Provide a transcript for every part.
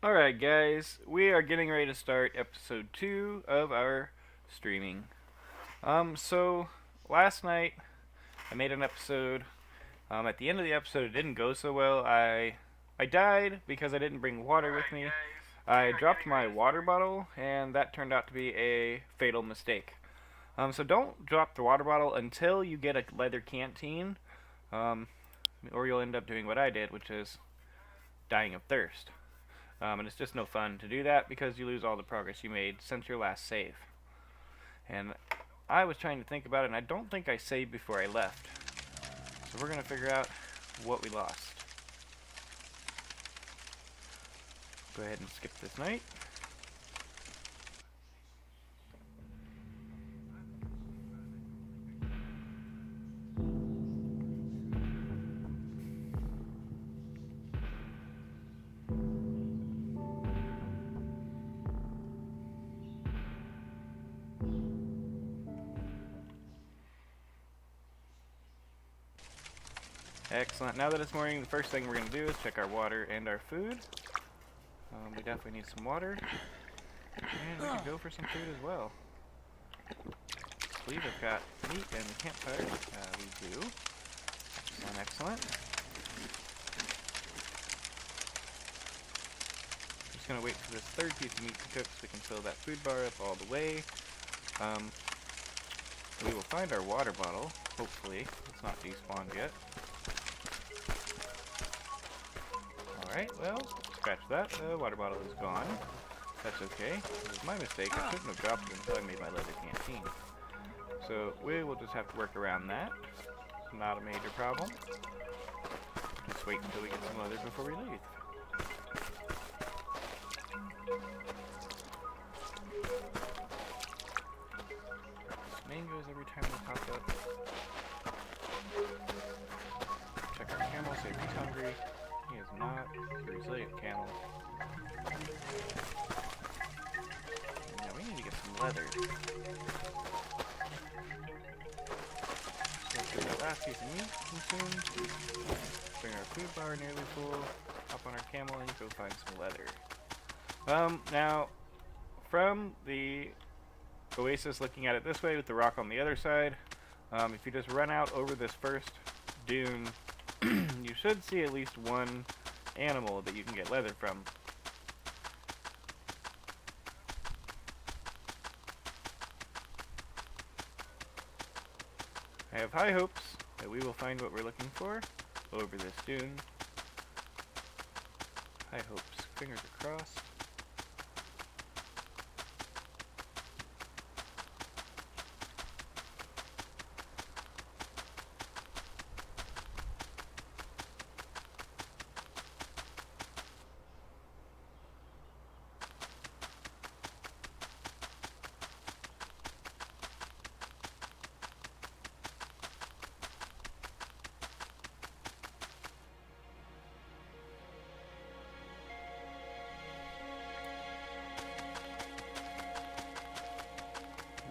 Alright, guys, we are getting ready to start episode 2 of our streaming. So last night I made an episode. At the end of the episode, it didn't go so well. I died because I didn't bring water with me. I dropped my water bottle, and that turned out to be a fatal mistake. So don't drop the water bottle until you get a leather canteen, um, or you'll end up doing what I did, which is dying of thirst. And it's just no fun to do that because you lose all the progress you made since your last save. And I was trying to think about it, and I don't think I saved before I left. So we're going to figure out what we lost. Go ahead and skip this night. Excellent. Now that it's morning, the first thing we're going to do is check our water and our food. We definitely need some water. And we can go for some food as well. I believe I've got meat and the campfire. We do. Excellent, excellent. Just going to wait for this third piece of meat to cook so we can fill that food bar up all the way. We will find our water bottle, hopefully. It's not despawned yet. Alright, well, scratch that. The water bottle is gone. That's okay. It was my mistake. I shouldn't have dropped it until I made my leather canteen. So we will just have to work around that. It's not a major problem. Just wait until we get some leather before we leave. Mangoes every time they pop up. Check our camel, see if he's hungry. He is not. He's a resilient camel. Now we need to get some leather. So let's get that last piece of meat consumed. Bring our food bar nearly full. Hop on our camel and go find some leather. Now, from the oasis looking at it this way with the rock on the other side, if you just run out over this first dune, you should see at least one animal that you can get leather from. I have high hopes that we will find what we're looking for over this dune. High hopes. Fingers are crossed.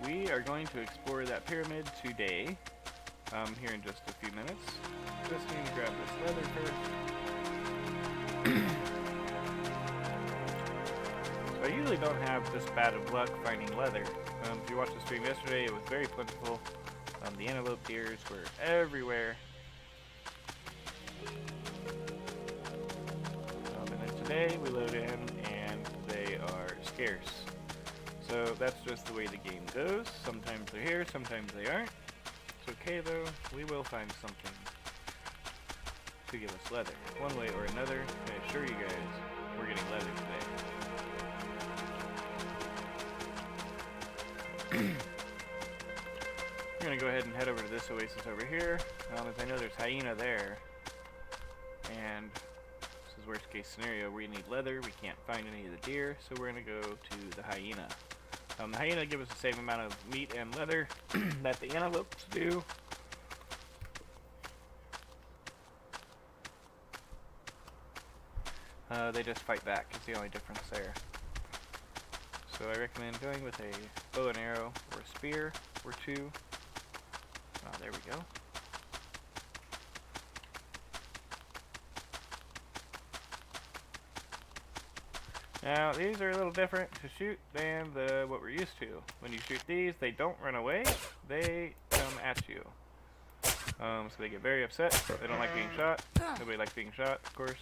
We are going to explore that pyramid today, here in just a few minutes. Just need to grab this leather first. So I usually don't have this bad of luck finding leather. If you watched the stream yesterday, it was very plentiful. The antelope deers were everywhere. And then today we load in and they are scarce. So that's just the way the game goes. Sometimes they're here, sometimes they aren't. It's okay though, we will find something to give us leather. One way or another, I assure you guys, we're getting leather today. We're gonna go ahead and head over to this oasis over here. As I know there's hyena there. And this is worst case scenario, we need leather, we can't find any of the deer, so we're gonna go to the hyena. The hyena gives us the same amount of meat and leather that the antelopes do. They just fight back, is the only difference there. So I recommend going with a bow and arrow or a spear or two. Oh, there we go. Now, these are a little different to shoot than what we're used to. When you shoot these, they don't run away, they come at you. So they get very upset. They don't like being shot. Nobody likes being shot, of course.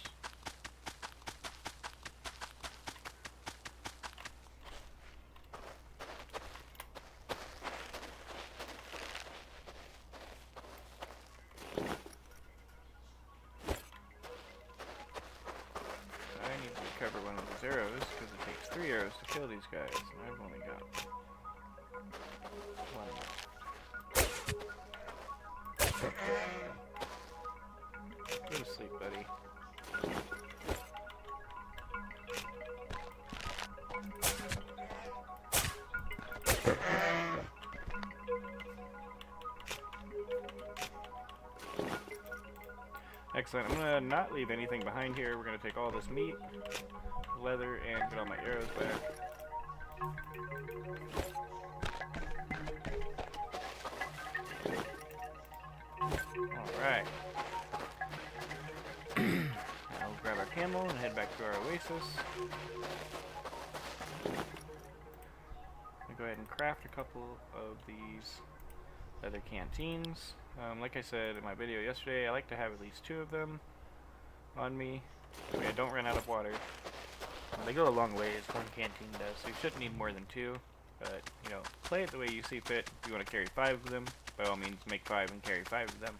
I need to recover one of those arrows, because it takes 3 arrows to kill these guys, and I've only got 1 left. Go to sleep, buddy. Excellent. I'm gonna not leave anything behind here. We're gonna take all this meat, leather, and get all my arrows back. Alright. I'll grab our camel and head back to our oasis. I'll go ahead and craft a couple of these leather canteens. Like I said in my video yesterday, I like to have at least 2 of them on me. That way I don't run out of water. They go a long ways, 1 canteen does, so you shouldn't need more than 2. But, you know, play it the way you see fit. If you want to carry 5 of them, by all means make 5 and carry 5 of them.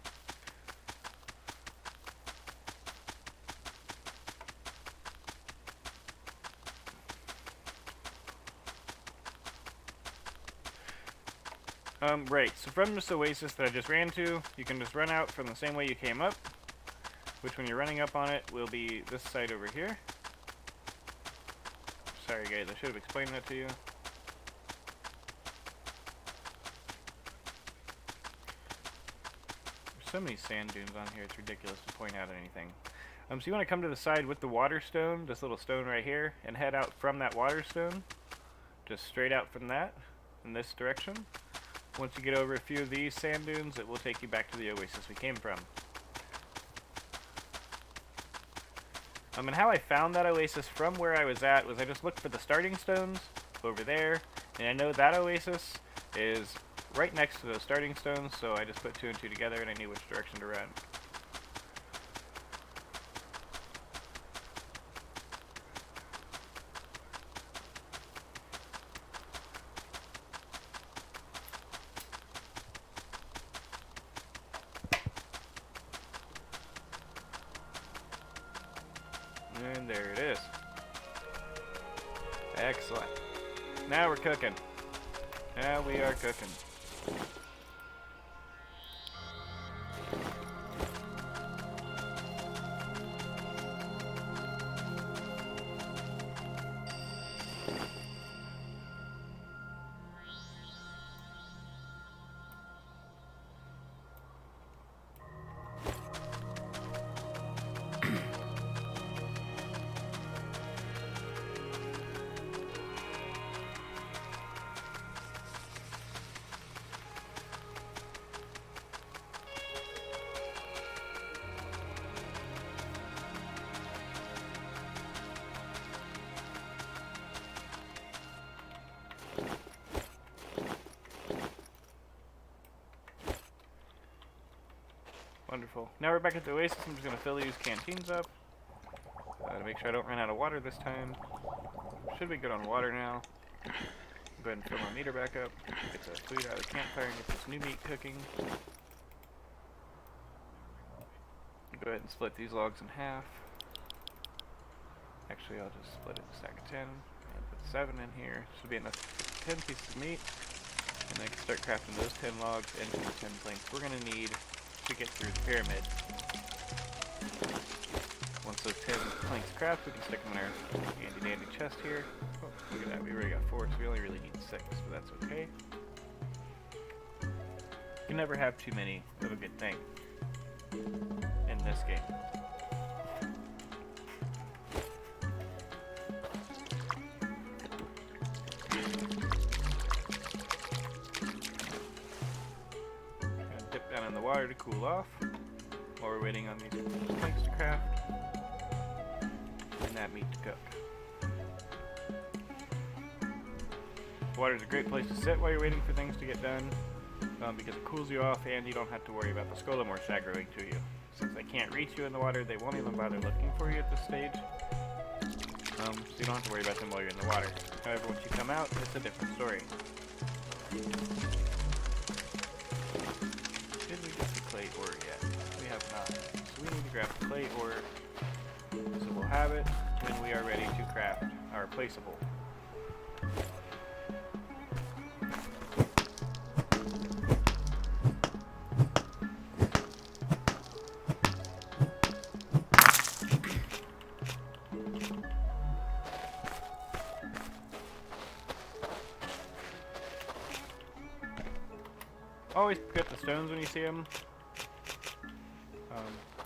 Right, so from this oasis that I just ran to, you can just run out from the same way you came up, which when you're running up on it will be this side over here. Sorry guys, I should have explained that to you. There's so many sand dunes on here, it's ridiculous to point out anything. So you want to come to the side with the water stone, this little stone right here, and head out from that water stone, just straight out from that, in this direction. Once you get over a few of these sand dunes, it will take you back to the oasis we came from. And how I found that oasis from where I was at was I just looked for the starting stones over there, and I know that oasis is right next to those starting stones, so I just put 2 and 2 together and I knew which direction to run. And there it is. Excellent. Now we're cooking. Now we are cooking. Wonderful. Now we're back at the oasis. I'm just going to fill these canteens up to make sure I don't run out of water this time. Should be good on water now. Go ahead and fill my meter back up. Get the food out of the campfire and get this new meat cooking. Go ahead and split these logs in half. Actually, I'll just split it a stack of 10 and put 7 in here. Should be enough for 10 pieces of meat. And I can start crafting those 10 logs into the 10 planks we're going to need to get through the pyramid. Once those 10 planks craft, we can stick them in our handy dandy chest here. Oh, look at that, we already got 4, so we only really need 6, but that's okay. You can never have too many of a good thing in this game. In the water to cool off while we're waiting on these planks to craft and that meat to cook. water is a great place to sit while you're waiting for things to get done, because it cools you off and you don't have to worry about the Scolamorphs aggroing to you. Since they can't reach you in the water, they won't even bother looking for you at this stage. So you don't have to worry about them while you're in the water. However, once you come out, it's a different story. Did we get the clay ore yet? We have not. So we need to grab the clay ore, so we'll have it when we are ready to craft our placeable. Always pick up the stones when you see them.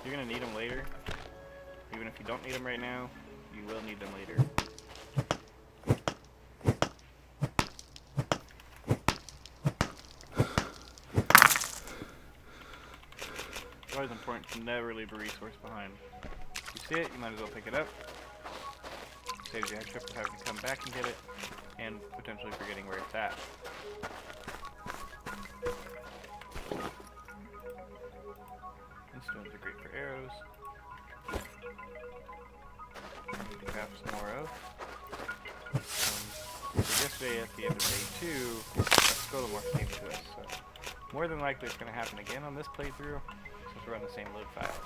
You're going to need them later. Even if you don't need them right now, you will need them later. It's always important to never leave a resource behind. If you see it, you might as well pick it up. Saves you a trip of having to come back and get it, and potentially forgetting where it's at. And stones are great for arrows. I need to craft some more of. So yesterday at the end of day 2, a Scolamorph came to us. So more than likely it's going to happen again on this playthrough, since we're on the same load file.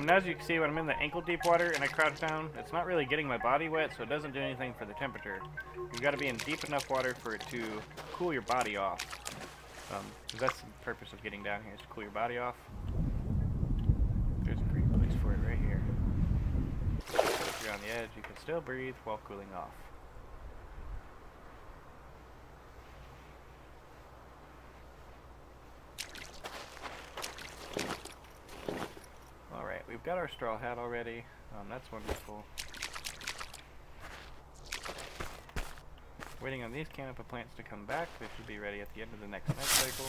As you can see, when I'm in the ankle deep water and I crouch down, it's not really getting my body wet, so it doesn't do anything for the temperature. You've got to be in deep enough water for it to cool your body off. That's the purpose of getting down here, is to cool your body off. There's a great place for it right here. If you're on the edge, you can still breathe while cooling off. We've got our straw hat already. That's wonderful. Waiting on these canopy plants to come back. They should be ready at the end of the next night cycle.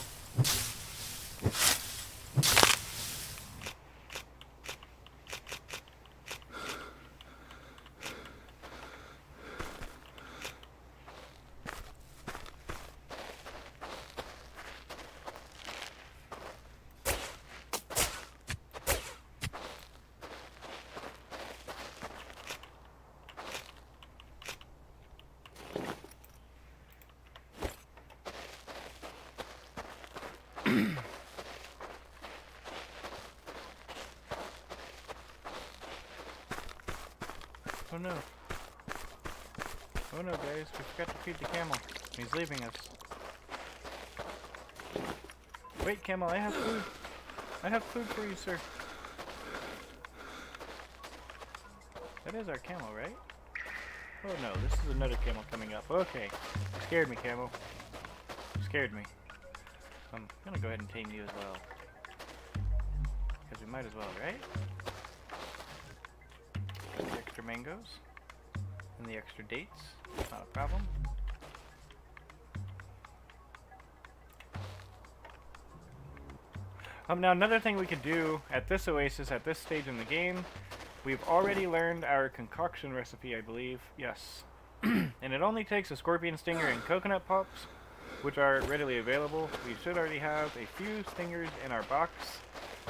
Oh no. Oh no, guys, we forgot to feed the camel. He's leaving us. Wait, camel, I have food. I have food for you, sir. That is our camel, right? Oh no, this is another camel coming up. Okay. Scared me, camel. Scared me. I'm gonna go ahead and tame you as well. Because we might as well, right? Got the extra mangoes. And the extra dates. Not a problem. Now another thing we could do at this oasis, at this stage in the game, we've already learned our concoction recipe, I believe. Yes. And it only takes a scorpion stinger and coconut pops, which are readily available. We should already have a few stingers in our box,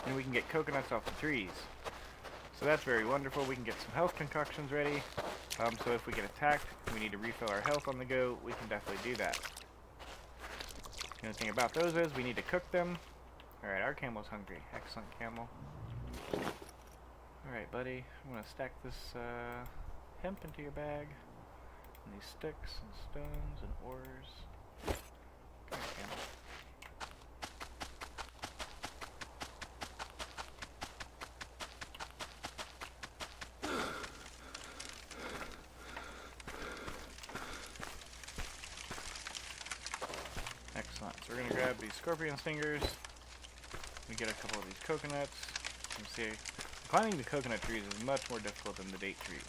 and we can get coconuts off the trees. So that's very wonderful. We can get some health concoctions ready. So if we get attacked, we need to refill our health on the go, we can definitely do that. The only thing about those is we need to cook them. Alright, our camel's hungry. Excellent, camel. Alright, buddy. I'm going to stack this hemp into your bag. And these sticks and stones and ores. Come here, camel. Excellent. So we're going to grab these scorpion stingers. We get a couple of these coconuts. You can see, climbing the coconut trees is much more difficult than the date trees.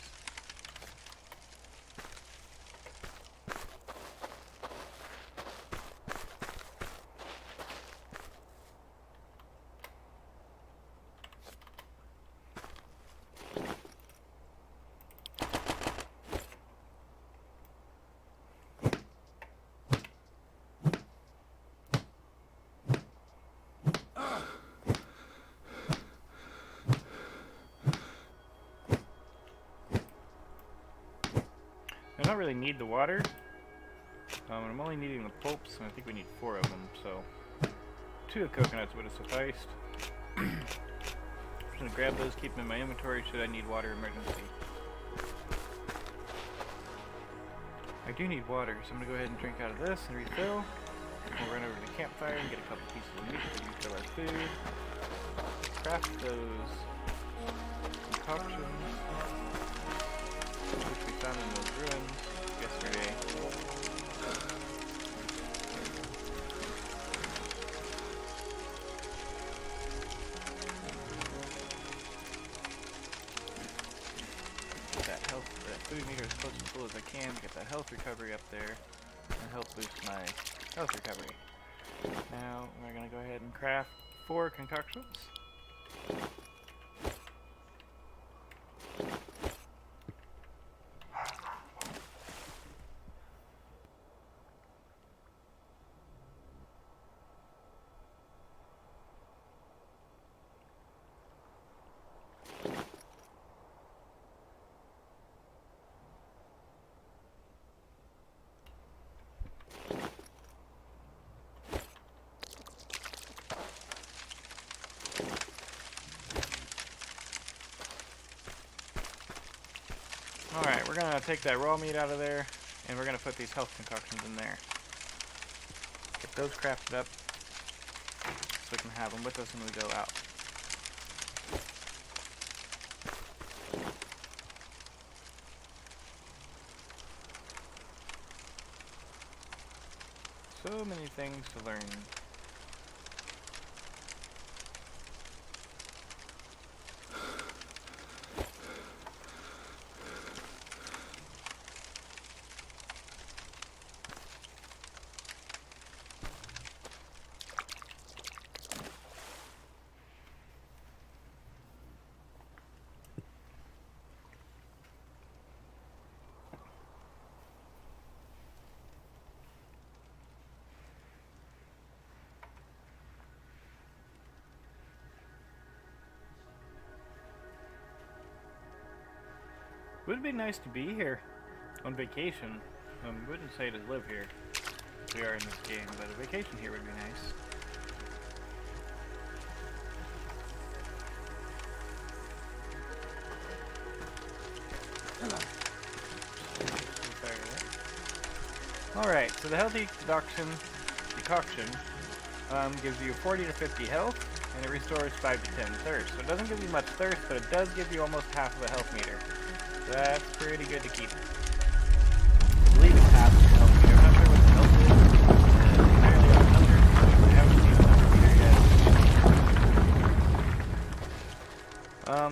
really need the water. I'm only needing the pulps, and I think we need 4 of them, so 2 coconuts would have sufficed. I'm just gonna grab those, keep them in my inventory should I need water emergency. I do need water, so I'm gonna go ahead and drink out of this and refill. We'll run over to the campfire and get a couple pieces of meat to refill our food. Craft those concoctions, which we found in those ruins yesterday. Get that health, that food meter as close to full as I can. Get that health recovery up there, and help boost my health recovery. Now we're gonna go ahead and craft 4 concoctions. Alright, we're gonna take that raw meat out of there, and we're gonna put these health concoctions in there. Get those crafted up, so we can have them with us when we go out. So many things to learn. Would be nice to be here on vacation. Wouldn't say to live here. We are in this game, but a vacation here would be nice. Alright, so the healthy decoction gives you 40 to 50 health, and it restores 5 to 10 thirst. So it doesn't give you much thirst, but it does give you almost half of the health meter. So that's pretty good to keep. I believe it's half the health meter. I'm not sure what the health is. Entirely on numbers. I haven't seen the health meter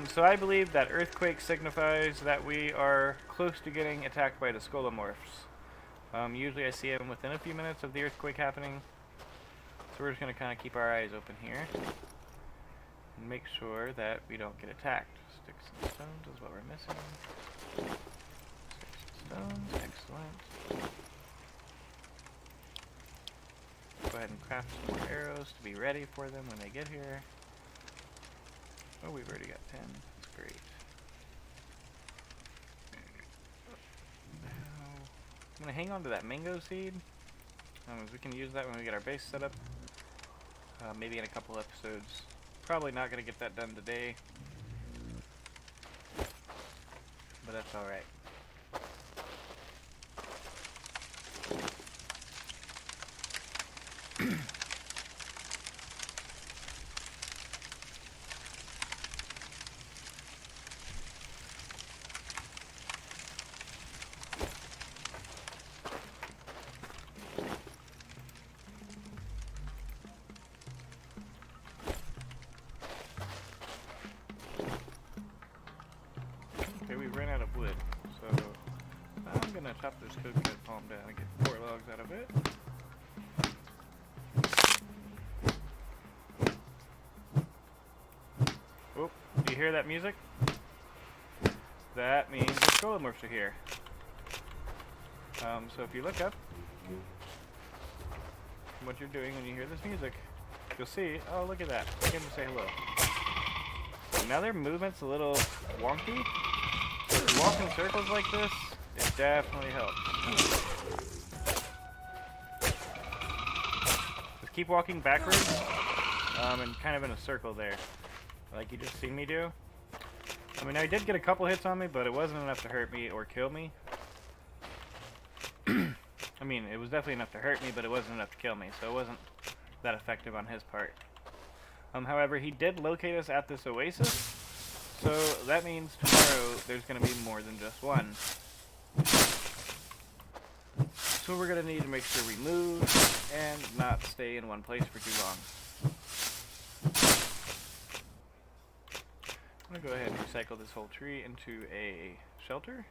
yet. So I believe that earthquake signifies that we are close to getting attacked by the scolomorphs. Usually I see them within a few minutes of the earthquake happening. So we're just going to kind of keep our eyes open here. And make sure that we don't get attacked. Sticks and stones is what we're missing. Sticks and stones, excellent. Go ahead and craft some more arrows to be ready for them when they get here. Oh, we've already got 10. That's great. I'm going to hang on to that mango seed. We can use that when we get our base set up. Maybe in a couple episodes. Probably not going to get that done today. But that's alright. Chop this coconut palm down and get 4 logs out of it. Oh, do you hear that music? That means the scolomorphs are here. So if you look up, what you're doing when you hear this music, you'll see, oh look at that, I can say hello. Now their movement's a little wonky. So if you walk in circles like this, It definitely helps. Just keep walking backwards, and kind of in a circle there, like you just seen me do. I mean, I did get a couple hits on me, but it wasn't enough to hurt me or kill me. I mean, it was definitely enough to hurt me, but it wasn't enough to kill me, so it wasn't that effective on his part. However, he did locate us at this oasis, so that means tomorrow there's going to be more than just one. So we're going to need to make sure we move and not stay in one place for too long. I'm going to go ahead and recycle this whole tree into a shelter.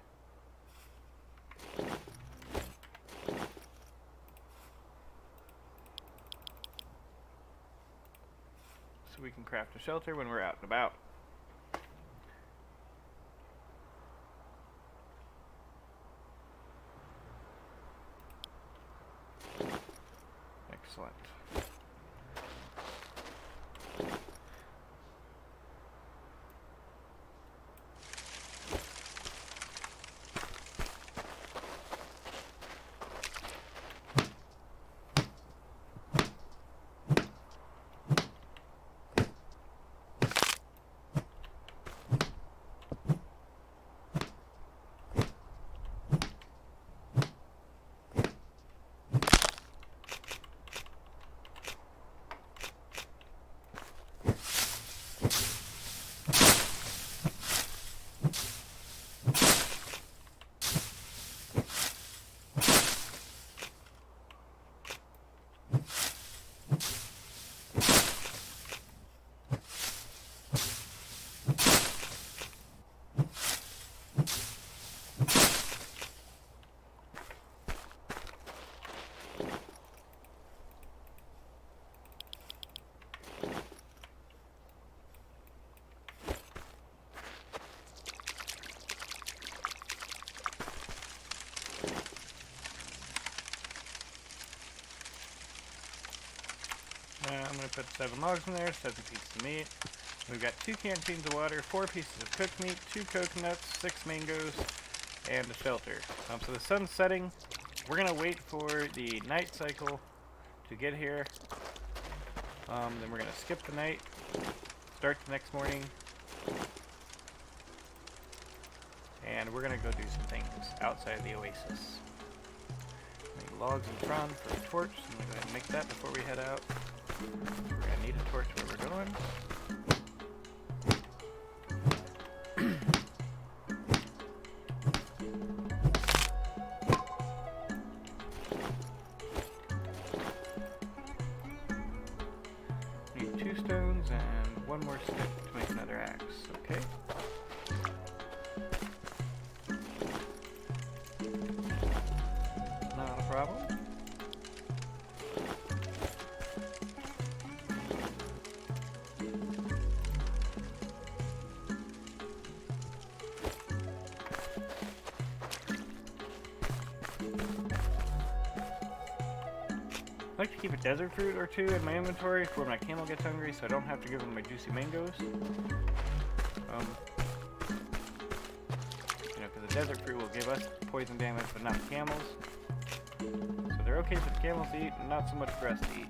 So we can craft a shelter when we're out and about. Excellent. I'm going to put 7 logs in there, 7 pieces of meat. We've got 2 canteens of water, 4 pieces of cooked meat, 2 coconuts, 6 mangoes, and a shelter. So the sun's setting. We're going to wait for the night cycle to get here. Then we're going to skip the night, start the next morning, and we're going to go do some things outside the oasis. Make logs in front for a torch, so I'm going to go ahead and make that before we head out. We're going to need a torch where we're going. Need 2 stones and 1 more stick to make another axe, okay? Not a problem. I like to keep a desert fruit or 2 in my inventory for when my camel gets hungry, so I don't have to give him my juicy mangoes. Because the desert fruit will give us poison damage, but not the camels. So they're okay for the camels to eat, and not so much for us to eat.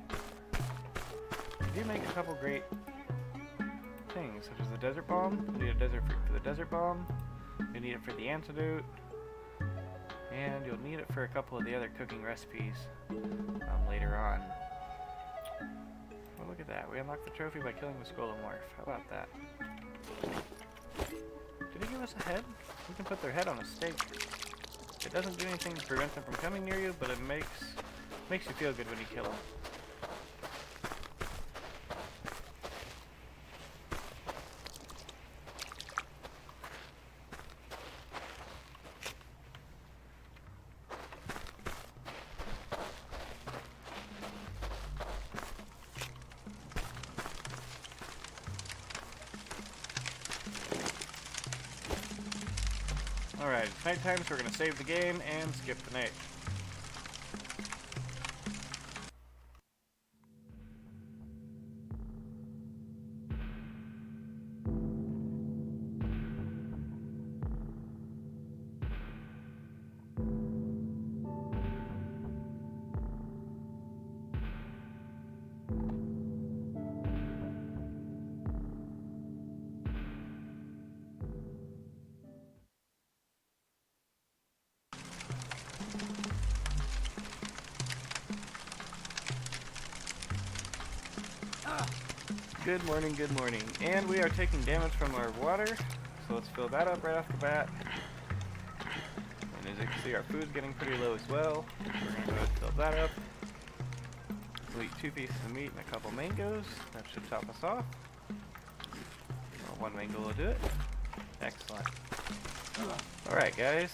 They do make a couple great things, such as the desert balm. You need a desert fruit for the desert balm. You need it for the antidote. And you'll need it for a couple of the other cooking recipes later on. Well, look at that. We unlocked the trophy by killing the Skolomorph. How about that? Did he give us a head? We can put their head on a stake. It doesn't do anything to prevent them from coming near you, but it makes you feel good when you kill them. Alright, it's nighttime, so we're going to save the game and skip the night. Good morning, good morning. And we are taking damage from our water, so let's fill that up right off the bat. And as you can see, our food's getting pretty low as well. We're going to go ahead and fill that up. We'll eat 2 pieces of meat and a couple mangoes. That should top us off. Well, 1 mango will do it. Excellent. Alright guys.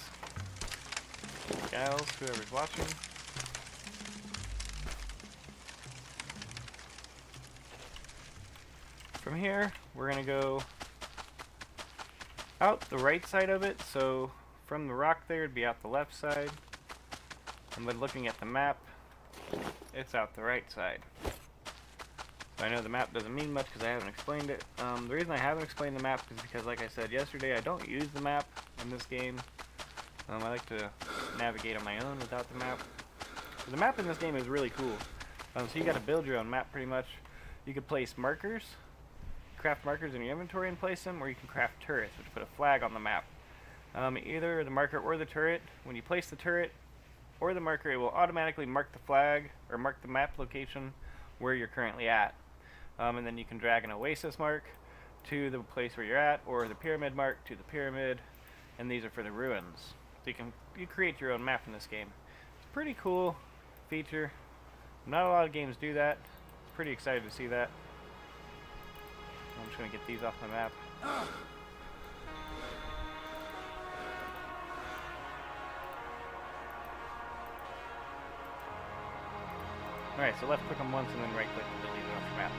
Gals, whoever's watching. From here, we're going to go out the right side of it, so from the rock there, it'd be out the left side. And then looking at the map, it's out the right side. So I know the map doesn't mean much because I haven't explained it. The reason I haven't explained the map is because, like I said yesterday, I don't use the map in this game. I like to navigate on my own without the map. So the map in this game is really cool. So you got to build your own map pretty much. You could place markers. Craft markers in your inventory and place them, or you can craft turrets, which put a flag on the map. Either the marker or the turret, when you place the turret or the marker, it will automatically mark the flag or mark the map location where you're currently at. And then you can drag an oasis mark to the place where you're at, or the pyramid mark to the pyramid, and these are for the ruins. So you create your own map in this game. It's a pretty cool feature. Not a lot of games do that. Pretty excited to see that. I'm just going to get these off my map. Alright, so left click on once and then right click to delete it off your map.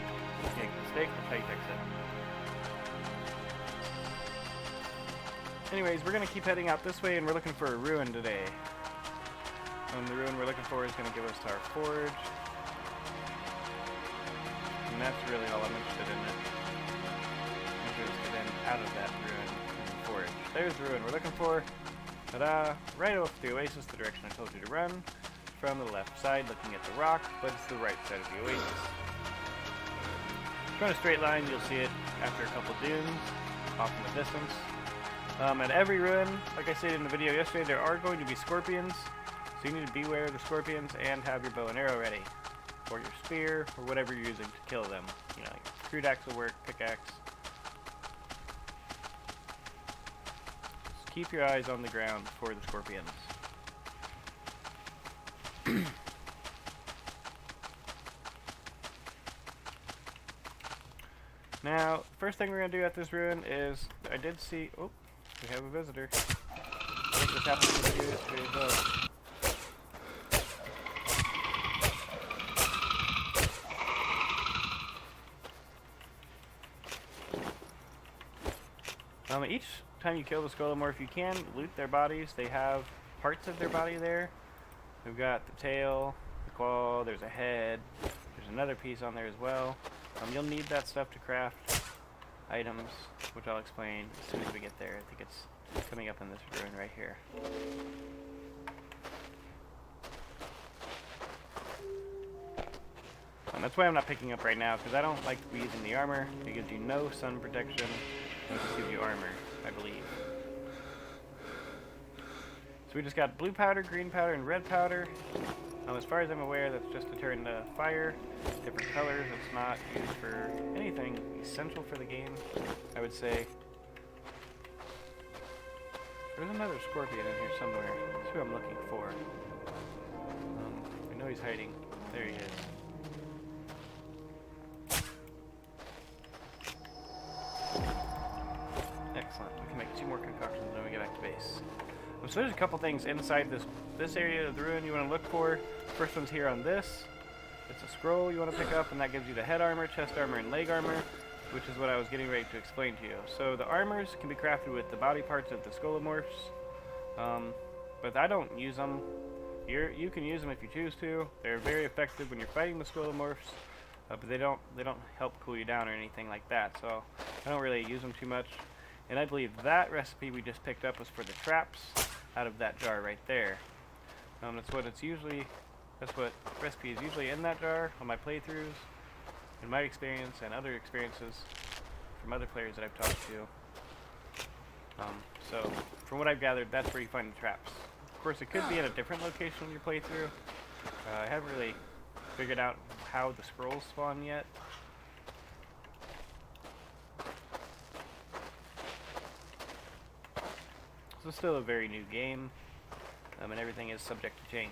Make a mistake, that's how you fix it. Anyways, we're going to keep heading out this way and we're looking for a ruin today. And the ruin we're looking for is going to give us our forge. And that's really all I'm interested in. Out of that ruin in the forge. There's the ruin we're looking for. Ta-da! Right off the oasis, the direction I told you to run. From the left side, looking at the rock, but it's the right side of the oasis. If you're on a straight line, you'll see it after a couple dunes, off in the distance. At every ruin, like I said in the video yesterday, there are going to be scorpions, so you need to beware of the scorpions and have your bow and arrow ready. Or your spear, or whatever you're using to kill them. You know, like crude axe will work, pickaxe. Keep your eyes on the ground for the scorpions. Now, first thing we're going to do at this ruin is, I did see, oh, we have a visitor. I think this happened in the video yesterday as well. Each time you kill the Skolomorph, you can loot their bodies. They have parts of their body there. We've got the tail, the claw, there's a head, there's another piece on there as well. You'll need that stuff to craft items, which I'll explain as soon as we get there. I think it's coming up in this ruin right here. And that's why I'm not picking up right now, because I don't like to be using the armor. It gives you no sun protection. It just gives you armor, I believe. So we just got blue powder, green powder, and red powder. As far as I'm aware, that's just to turn to fire. Different colors. It's not used for anything essential for the game, I would say. There's another scorpion in here somewhere. That's who I'm looking for. I know he's hiding. There he is. Excellent. We can make 2 more concoctions and then we get back to base. So there's a couple things inside this area of the ruin you want to look for. First one's here on this. It's a scroll you want to pick up, and that gives you the head armor, chest armor, and leg armor, which is what I was getting ready to explain to you. So the armors can be crafted with the body parts of the Skolomorphs, but I don't use them. You can use them if you choose to. They're very effective when you're fighting the Skolomorphs, but they don't help cool you down or anything like that. So I don't really use them too much. And I believe that recipe we just picked up was for the traps out of that jar right there. That's what recipe is usually in that jar on my playthroughs, in my experience and other experiences from other players that I've talked to. So from what I've gathered, that's where you find the traps. Of course, it could be in a different location in your playthrough. I haven't really figured out how the scrolls spawn yet. This is still a very new game, and everything is subject to change.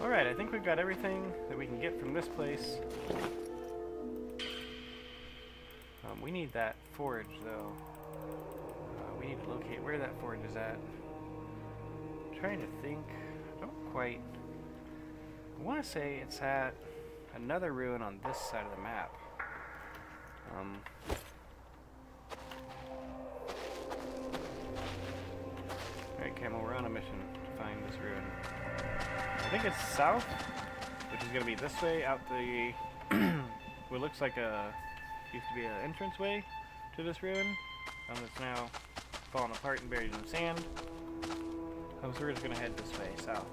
Alright, I think we've got everything that we can get from this place. We need that forge, though. We need to locate where that forge is at. I'm trying to think. I don't quite... I want to say it's at another ruin on this side of the map. Alright, Camel, we're on a mission to find this ruin. I think it's south, which is going to be this way, out the... what looks like a... used to be an entranceway to this ruin. It's now fallen apart and buried in the sand. So we're just going to head this way, south.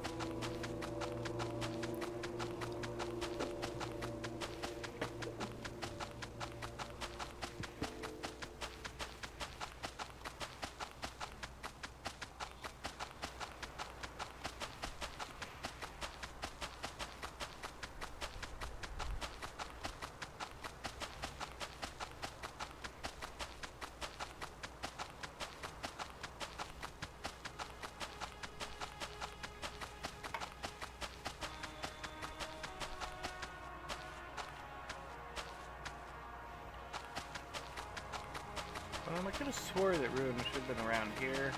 I could have swore that ruin should have been around here.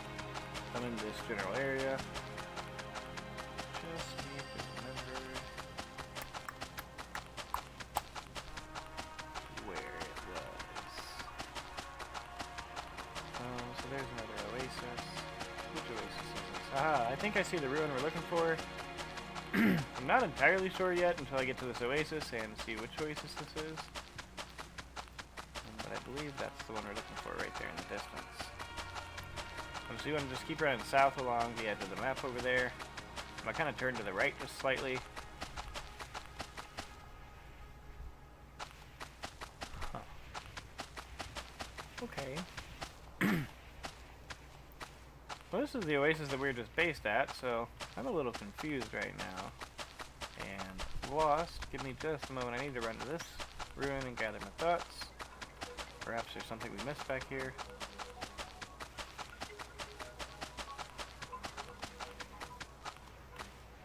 I'm in this general area. Just need to remember where it was. So there's another oasis. Which oasis is this? Aha, I think I see the ruin we're looking for. I'm not entirely sure yet until I get to this oasis and see which oasis this is. I believe that's the one we're looking for right there in the distance. So you want to just keep running south along the edge of the map over there. I'm going to kind of turn to the right just slightly. Huh. Okay. Well, this is the oasis that we were just based at, so I'm a little confused right now. And lost. Give me just a moment. I need to run to this ruin and gather my thoughts. Perhaps there's something we missed back here.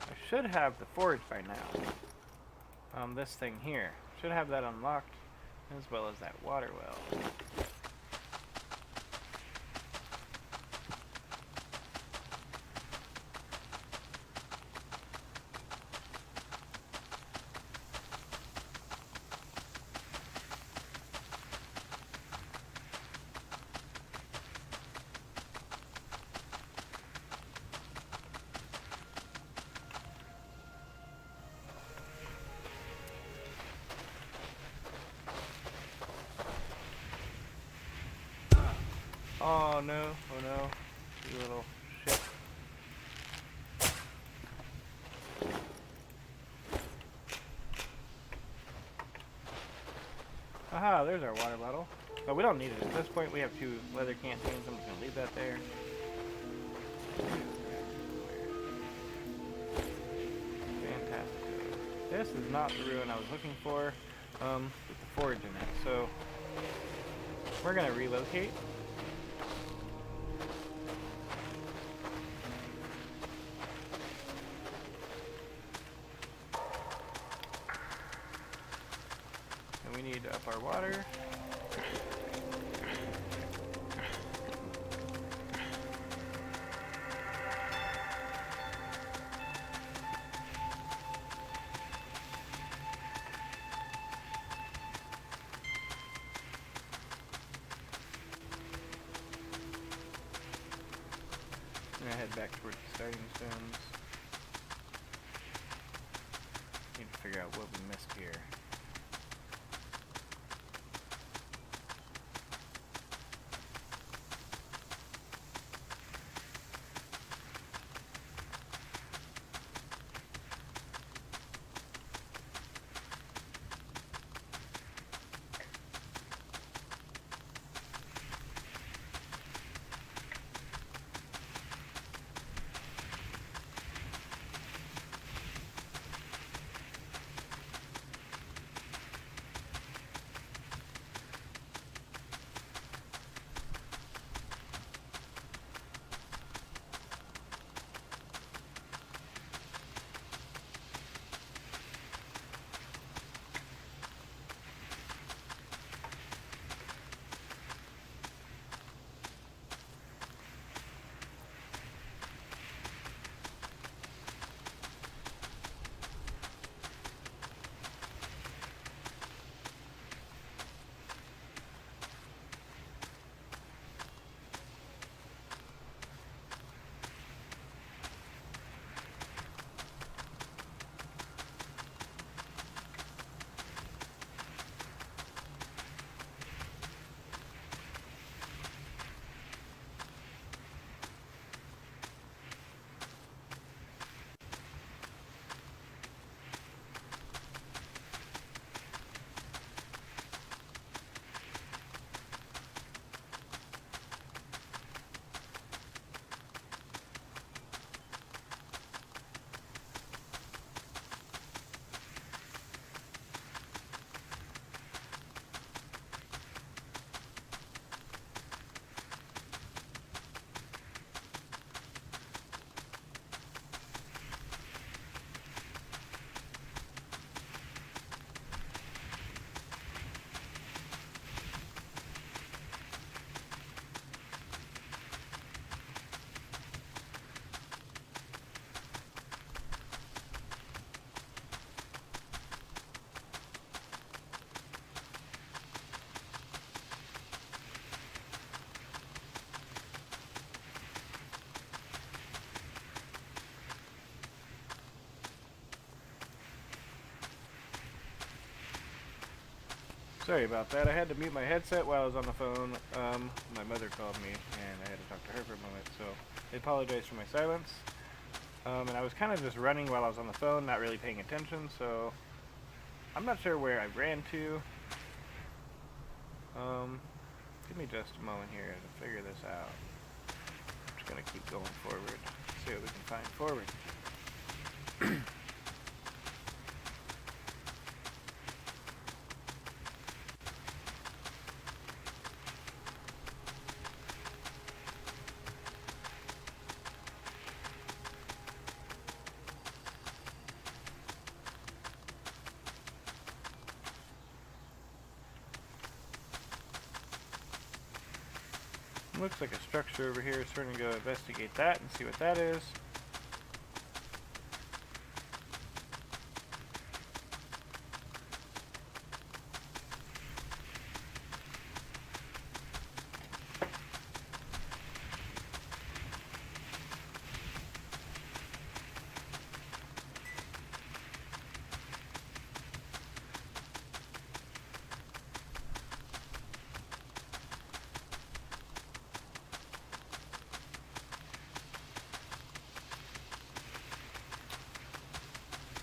I should have the forge by now. This thing here. Should have that unlocked, as well as that water well. Oh no, oh no, you little shit. Aha, there's our water bottle. Oh, we don't need it at this point. We have 2 leather canteens. I'm just going to leave that there. Fantastic. This is not the ruin I was looking for, with the forge in it. So, we're going to relocate. And we need to up our water. I'm gonna head back towards the starting stones. Need to figure out what we missed here. Sorry about that. I had to mute my headset while I was on the phone. My mother called me, and I had to talk to her for a moment, so I apologize for my silence. And I was kind of just running while I was on the phone, not really paying attention, so I'm not sure where I ran to. Give me just a moment here to figure this out. I'm just going to keep going forward, see what we can find forward. Looks like a structure over here, so we're going to go investigate that and see what that is.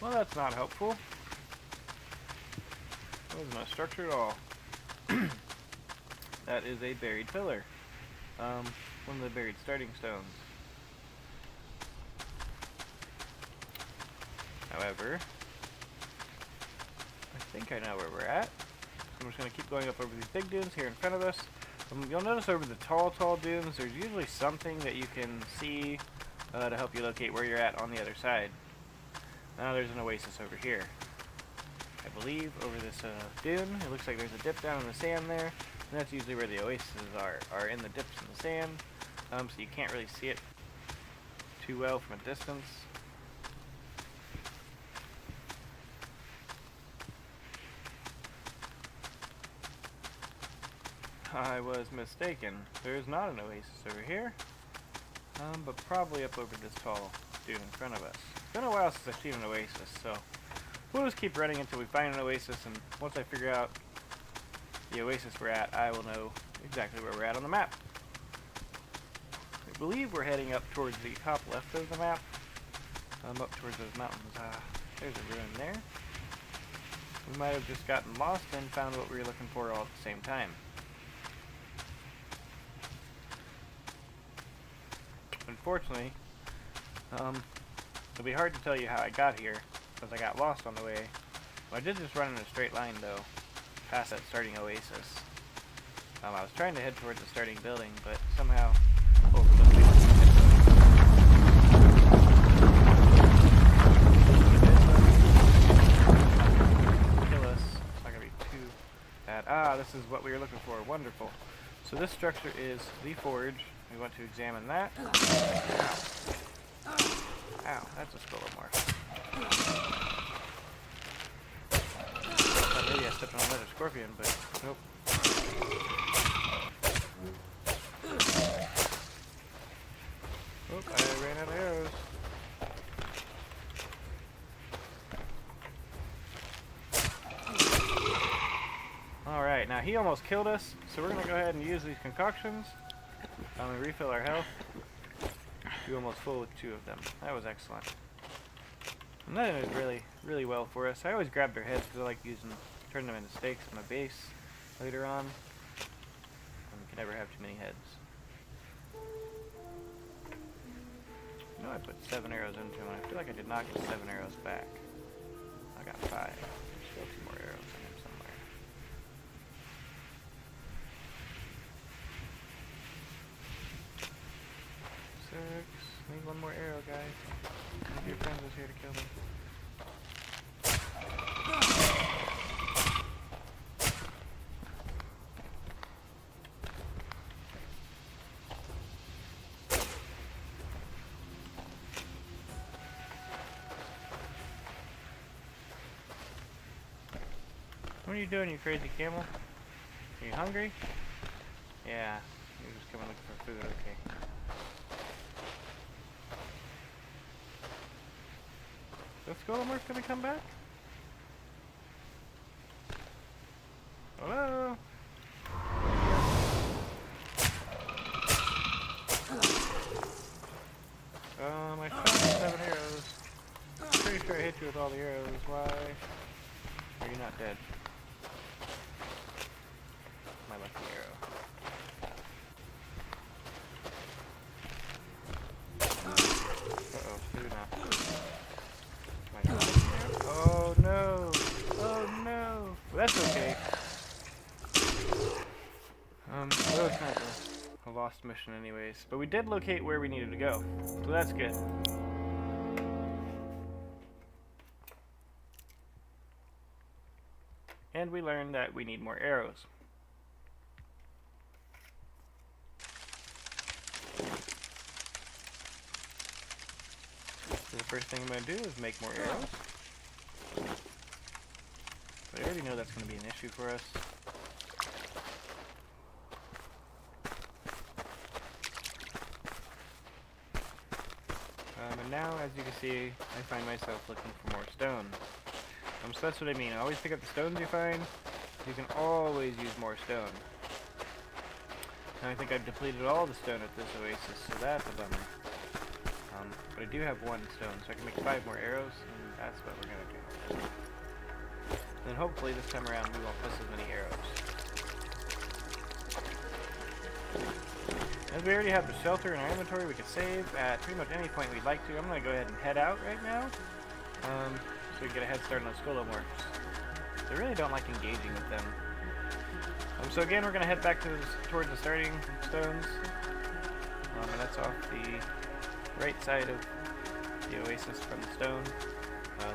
Well, that's not helpful. There's no structure at all. That is a buried pillar. One of the buried starting stones. However, I think I know where we're at. So I'm just going to keep going up over these big dunes here in front of us. You'll notice over the tall dunes, there's usually something that you can see to help you locate where you're at on the other side. Now there's an oasis over here. I believe over this dune, it looks like there's a dip down in the sand there, and that's usually where the oases are in the dips in the sand, so you can't really see it too well from a distance. I was mistaken. There is not an oasis over here, but probably up over this tall dune in front of us. It's been a while since I've seen an oasis, so we'll just keep running until we find an oasis, and once I figure out the oasis we're at, I will know exactly where we're at on the map. I believe we're heading up towards the top left of the map, up towards those mountains. There's a ruin there. We might have just gotten lost and found what we were looking for all at the same time. Unfortunately, it'll be hard to tell you how I got here, because I got lost on the way. Well, I did just run in a straight line, though, past that starting oasis. I was trying to head towards the starting building, but somehow overlooked it. Kill us. It's not going to be too bad. Ah, this is what we were looking for. Wonderful. So this structure is the forge. We want to examine that. Ow. Ow, that's a Skolomorph. Maybe I stepped on another scorpion, but nope. Oop, I ran out of arrows. Alright, now he almost killed us, so we're going to go ahead and use these concoctions. And refill our health. Do almost full with 2 of them. That was excellent. And that is really well for us. I always grab their heads because I like turn them into steaks in my base later on. And we can never have too many heads. You know, I put 7 arrows into him, and I feel like I did not get 7 arrows back. I got 5. There's still 2 more arrows in him somewhere. 6. Need 1 more arrow, guys. One of your friends is here to kill me. What are you doing, you crazy camel? Are you hungry? Yeah, you're just coming looking for food, okay. Is Skolomorph gonna come back? Oh my phone, 7 arrows. Pretty sure I hit you with all the arrows. Why are you not dead? My lucky arrow. Uh-oh, do not. Oh no! Oh no! Well, that's okay. Well, it's kind of a lost mission anyways. But we did locate where we needed to go. So that's good. And we learned that we need more arrows. So the first thing I'm going to do is make more arrows. But I already know that's going to be an issue for us. And now, as you can see, I find myself looking for more stone. So that's what I mean. Always pick up the stones you find. You can always use more stone. And I think I've depleted all the stone at this oasis, so that's a bummer. But I do have 1 stone, so I can make 5 more arrows, and that's what we're going to do. And hopefully this time around we won't miss as many arrows. As we already have the shelter in our inventory, we can save at pretty much any point we'd like to. I'm going to go ahead and head out right now, so we can get a head start on those scolomorphs. I really don't like engaging with them. So again, we're going to head back towards the starting stones, and that's off the right side of the oasis from the stone,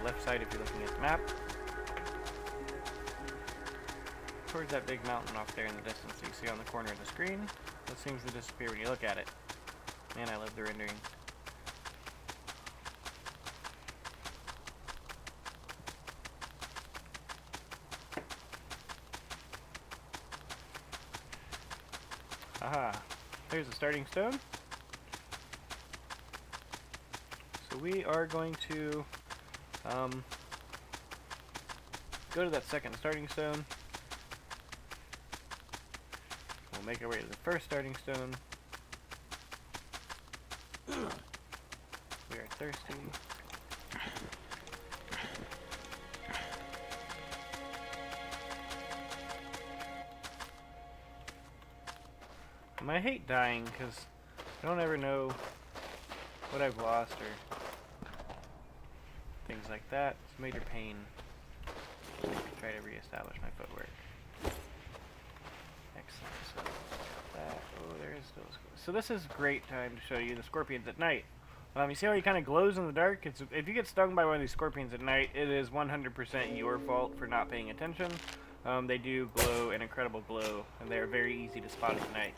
left side if you're looking at the map. Towards that big mountain off there in the distance that you see on the corner of the screen. That seems to disappear when you look at it. Man, I love the rendering. Aha, there's the starting stone. So we are going to go to that second starting stone. We'll make our way to the first starting stone. We are thirsty. I hate dying because I don't ever know what I've lost or things like that. It's major pain. Try to reestablish my footwork. Excellent. So that. Oh, there is still a scorpion. So this is a great time to show you the scorpions at night. You see how he kind of glows in the dark? If you get stung by one of these scorpions at night, it is 100% your fault for not paying attention. They do glow an incredible glow, and they are very easy to spot at night.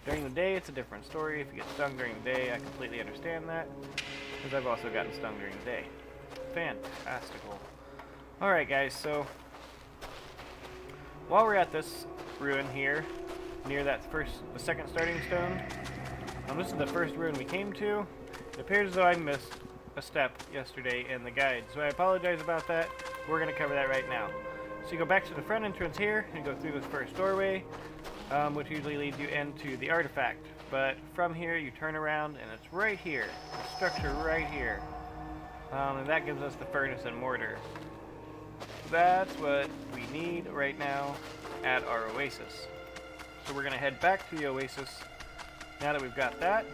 During the day, it's a different story. If you get stung during the day, I completely understand that, because I've also gotten stung during the day. Fantastical. Alright guys, so while we're at this ruin here, near that the second starting stone, this is the first ruin we came to. It appears as though I missed a step yesterday in the guide, so I apologize about that. We're going to cover that right now. So you go back to the front entrance here, and go through this first doorway, which usually leads you into the artifact. But from here, you turn around, and it's right here, the structure right here. And that gives us the furnace and mortar. That's what we need right now at our oasis. So we're going to head back to the oasis now that we've got that.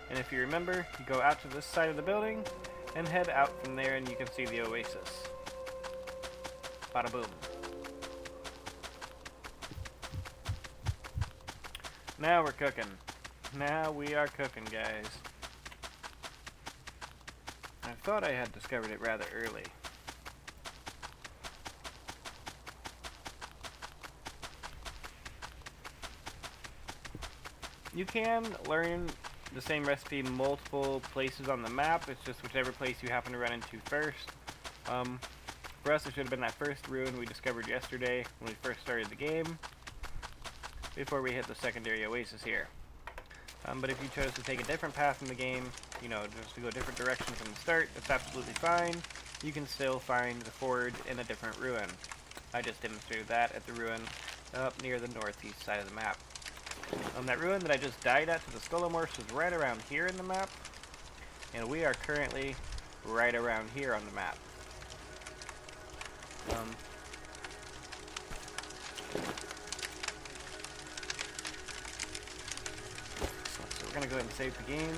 And if you remember, you go out to this side of the building and head out from there, and you can see the oasis. Bada boom. Now we're cooking. Now we are cooking, guys. I thought I had discovered it rather early. You can learn the same recipe multiple places on the map. It's just whichever place you happen to run into first. For us, it should have been that first ruin we discovered yesterday when we first started the game, before we hit the secondary oasis here. But if you chose to take a different path in the game, you know, just to go a different direction from the start, that's absolutely fine. You can still find the forge in a different ruin. I just demonstrated that at the ruin up near the northeast side of the map. That ruin that I just died at to the Scolomorphs was right around here in the map. and we are currently right around here on the map. So we're gonna go ahead and save the game.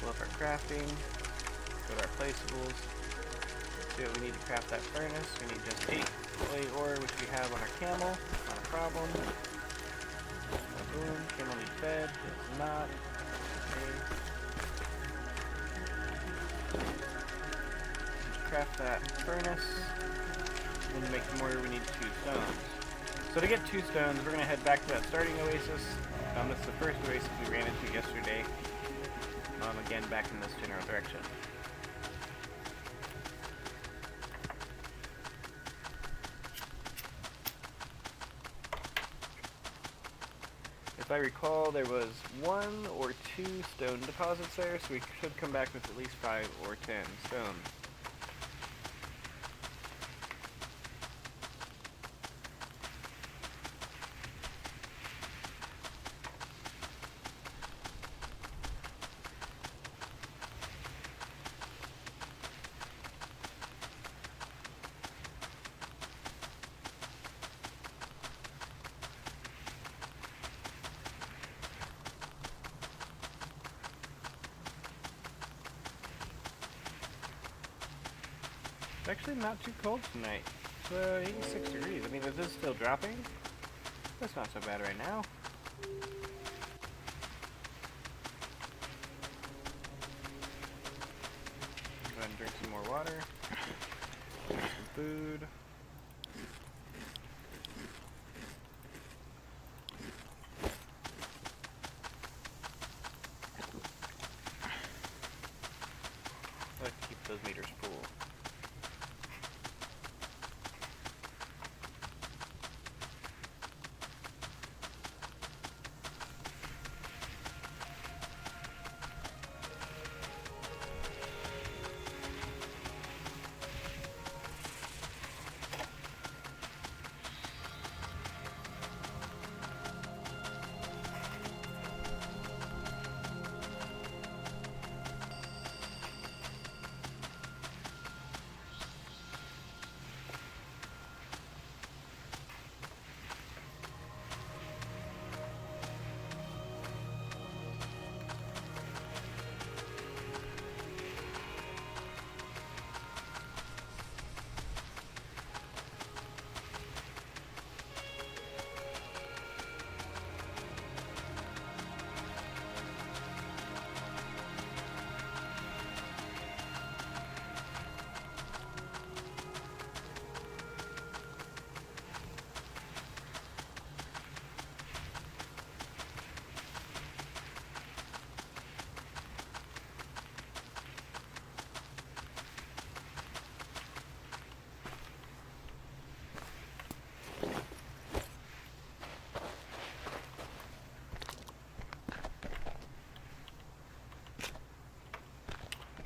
Pull up our crafting. Go to our placeables. See what we need to craft that furnace. We need just 8 clay ore, which we have on our camel. Not a problem. Boom. Camel needs bed. Does not. Okay. Craft that furnace. And to make more, we need 2 stones. So to get 2 stones, we're going to head back to that starting oasis. This is the first oasis we ran into yesterday. Again, back in this general direction. If I recall, there was 1 or 2 stone deposits there, so we should come back with at least 5 or 10 stone. It's actually not too cold tonight. It's 86 degrees. I mean, is this still dropping? That's not so bad right now. Go ahead and drink some more water. Get some food. Let's keep those meters full.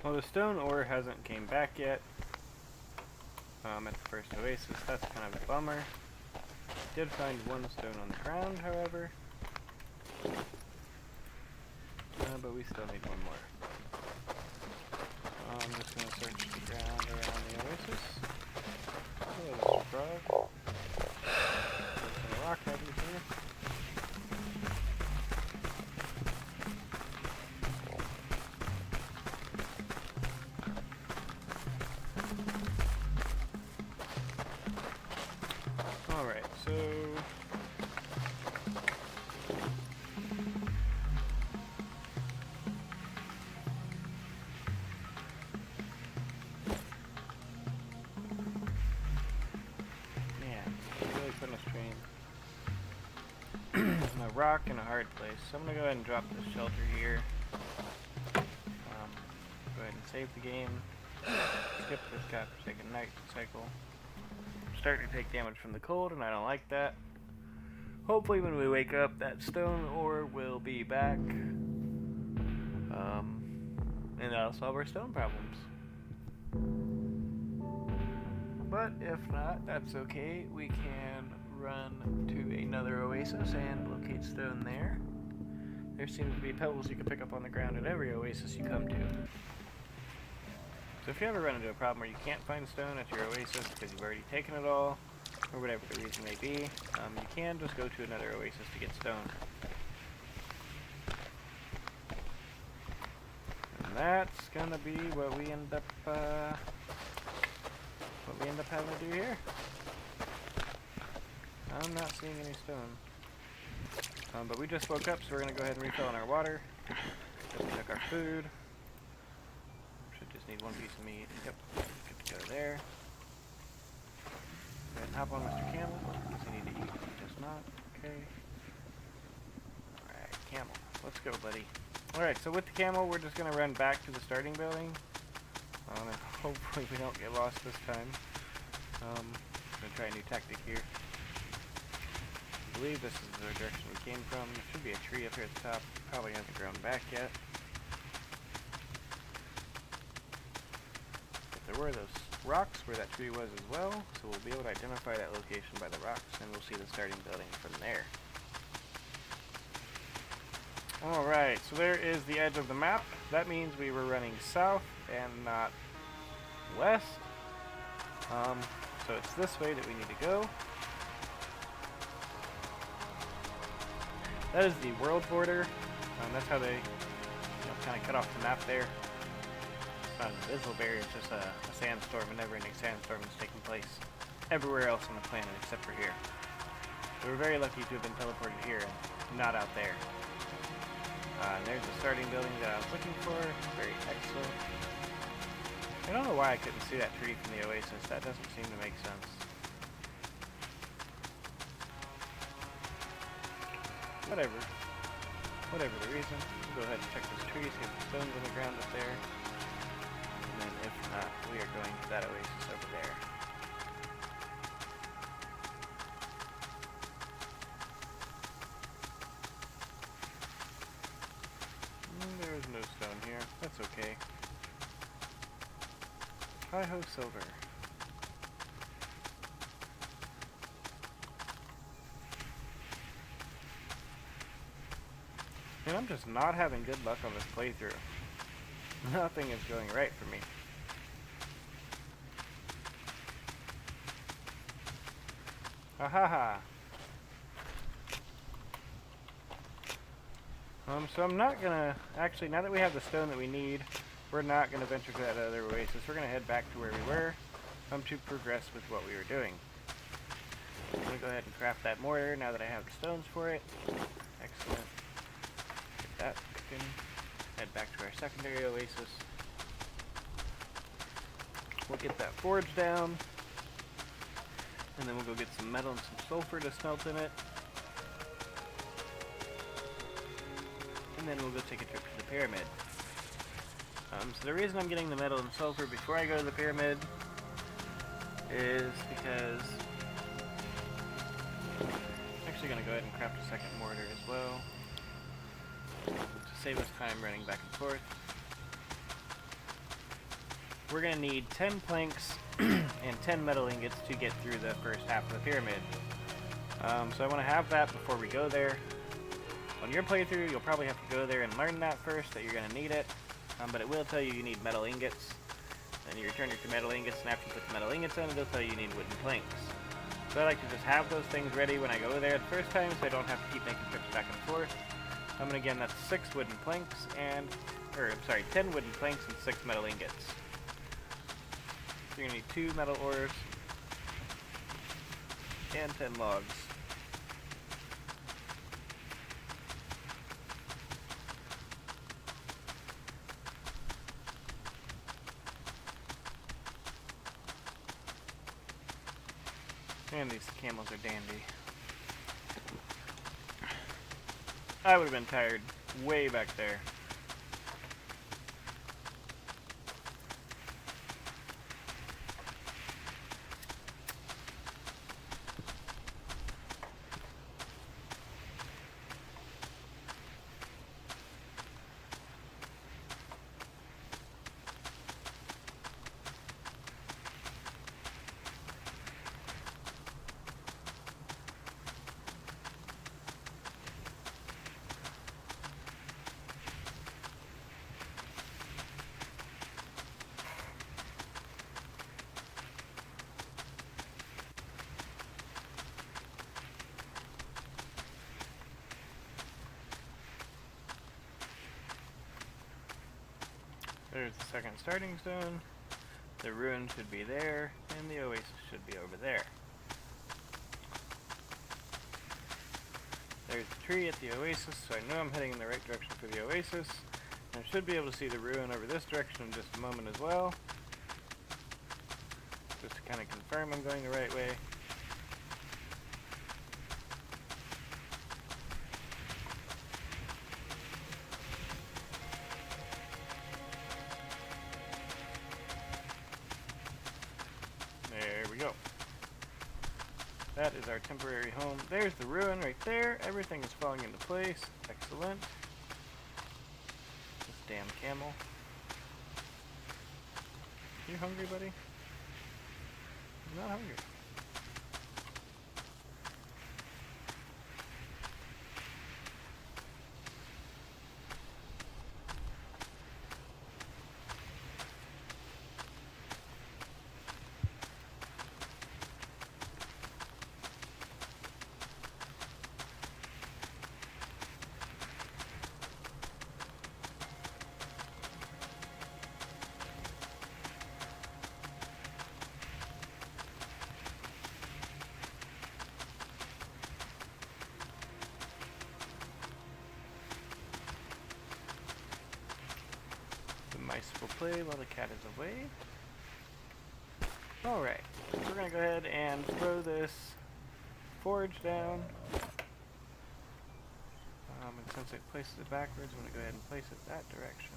Well, the stone ore hasn't came back yet. At the first oasis, that's kind of a bummer. Did find 1 stone on the ground, however. But we still need 1 more. I'm just going to search the ground around the oasis. Oh, there's a frog. There's some rock heavies here. Alright, so really putting a strain. A rock in a hard place. So I'm gonna go ahead and drop this shelter here. Go ahead and save the game. Skip this godforsaken night cycle. Starting to take damage from the cold, and I don't like that. Hopefully when we wake up, that stone ore will be back. And that'll solve our stone problems. But if not, that's okay. We can run to another oasis and locate stone there. there seems to be pebbles you can pick up on the ground at every oasis you come to. So if you ever run into a problem where you can't find stone at your oasis because you've already taken it all, or whatever the reason may be, you can just go to another oasis to get stone. And that's gonna be what we end up having to do here. I'm not seeing any stone. But we just woke up, so we're gonna go ahead and refill on our water. We took our food. Should just need one piece of meat. Yep, good to go there. Go ahead and hop on Mr. Camel. Does he need to eat? He does not. Okay. Alright, Camel. Let's go, buddy. Alright, so with the Camel, we're just gonna run back to the starting building. And hopefully we don't get lost this time. I'm gonna try a new tactic here. I believe this is the direction we came from. There should be a tree up here at the top. Probably hasn't grown back yet. But there were those rocks where that tree was as well, so we'll be able to identify that location by the rocks, and we'll see the starting building from there. Alright, so there is the edge of the map. That means we were running south and not west. So it's this way that we need to go. That is the world border. That's how they kind of cut off the map there. It's not an invisible barrier, it's just a sandstorm, a never-ending sandstorm that's taking place everywhere else on the planet except for here. So we're very lucky to have been teleported here and not out there. And there's the starting building that I was looking for. Very excellent. I don't know why I couldn't see that tree from the oasis. That doesn't seem to make sense. Whatever the reason, we'll go ahead and check this tree, see if the stone's on the ground up there. And then if not, we are going to that oasis over there. There is no stone here. That's okay. Hi-ho, silver. And I'm just not having good luck on this playthrough. Nothing is going right for me. Ahaha. So I'm not gonna, actually, now that we have the stone that we need, we're not gonna venture to that other oasis. We're gonna head back to where we were, to progress with what we were doing. I'm gonna go ahead and craft that mortar now that I have the stones for it. Excellent. Get that cooking. Head back to our secondary oasis. We'll get that forge down. And then we'll go get some metal and some sulfur to smelt in it. And then we'll go take a trip to the pyramid. So the reason I'm getting the metal and sulfur before I go to the pyramid is because I'm actually going to go ahead and craft a second mortar as well to save us time running back and forth. We're going to need 10 planks and 10 metal ingots to get through the first half of the pyramid. So I want to have that before we go there. On your playthrough, you'll probably have to go there and learn that first, that you're going to need it. But it will tell you need metal ingots. Then you return your metal ingots, and after you put the metal ingots in, it'll tell you need wooden planks. So I like to just have those things ready when I go there the first time, so I don't have to keep making trips back and forth. And again, that's 6 wooden planks and, 10 wooden planks and 6 metal ingots. So you're going to need 2 metal ores and 10 logs. And these camels are dandy. I would have been tired way back there. There's the second starting zone. The ruin should be there, and the oasis should be over there. There's the tree at the oasis, so I know I'm heading in the right direction for the oasis. And I should be able to see the ruin over this direction in just a moment as well. Just to kind of confirm I'm going the right way. There we go. That is our temporary home. There's the ruin right there. Everything is falling into place. Excellent. This damn camel. You hungry, buddy? I'm not hungry. Mice will play while the cat is away. Alright, so we're going to go ahead and throw this forge down. And since it places it backwards, I'm going to go ahead and place it that direction.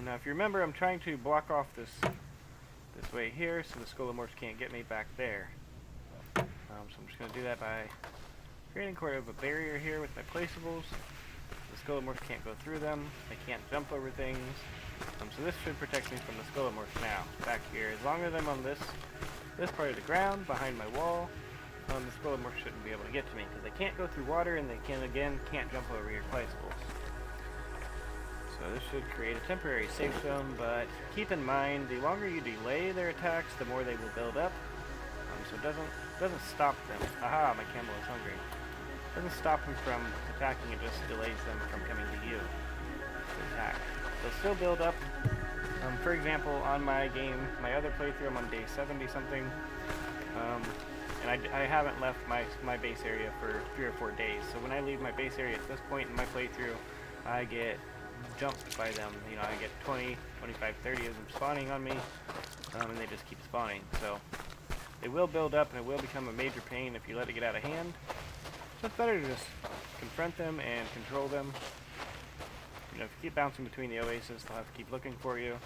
Now if you remember, I'm trying to block off this way here so the Scolomorphs can't get me back there. So I'm just going to do that by creating sort of a barrier here with my placeables. The Scolomorphs can't go through them. They can't jump over things. So this should protect me from the Scolomorphs now. Back here, as long as I'm on this part of the ground behind my wall, the Scolomorphs shouldn't be able to get to me because they can't go through water and they can't jump over your placeables. So this should create a temporary safe zone, but keep in mind the longer you delay their attacks, the more they will build up. So it doesn't stop them. Aha, my camel is hungry. Doesn't stop them from attacking, it just delays them from coming to you to attack. They'll still build up. For example, on my game, my other playthrough, I'm on day 70 something, and I haven't left my base area for 3 or 4 days. So when I leave my base area at this point in my playthrough, I get jumped by them. You know, I get 20, 25, 30 of them spawning on me, and they just keep spawning. So they will build up, and it will become a major pain if you let it get out of hand. So it's better to just confront them and control them. You know, if you keep bouncing between the oasis, they'll have to keep looking for you,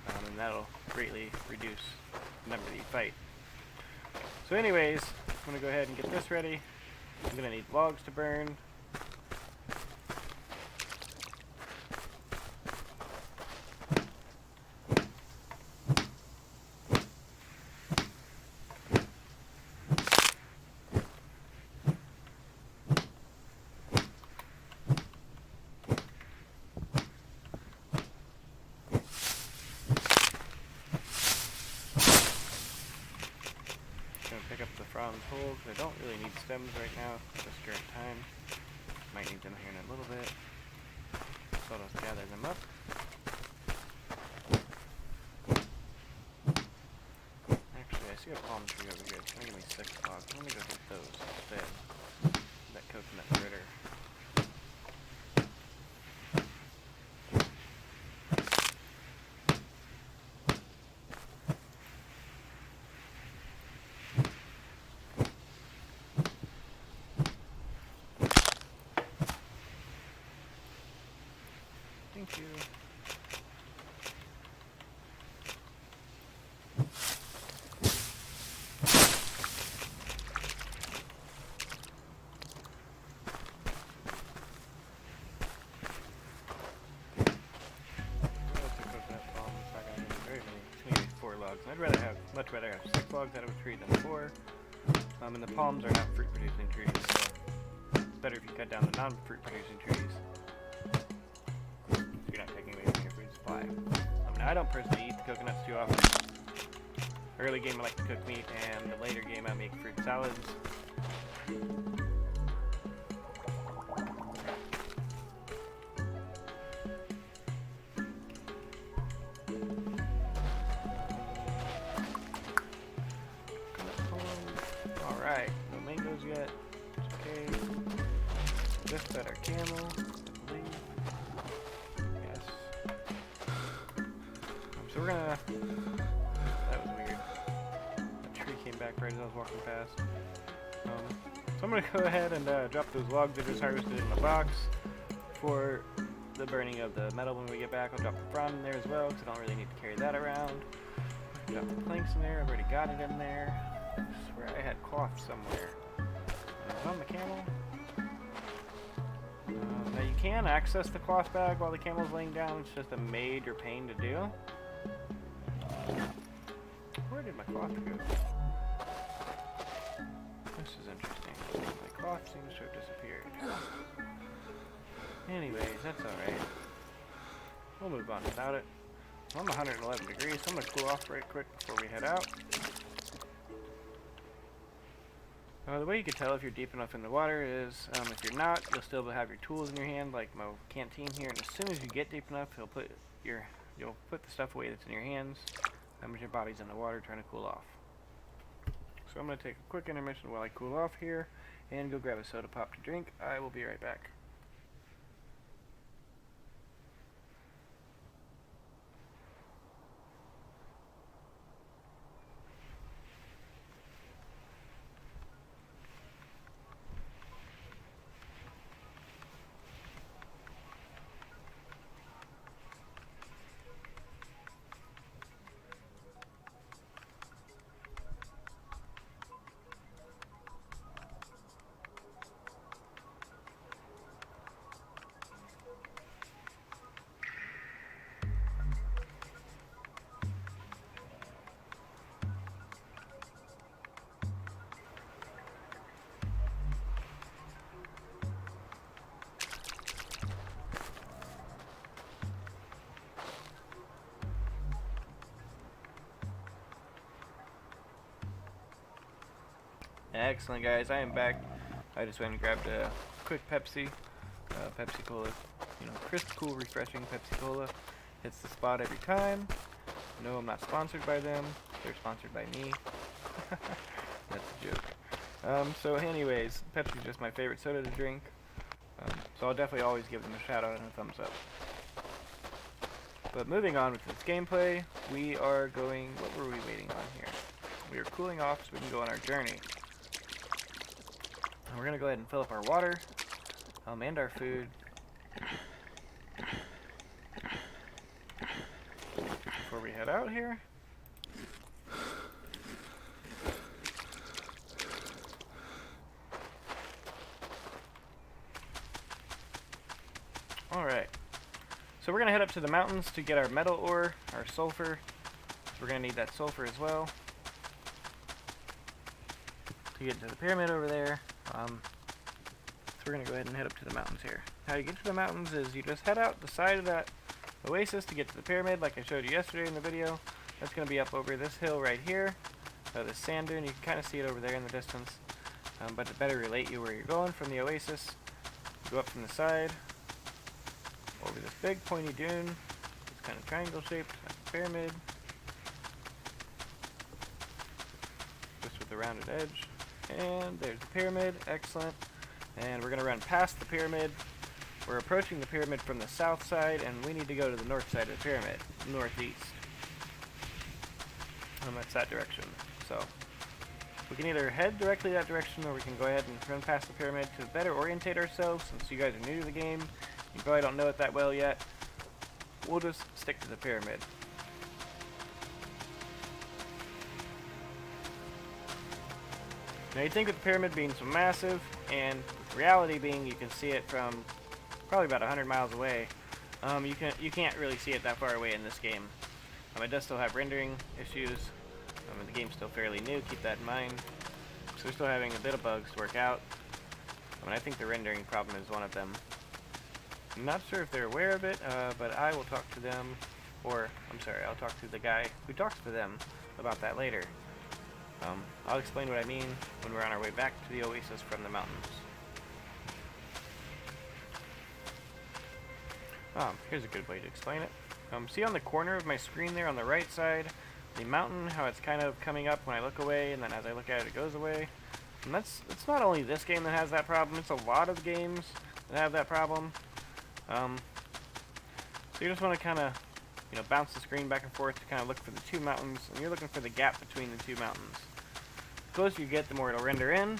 and that'll greatly reduce the number that you fight. So anyways, I'm going to go ahead and get this ready. I'm going to need logs to burn. Pick up the bronze hole because I don't really need stems right now at this current time. Might need them here in a little bit. So I'll just gather them up. Actually, I see a palm tree over here. It's going to give me 6 logs. Let me go get those instead. That coconut critter. Thank you. Much rather have 6 logs out of a tree than 4. And the palms are not fruit producing trees, so it's better if you cut down the non-fruit producing trees. You're not taking away from your food supply. Now I don't personally eat the coconuts too often. Early game I like to cook meat, and the later game I make fruit salads. just fed our camel, I believe. Yes. So we're gonna... That was weird. A tree came back right as I was walking past. So I'm gonna go ahead and drop those logs I just harvested in the box for the burning of the metal when we get back. I'll drop the frond in there as well, because I don't really need to carry that around. Drop the planks in there. I've already got it in there. I swear I had cloth somewhere. On the camel. Now you can access the cloth bag while the camel's laying down. It's just a major pain to do. Where did my cloth go? This is interesting. My cloth seems to have disappeared. Anyways, that's alright. We'll move on without it. I'm 111 degrees, so I'm going to cool off right quick before we head out. The way you can tell if you're deep enough in the water is, if you're not, you'll still have your tools in your hand, like my canteen here, and as soon as you get deep enough, you'll put the stuff away that's in your hands, as your body's in the water trying to cool off. So I'm going to take a quick intermission while I cool off here, and go grab a soda pop to drink. I will be right back. Excellent, guys. I am back. I just went and grabbed a quick Pepsi Cola. You know, crisp, cool, refreshing Pepsi Cola. Hits the spot every time. No, I'm not sponsored by them. They're sponsored by me. That's a joke. So anyways, Pepsi's just my favorite soda to drink. So I'll definitely always give them a shout out and a thumbs up. But moving on with this gameplay, we are going... What were we waiting on here? We are cooling off so we can go on our journey. And we're going to go ahead and fill up our water and our food before we head out here. Alright, so we're going to head up to the mountains to get our metal ore, our sulfur. We're going to need that sulfur as well to get to the pyramid over there. So we're going to go ahead and head up to the mountains here. How you get to the mountains is you just head out the side of that oasis to get to the pyramid like I showed you yesterday in the video. That's going to be up over this hill right here, this sand dune. You can kind of see it over there in the distance. But to better relate you where you're going from the oasis, you go up from the side, over this big pointy dune. It's kind of triangle shaped, like a pyramid, just with a rounded edge. And there's the pyramid, excellent. And we're going to run past the pyramid. We're approaching the pyramid from the south side, and we need to go to the north side of the pyramid, northeast. And that's that direction. So we can either head directly that direction, or we can go ahead and run past the pyramid to better orientate ourselves. Since you guys are new to the game, you probably don't know it that well yet. We'll just stick to the pyramid. Now you'd think with the pyramid being so massive, and reality being you can see it from probably about 100 miles away, you can't really see it that far away in this game. It does still have rendering issues, and the game's still fairly new, keep that in mind. So we're still having a bit of bugs to work out. I think the rendering problem is one of them. I'm not sure if they're aware of it, but I will talk to them, or, I'm sorry, I'll talk to the guy who talks to them about that later. I'll explain what I mean when we're on our way back to the oasis from the mountains. Here's a good way to explain it. See on the corner of my screen there on the right side, the mountain, how it's kind of coming up when I look away, and then as I look at it, it goes away. And it's not only this game that has that problem, it's a lot of games, have that problem. So you just want to kind of, bounce the screen back and forth to kind of look for the two mountains, and you're looking for the gap between the two mountains. The closer you get, the more it'll render in.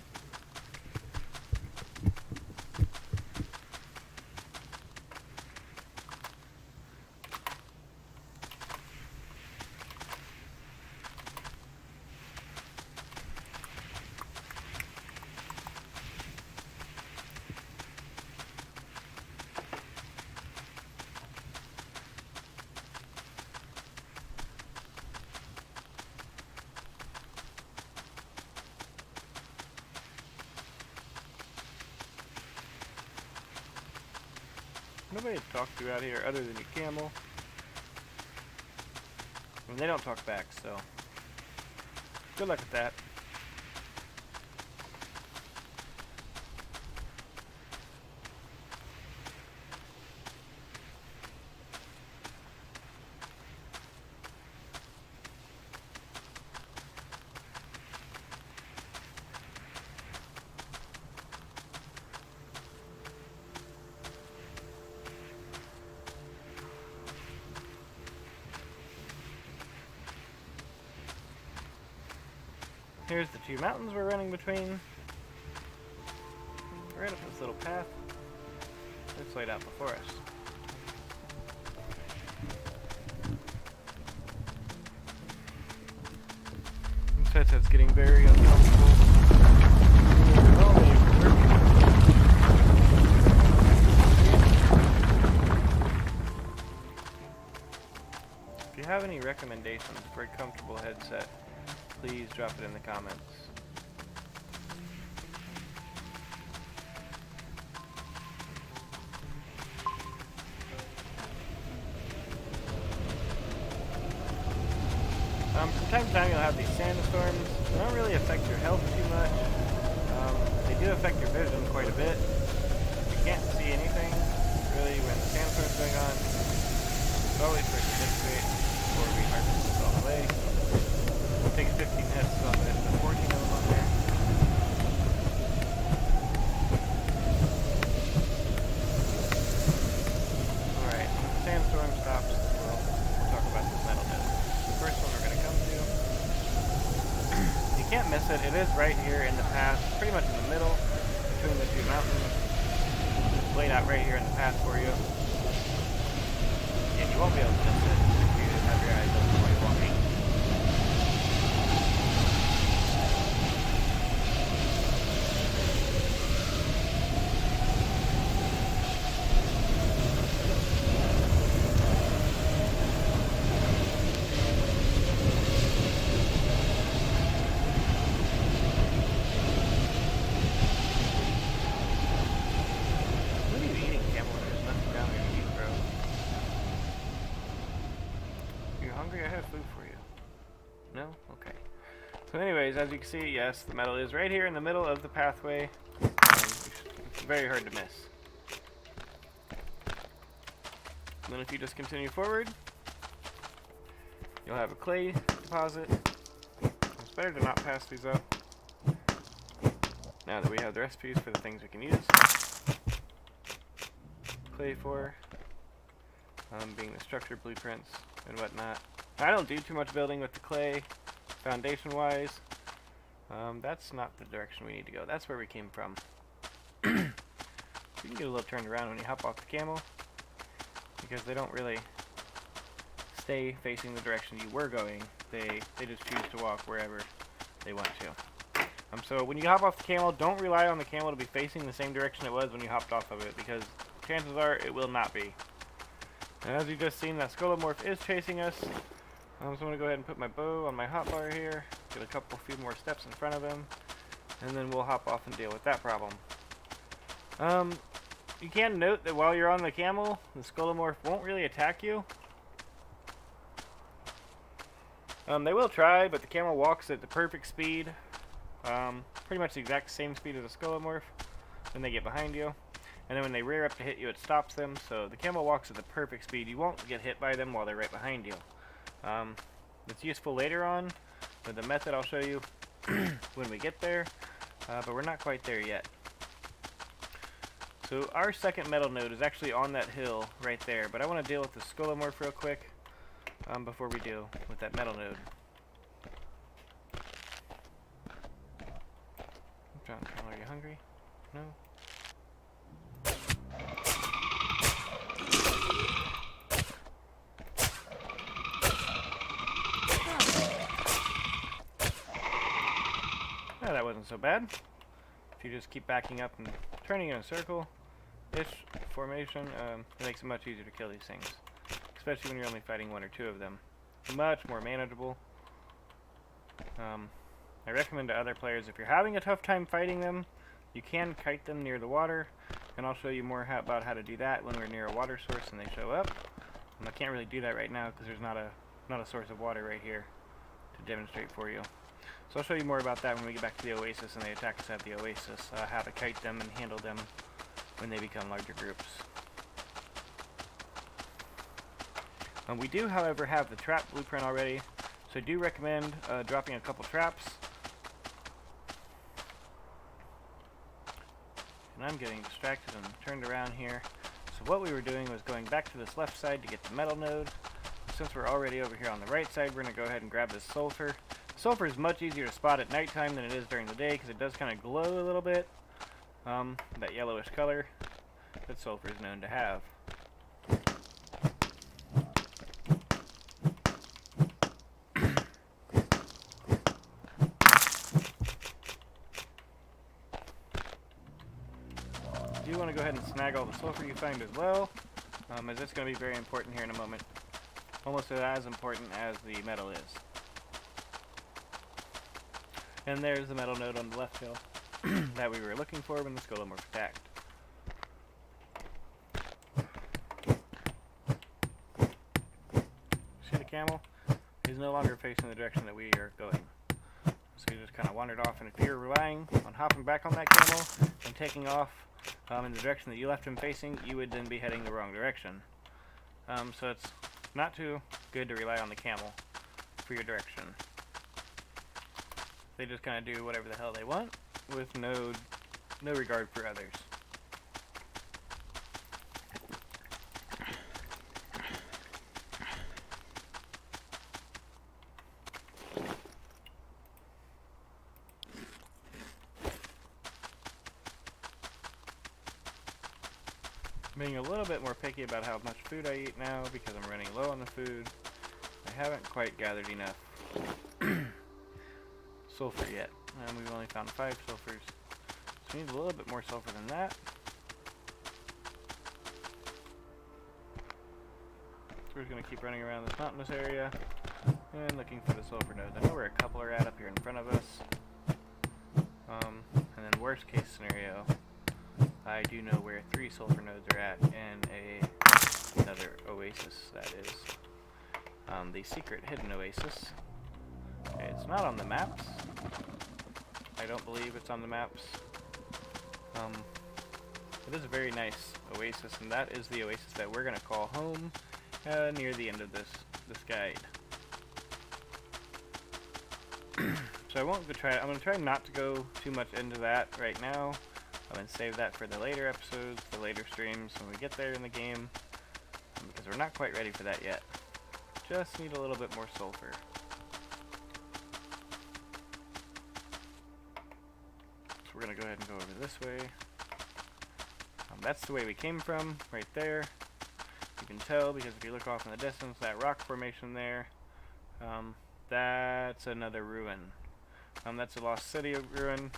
Nobody to talk to out here other than your camel. And they don't talk back, so good luck with that. Here's the two mountains we're running between. Right up this little path that's laid out before us. This headset's getting very uncomfortable. If you have any recommendations for a comfortable headset, please drop it in the comments. From time to time you'll have these sandstorms. They don't really affect your health too much. They do affect your vision quite a bit. You can't see anything really when the sandstorm's going on. It's always for it to dissipate before we harvest this all the way. It takes 15 hits on this, but 14 of them on there. Alright, when the sandstorm stops, we'll talk about this metal bit. The first one we're going to come to. You can't miss it. It is right here in the path, pretty much in the middle between the two mountains. It's laid out right here in the path for you. And you won't be able to miss it if you have your eyes open while you're walking. So anyways, as you can see, yes, the metal is right here in the middle of the pathway. It's very hard to miss. And then if you just continue forward, you'll have a clay deposit. It's better to not pass these up. Now that we have the recipes for the things we can use. Clay for being the structure blueprints and whatnot. I don't do too much building with the clay. Foundation-wise, that's not the direction we need to go. That's where we came from. You can get a little turned around when you hop off the camel, because they don't really stay facing the direction you were going. They just choose to walk wherever they want to. So when you hop off the camel, don't rely on the camel to be facing the same direction it was when you hopped off of it, because chances are it will not be. And as you've just seen, that Scolomorph is chasing us. So I'm going to go ahead and put my bow on my hotbar here, get a few more steps in front of him, and then we'll hop off and deal with that problem. You can note that while you're on the camel, the Scolomorph won't really attack you. They will try, but the camel walks at the perfect speed, pretty much the exact same speed as a Scolomorph. Then they get behind you, and then when they rear up to hit you, it stops them. So the camel walks at the perfect speed. You won't get hit by them while they're right behind you. It's useful later on with the method I'll show you when we get there, but we're not quite there yet. So So our second metal node is actually on that hill right there, but I want to deal with the Scolomorph real quick before we deal with that metal node. John, are you hungry? No? Oh, that wasn't so bad. If you just keep backing up and turning in a circle-ish formation, it makes it much easier to kill these things. Especially when you're only fighting one or two of them. Much more manageable. I recommend to other players, if you're having a tough time fighting them, you can kite them near the water, and I'll show you more about how to do that when we're near a water source and they show up. I can't really do that right now because there's not a source of water right here to demonstrate for you. So I'll show you more about that when we get back to the oasis and they attack us at the oasis, how to kite them and handle them when they become larger groups. We do, however, have the trap blueprint already, so I do recommend dropping a couple traps. And I'm getting distracted and turned around here. So what we were doing was going back to this left side to get the metal node. Since we're already over here on the right side, we're going to go ahead and grab this sulfur. Sulfur is much easier to spot at nighttime than it is during the day because it does kind of glow a little bit. That yellowish color that sulfur is known to have. You do want to go ahead and snag all the sulfur you find as well, as it's going to be very important here in a moment. Almost as important as the metal is. And there's the metal node on the left hill that we were looking for when the Scolomorph attacked. See the camel? He's no longer facing the direction that we are going. So he just kind of wandered off, and if you're relying on hopping back on that camel and taking off in the direction that you left him facing, you would then be heading the wrong direction. So it's not too good to rely on the camel for your direction. They just kind of do whatever the hell they want with no regard for others. Being a little bit more picky about how much food I eat now because I'm running low on the food. I haven't quite gathered enough sulfur yet, and we've only found 5 sulfurs, so we need a little bit more sulfur than that. So we're just going to keep running around this mountainous area and looking for the sulfur nodes. I know where a couple are at up here in front of us, and then worst case scenario, I do know where 3 sulfur nodes are at in another oasis, that is. The secret hidden oasis. Okay, it's not on the maps. I don't believe it's on the maps. It is a very nice oasis, and that is the oasis that we're going to call home near the end of this guide. So I'm going to try not to go too much into that right now. I'm going to save that for the later episodes, the later streams when we get there in the game, because we're not quite ready for that yet. Just need a little bit more sulfur. So we're going to go ahead and go over this way. That's the way we came from, right there. You can tell because if you look off in the distance, that rock formation there, that's another ruin. That's a lost city ruin.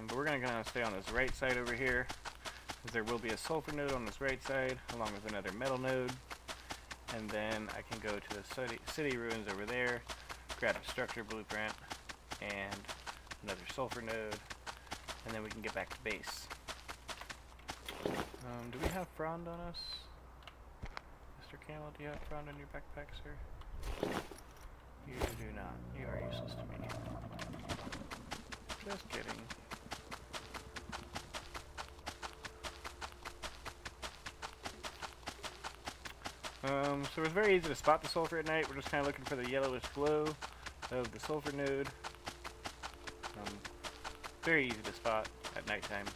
But we're going to stay on this right side over here, because there will be a sulfur node on this right side, along with another metal node. And then I can go to the city ruins over there, grab a structure blueprint, and another sulfur node, and then we can get back to base. Do we have Frond on us? Mr. Camel, do you have Frond in your backpack, sir? You do not. You are useless to me. Just kidding. So it's very easy to spot the sulfur at night. We're just kind of looking for the yellowish glow of the sulfur node. Very easy to spot at nighttime.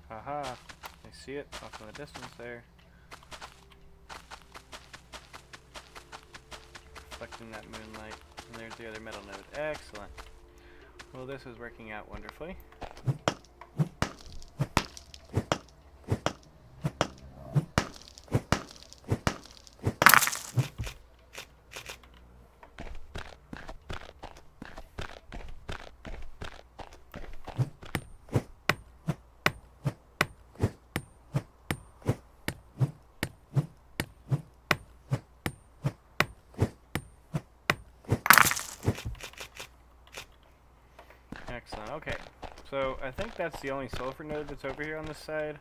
Haha, I see it off in the distance there. Reflecting that moonlight. And there's the other metal node. Excellent. Well, this is working out wonderfully. Excellent. Okay, so I think that's the only sulfur node that's over here on this side,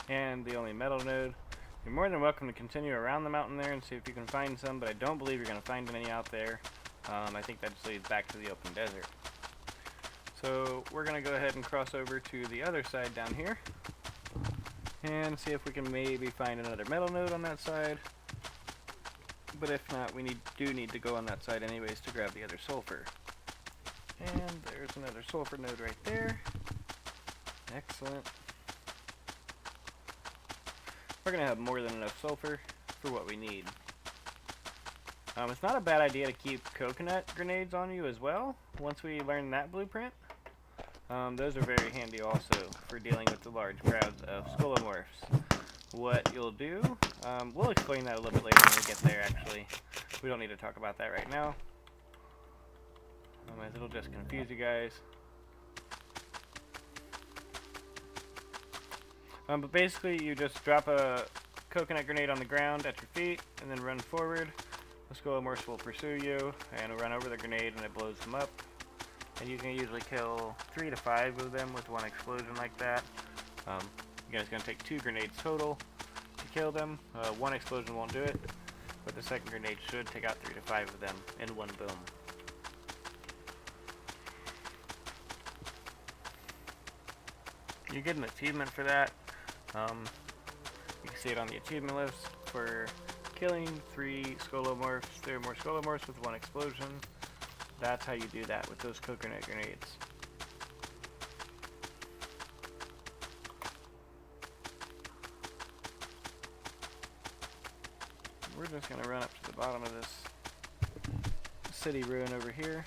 and the only metal node. You're more than welcome to continue around the mountain there and see if you can find some, but I don't believe you're going to find any out there. I think that just leads back to the open desert. So we're going to go ahead and cross over to the other side down here, and see if we can maybe find another metal node on that side. But if not, we do need to go on that side anyways to grab the other sulfur. And there's another sulfur node right there. Excellent. We're going to have more than enough sulfur for what we need. It's not a bad idea to keep coconut grenades on you as well, once we learn that blueprint. Those are very handy also for dealing with the large crowds of scolomorphs. What you'll do, we'll explain that a little bit later when we get there actually. We don't need to talk about that right now. Otherwise it'll just confuse you guys. But basically you just drop a coconut grenade on the ground at your feet and then run forward. The scolomorphs will pursue you and run over the grenade and it blows them up. And you can usually kill 3 to 5 of them with one explosion like that. You guys are going to take 2 grenades total to kill them. One explosion won't do it, but the second grenade should take out 3 to 5 of them in one boom. You get an achievement for that. You can see it on the achievement list for killing 3 scolomorphs. 3 or more scolomorphs with 1 explosion. That's how you do that with those coconut grenades. We're just going to run up to the bottom of this city ruin over here.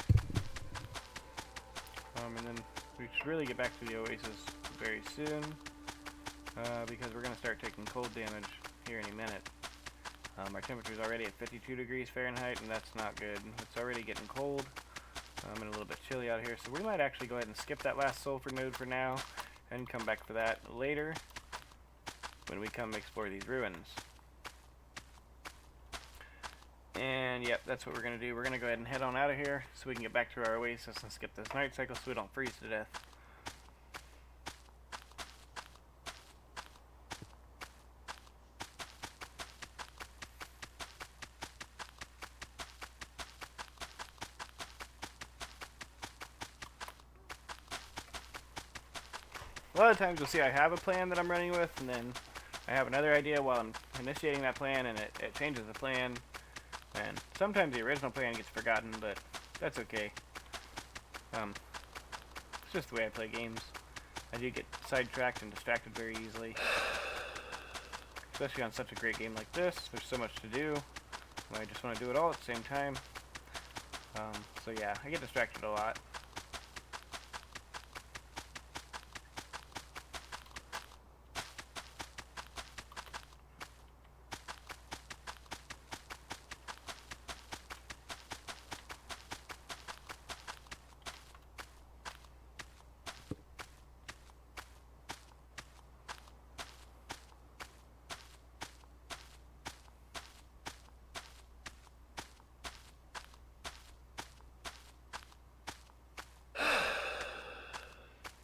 And then we should really get back to the oasis very soon, because we're going to start taking cold damage here any minute. Our temperature is already at 52 degrees Fahrenheit, and that's not good. It's already getting cold and a little bit chilly out here, so we might actually go ahead and skip that last sulfur node for now and come back for that later when we come explore these ruins. And yep, that's what we're going to do. We're going to go ahead and head on out of here so we can get back to our oasis and skip this night cycle so we don't freeze to death. A lot of times you'll see I have a plan that I'm running with, and then I have another idea while I'm initiating that plan, and it changes the plan. And sometimes the original plan gets forgotten, but that's okay. It's just the way I play games. I do get sidetracked and distracted very easily. Especially on such a great game like this. There's so much to do. I just want to do it all at the same time. So yeah, I get distracted a lot.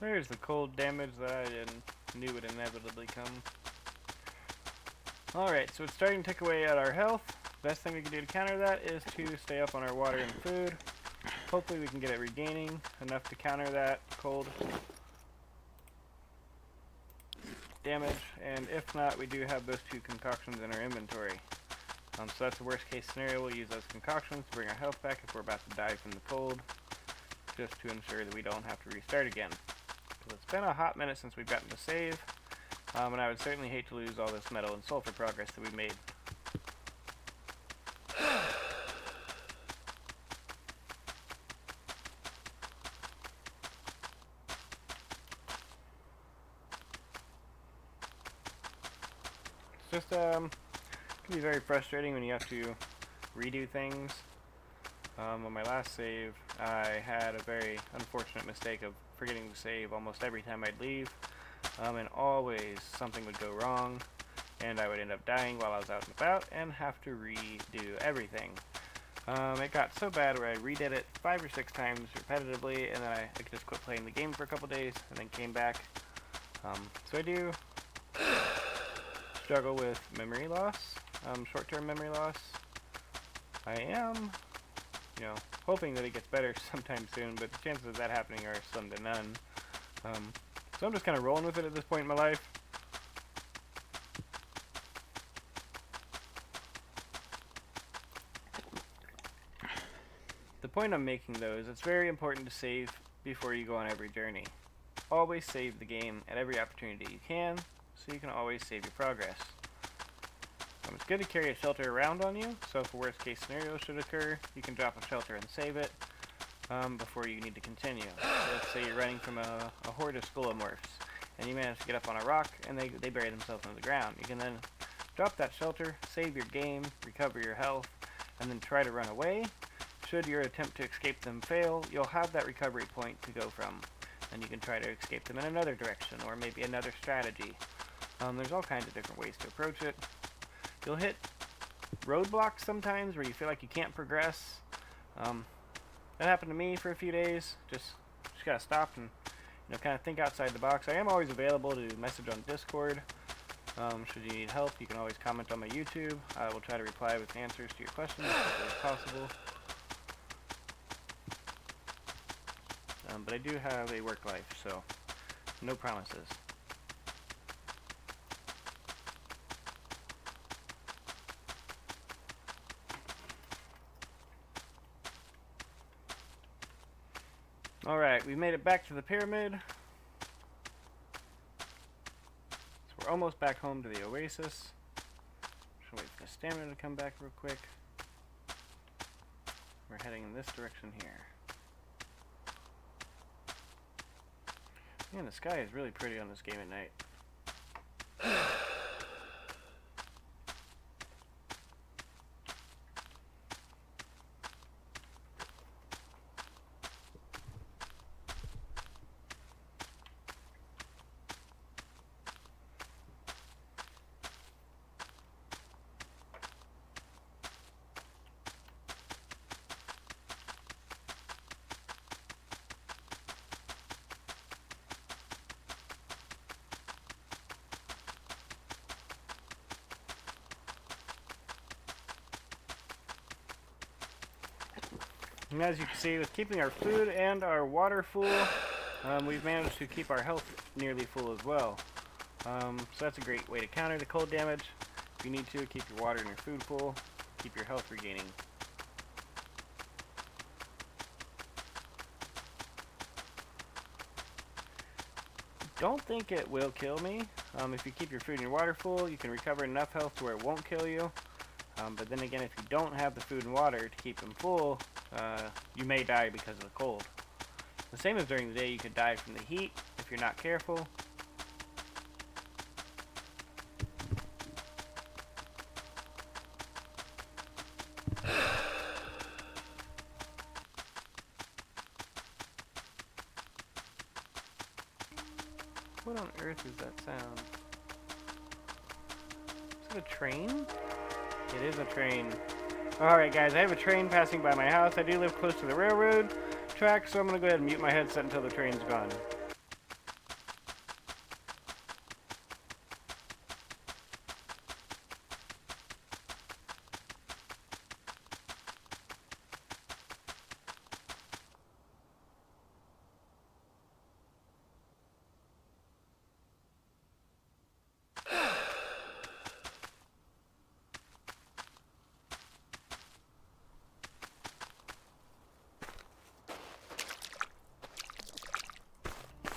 There's the cold damage that I knew would inevitably come. Alright, so it's starting to take away at our health. Best thing we can do to counter that is to stay up on our water and food. Hopefully we can get it regaining enough to counter that cold damage, and if not, we do have those 2 concoctions in our inventory. So that's the worst case scenario. We'll use those concoctions to bring our health back if we're about to die from the cold, just to ensure that we don't have to restart again. So it's been a hot minute since we've gotten to save, and I would certainly hate to lose all this metal and sulfur progress that we made. It's just, it can be very frustrating when you have to redo things. On my last save, I had a very unfortunate mistake of forgetting to save almost every time I'd leave, and always something would go wrong, and I would end up dying while I was out and about, and have to redo everything. It got so bad where I redid it 5 or 6 times repetitively, and then I just quit playing the game for a couple days, and then came back. So I do struggle with memory loss, short-term memory loss. I am, hoping that it gets better sometime soon, but the chances of that happening are slim to none. So I'm just kind of rolling with it at this point in my life. The point I'm making, though, is it's very important to save before you go on every journey. Always save the game at every opportunity you can, so you can always save your progress. It's good to carry a shelter around on you, so if a worst case scenario should occur, you can drop a shelter and save it before you need to continue. So let's say you're running from a horde of scolomorphs, and you manage to get up on a rock, and they bury themselves into the ground. You can then drop that shelter, save your game, recover your health, and then try to run away. Should your attempt to escape them fail, you'll have that recovery point to go from, and you can try to escape them in another direction, or maybe another strategy. There's all kinds of different ways to approach it. You'll hit roadblocks sometimes where you feel like you can't progress. That happened to me for a few days. Just gotta stop and kind of think outside the box. I am always available to message on Discord. Should you need help, you can always comment on my YouTube. I will try to reply with answers to your questions as quickly as possible. But I do have a work life, so no promises. Alright, we made it back to the pyramid. So we're almost back home to the oasis. Just wait for the stamina to come back real quick. We're heading in this direction here. Man, the sky is really pretty on this game at night. And as you can see, with keeping our food and our water full, we've managed to keep our health nearly full as well. So that's a great way to counter the cold damage. If you need to, keep your water and your food full, keep your health regaining. Don't think it will kill me. If you keep your food and your water full, you can recover enough health to where it won't kill you. But then again, if you don't have the food and water to keep them full, you may die because of the cold. The same as during the day, you could die from the heat if you're not careful. What on earth is that sound? Is it a train? It is a train. Alright guys, I have a train passing by my house. I do live close to the railroad track, so I'm going to go ahead and mute my headset until the train's gone.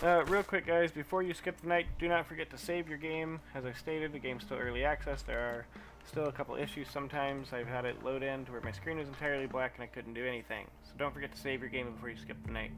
Real quick, guys, before you skip the night, do not forget to save your game. As I stated, the game's still early access. There are still a couple issues sometimes. I've had it load in to where my screen was entirely black and I couldn't do anything. So don't forget to save your game before you skip the night.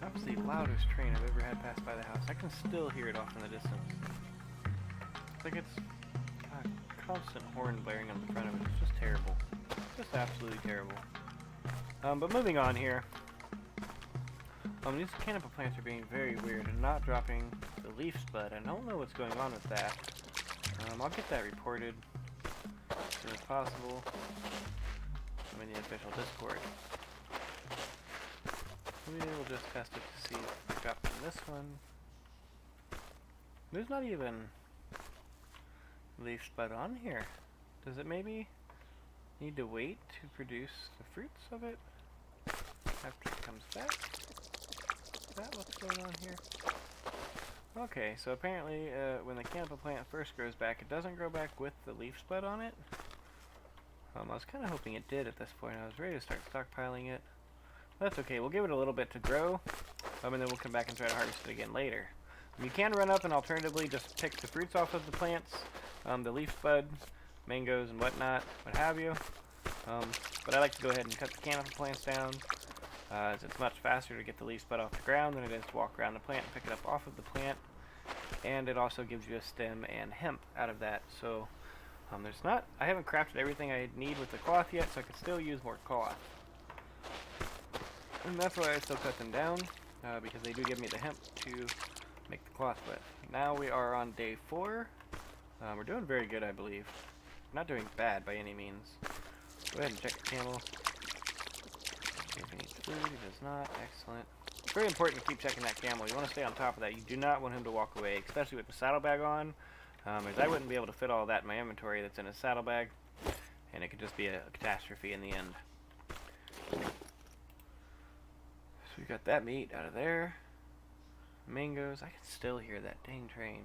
That was the loudest train I've ever had pass by the house. I can still hear it off in the distance. It's like it's a constant horn blaring on the front of it. It's just terrible. Just absolutely terrible. But moving on here. These canopy plants are being very weird and not dropping the leaf spud. I don't know what's going on with that. I'll get that reported as soon as possible. I'm in the official Discord. Maybe we'll just test it to see if it dropped in this one. There's not even leaf spud on here. Does it maybe need to wait to produce the fruits of it after it comes back? Is that what's going on here? Okay, so apparently when the canopy plant first grows back, it doesn't grow back with the leaf spud on it. I was kind of hoping it did at this point. I was ready to start stockpiling it. That's okay, we'll give it a little bit to grow, and then we'll come back and try to harvest it again later. You can run up and alternatively just pick the fruits off of the plants, the leaf spuds, mangoes and whatnot, what have you. But I like to go ahead and cut the canopy plants down, as it's much faster to get the leaf spud off the ground than it is to walk around the plant and pick it up off of the plant. And it also gives you a stem and hemp out of that. So I haven't crafted everything I need with the cloth yet, so I could still use more cloth. And that's why I still cut them down, because they do give me the hemp to make the cloth with. Now we are on day 4. We're doing very good, I believe. Not doing bad by any means. Go ahead and check the camel. See if he needs food. He does not. Excellent. It's very important to keep checking that camel. You want to stay on top of that. You do not want him to walk away, especially with the saddlebag on. As I wouldn't be able to fit all that in my inventory that's in his saddlebag, and it could just be a catastrophe in the end. We got that meat out of there. Mangoes. I can still hear that dang train.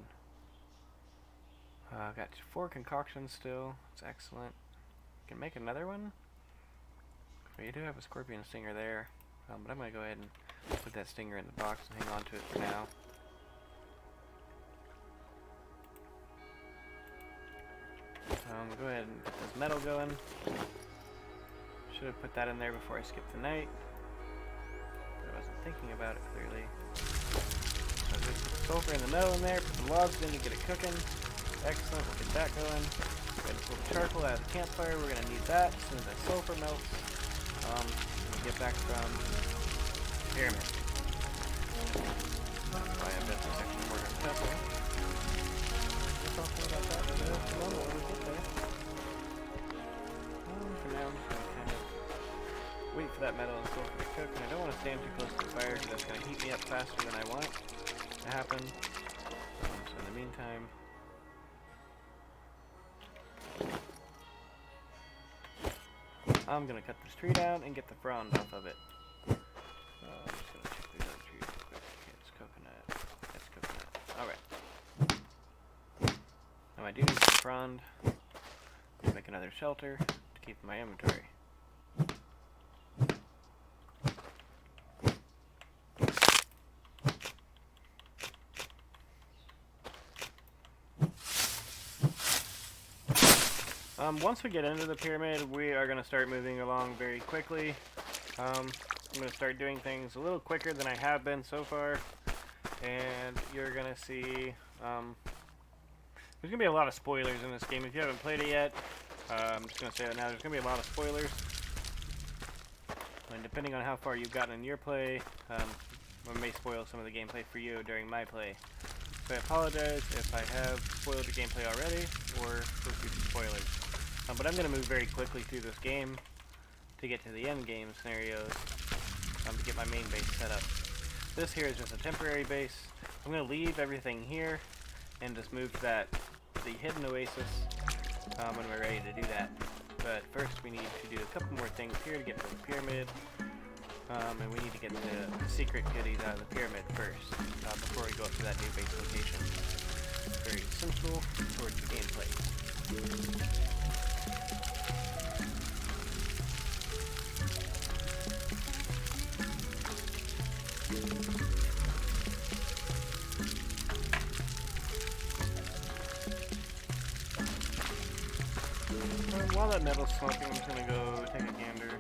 Got 4 concoctions still. It's excellent. Can make another one. We do have a scorpion stinger there. But I'm going to go ahead and put that stinger in the box and hang on to it for now. Go ahead and get this metal going. Should have put that in there before I skipped the night. I wasn't thinking about it clearly. So just put the sulfur and the metal in there, put the logs in to get it cooking. Excellent, we'll get that going. Go ahead and pull the charcoal out of the campfire. We're going to need that as soon as that sulfur melts. When we get back from the pyramid. I have that section order of temple. We'll talk more about that in a moment when we get there. For now, I'm just going to kind of wait for that metal and sulfur to cook, and I don't want to stand too close to the fire because that's going to heat me up faster than I want to happen. So in the meantime, I'm going to cut this tree down and get the frond off of it. I'm just going to check these other trees real quick. Okay, it's coconut. That's coconut. Alright. Now I do need some frond to make another shelter to keep in my inventory. Once we get into the pyramid, we are going to start moving along very quickly. I'm going to start doing things a little quicker than I have been so far, and you're going to see, there's going to be a lot of spoilers in this game. If you haven't played it yet, I'm just going to say that now, there's going to be a lot of spoilers, and depending on how far you've gotten in your play, I may spoil some of the gameplay for you during my play. So I apologize if I have spoiled your gameplay already, or for future spoilers. But I'm going to move very quickly through this game to get to the end game scenarios, to get my main base set up. This here is just a temporary base. I'm going to leave everything here and just move to the hidden oasis when we're ready to do that. But first we need to do a couple more things here to get to the pyramid. And we need to get the secret goodies out of the pyramid first, before we go up to that new base location. It's very essential towards the gameplay. While that metal's smoking, I'm just gonna go take a gander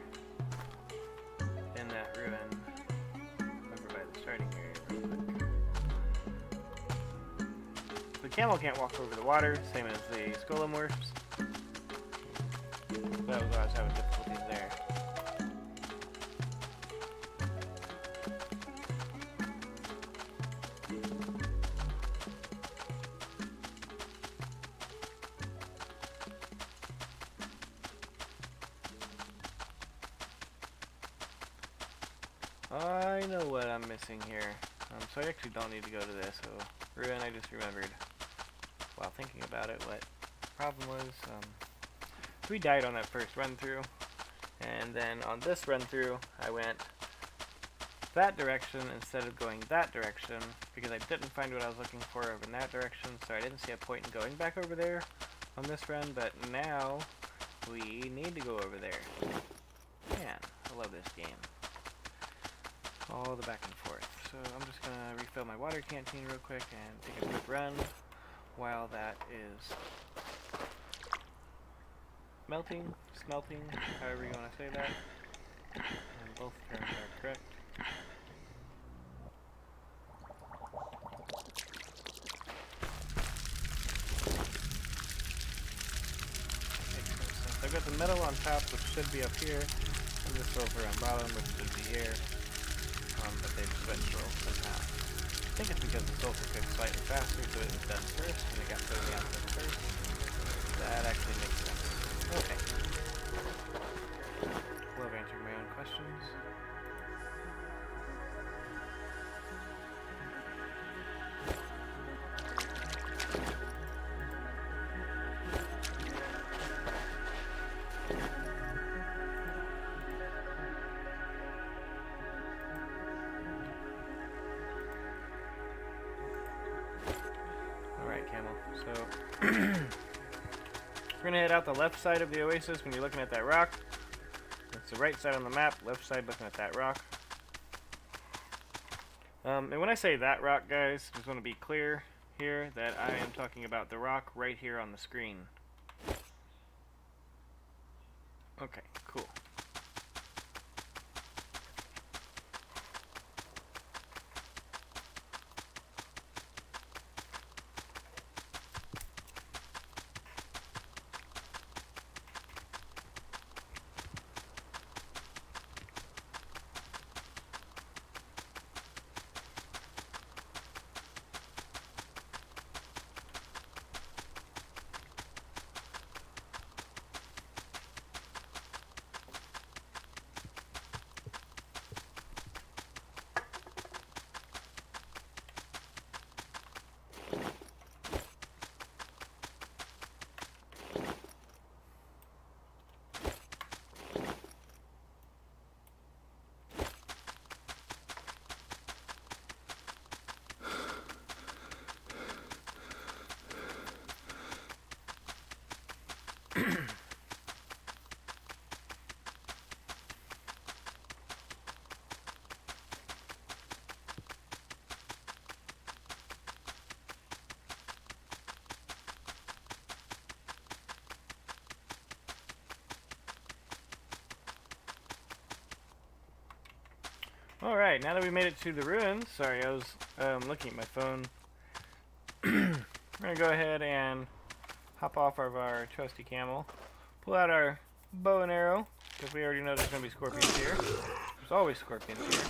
in that ruin over by the starting area real quick. The camel can't walk over the water, same as the scolomorphs. That was why I was having difficulties there. I know what I'm missing here. So I actually don't need to go to this. So ruin, I just remembered while thinking about it what the problem was. We died on that first run through, and then on this run through I went that direction instead of going that direction because I didn't find what I was looking for over in that direction, so I didn't see a point in going back over there on this run, but now we need to go over there. Man, I love this game. All the back and forth. So I'm just going to refill my water canteen real quick and take a quick run while that is melting, smelting, however you want to say that. And both terms are correct. Makes no sense. I've got the metal on top, which should be up here, and the silver on bottom, which should be here. But they've switched roles somehow. I think it's because the sulfur cooked slightly faster, so it was done first, and it got totally out there first. That actually makes sense. Okay. Love answering my own questions. So, we're going to head out the left side of the oasis when you're looking at that rock. It's the right side on the map, left side looking at that rock. And when I say that rock, guys, I just want to be clear here that I am talking about the rock right here on the screen. Okay, cool. Alright, now that we made it to the ruins, sorry, I was looking at my phone. We're going to go ahead and hop off of our trusty camel, pull out our bow and arrow, because we already know there's going to be scorpions here. There's always scorpions here.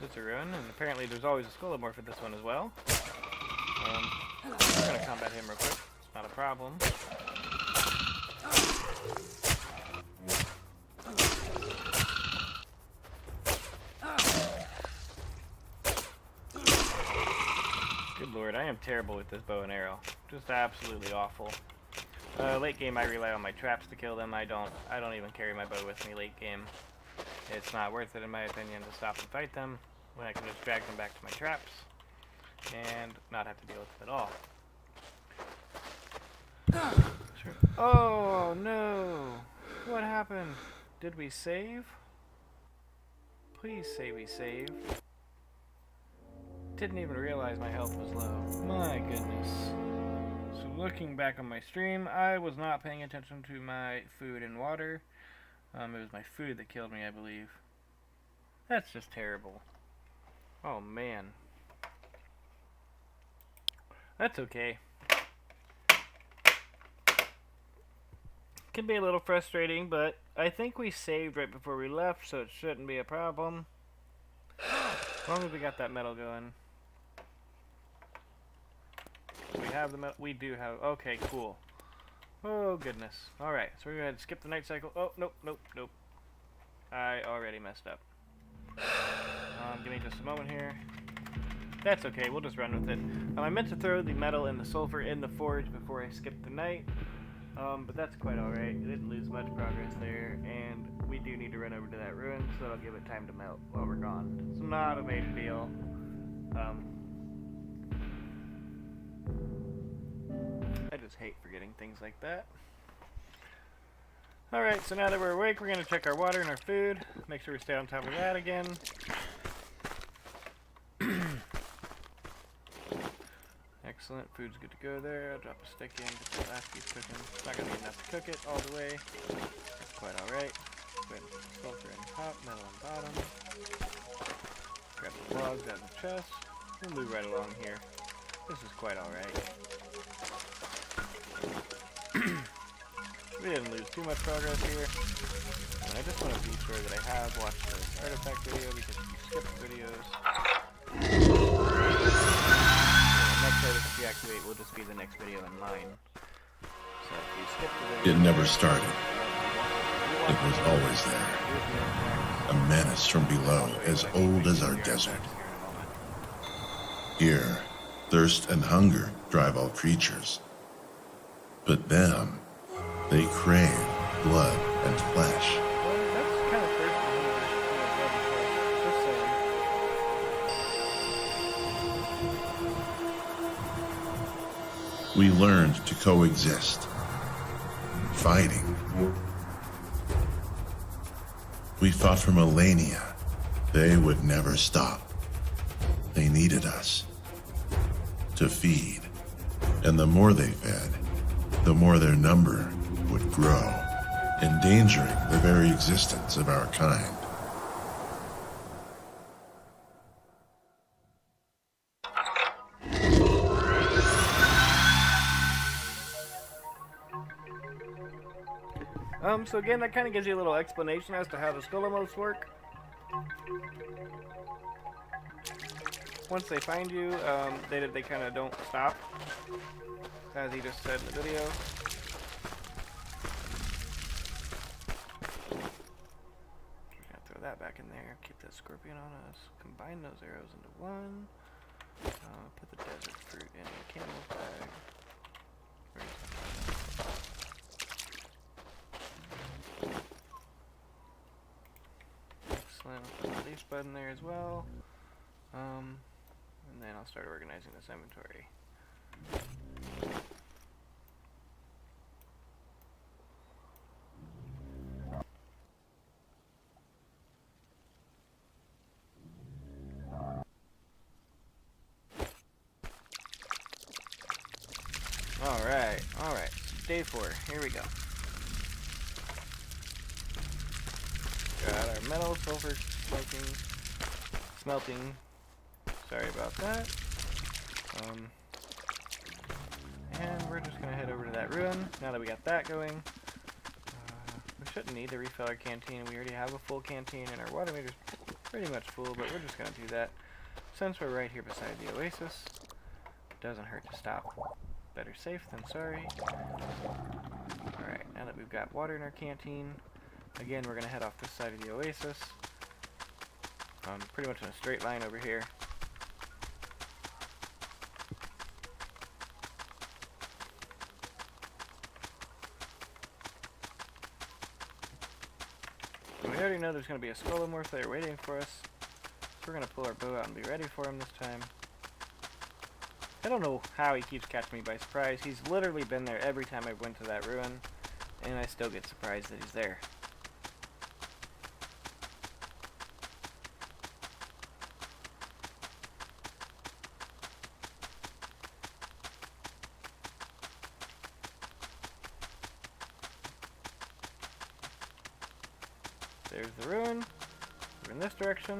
It's a ruin, and apparently there's always a scolomorph at this one as well. We're gonna combat him real quick. It's not a problem. Good lord, I am terrible with this bow and arrow. Just absolutely awful. Late game, I rely on my traps to kill them. I don't even carry my bow with me late game. It's not worth it, in my opinion, to stop and fight them when I can just drag them back to my traps and not have to deal with it at all. Sure. Oh no! What happened? Did we save? Please say we saved. Didn't even realize my health was low. My goodness. So looking back on my stream, I was not paying attention to my food and water. It was my food that killed me, I believe. That's just terrible. Oh man. That's okay. Can be a little frustrating, but I think we saved right before we left, so it shouldn't be a problem. As long as we got that metal going. We have the metal. We do have. Okay, cool. Oh goodness. Alright, so we're going to skip the night cycle. Oh, nope. I already messed up. Give me just a moment here. That's okay, we'll just run with it. I meant to throw the metal and the sulfur in the forge before I skipped the night. But that's quite alright. It didn't lose much progress there, and we do need to run over to that ruin, so that'll give it time to melt while we're gone. It's not a major deal. I just hate forgetting things like that. Alright, so now that we're awake, we're going to check our water and our food. Make sure we stay on top of that again. Excellent, food's good to go there. I'll drop a stick in, get that last piece cooking. It's not going to be enough to cook it all the way. That's quite alright. Go ahead and put sulfur in top, metal on bottom. Grab the logs out of the chest. We'll move right along here. This is quite alright. We didn't lose too much progress here. And I just want to be sure that I have watched the artifact video because if you skip videos, the next artifact you activate will just be the next video in line. So if you skip the video, it never started. It was always there. A menace from below, as old as our desert. Here, thirst and hunger drive all creatures. But them, they crave blood and flesh. We learned to coexist, fighting. We fought for millennia. They would never stop. They needed us to feed. And the more they fed, the more their number would grow, endangering the very existence of our kind. So again, that kind of gives you a little explanation as to how the Skolomos work. Once they find you, they kind of don't stop, as he just said in the video. We're gonna throw that back in there. Keep that scorpion on us. Combine those arrows into one. Put the desert fruit in the camel's bag. Excellent. I'll put the leaf bud in there as well. And then I'll start organizing this inventory. Alright. Day 4. Here we go. Got our metal, sulfur, smelting. Sorry about that. And we're just gonna head over to that ruin. Now that we got that going, we shouldn't need to refill our canteen. We already have a full canteen, and our water meter's pretty much full. But we're just gonna do that since we're right here beside the oasis. Doesn't hurt to stop. Better safe than sorry. Alright, now that we've got water in our canteen, again, we're going to head off this side of the oasis. Pretty much in a straight line over here. We already know there's going to be a Skolomorph there waiting for us. So we're going to pull our bow out and be ready for him this time. I don't know how he keeps catching me by surprise. He's literally been there every time I went to that ruin, and I still get surprised that he's there. There's the ruin. We're in this direction.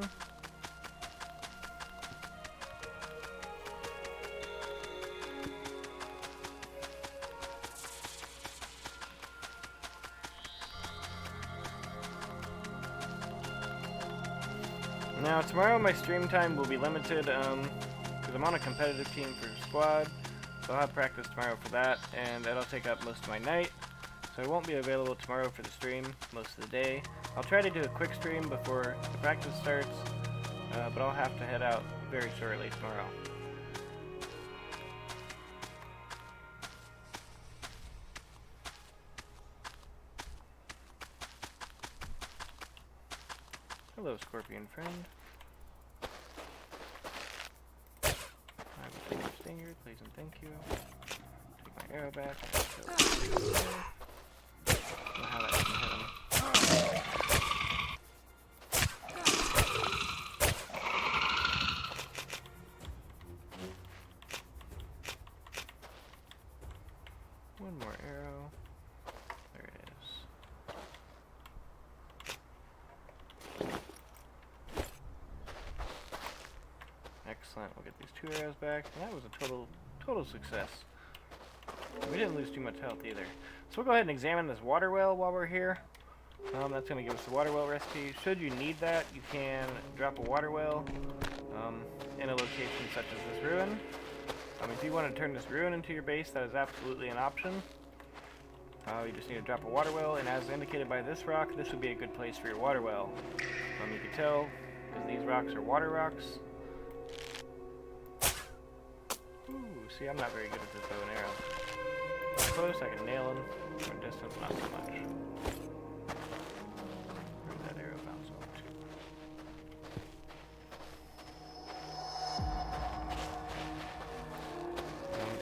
Now tomorrow my stream time will be limited because I'm on a competitive team for squad, so I'll have practice tomorrow for that, and that'll take up most of my night. So I won't be available tomorrow for the stream most of the day. I'll try to do a quick stream before the practice starts, but I'll have to head out very shortly tomorrow. Hello, Scorpion friend. I will take your stinger, please and thank you. Take my arrow back. I don't know how that can hit him. One more arrow. There it is. Excellent. We'll get these 2 arrows back. And that was a total success. We didn't lose too much health either. So we'll go ahead and examine this water well while we're here. That's going to give us the water well recipe. Should you need that, you can drop a water well in a location such as this ruin. If you want to turn this ruin into your base, that is absolutely an option. You just need to drop a water well, and as indicated by this rock, this would be a good place for your water well. You can tell, because these rocks are water rocks. Ooh, see, I'm not very good at this bow and arrow. Up close, I can nail them. From distance, not so much. Where'd that arrow bounce off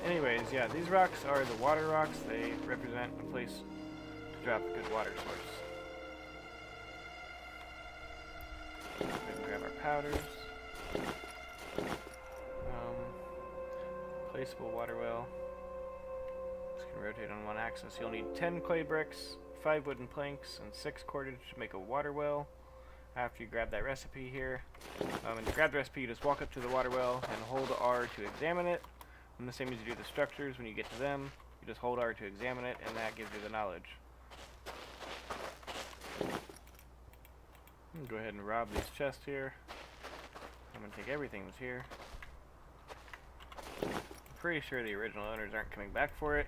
to? Anyways, yeah, these rocks are the water rocks. They represent a place to drop a good water source. We can grab our powders. Placeable water well. This can rotate on one axis. You'll need 10 clay bricks, 5 wooden planks, and 6 cordage to make a water well. After you grab that recipe here, and to grab the recipe, you just walk up to the water well and hold R to examine it. And the same as you do the structures, when you get to them, you just hold R to examine it, and that gives you the knowledge. I'm gonna go ahead and rob these chests here. I'm gonna take everything that's here. I'm pretty sure the original owners aren't coming back for it,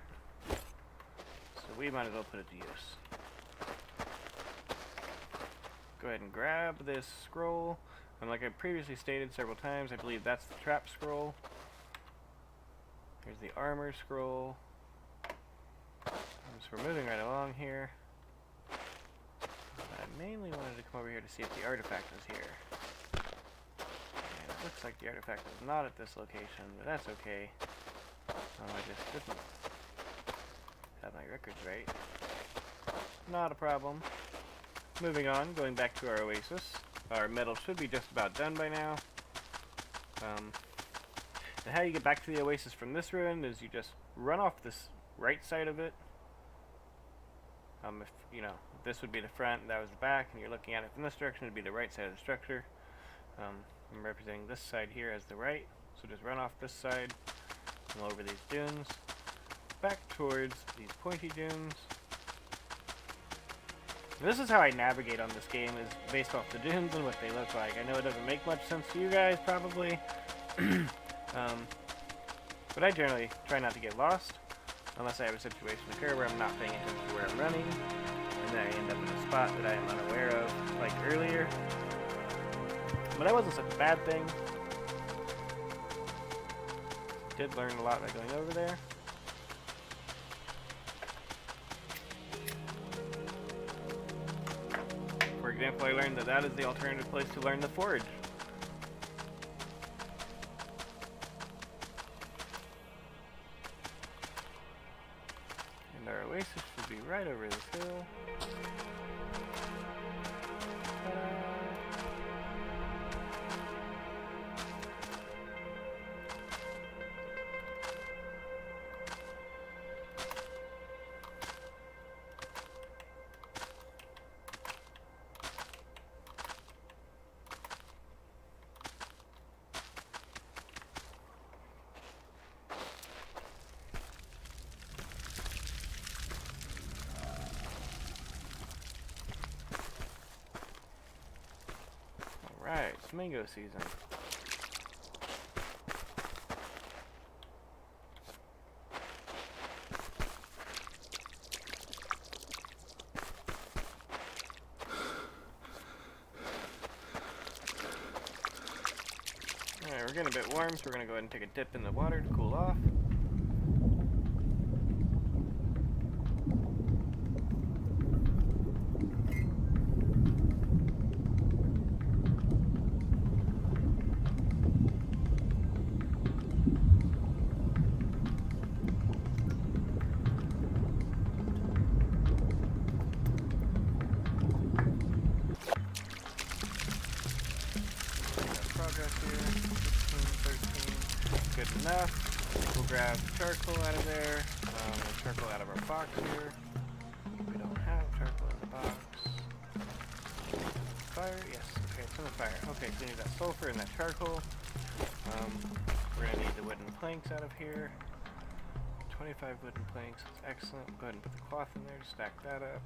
so we might as well put it to use. Go ahead and grab this scroll, and like I previously stated several times, I believe that's the trap scroll. Here's the armor scroll. So we're moving right along here. I mainly wanted to come over here to see if the artifact is here. And it looks like the artifact is not at this location, but that's okay. I just didn't have my records right. Not a problem. Moving on, going back to our oasis. Our metal should be just about done by now. And how you get back to the oasis from this ruin is you just run off this right side of it. If you know, this would be the front, that was the back, and you're looking at it from this direction, it would be the right side of the structure. I'm representing this side here as the right, so just run off this side, come over these dunes, back towards these pointy dunes. This is how I navigate on this game, is based off the dunes and what they look like. I know it doesn't make much sense to you guys, probably. But I generally try not to get lost, unless I have a situation occur where I'm not paying attention to where I'm running, and then I end up in a spot that I am unaware of, like earlier. But that wasn't such a bad thing. Did learn a lot by going over there. For example, I learned that that is the alternative place to learn the forge. And our oasis should be right over this hill. Ta-da! Alright, it's mango season. Alright, we're getting a bit warm, so we're going to go ahead and take a dip in the water to cool off. Good enough. We'll grab charcoal out of there, and charcoal out of our box here. We don't have charcoal in the box. Fire? Yes. Okay, it's in the fire. Okay, so we need that sulfur and that charcoal. We're going to need the wooden planks out of here. 25 wooden planks. That's excellent. Go ahead and put the cloth in there to stack that up.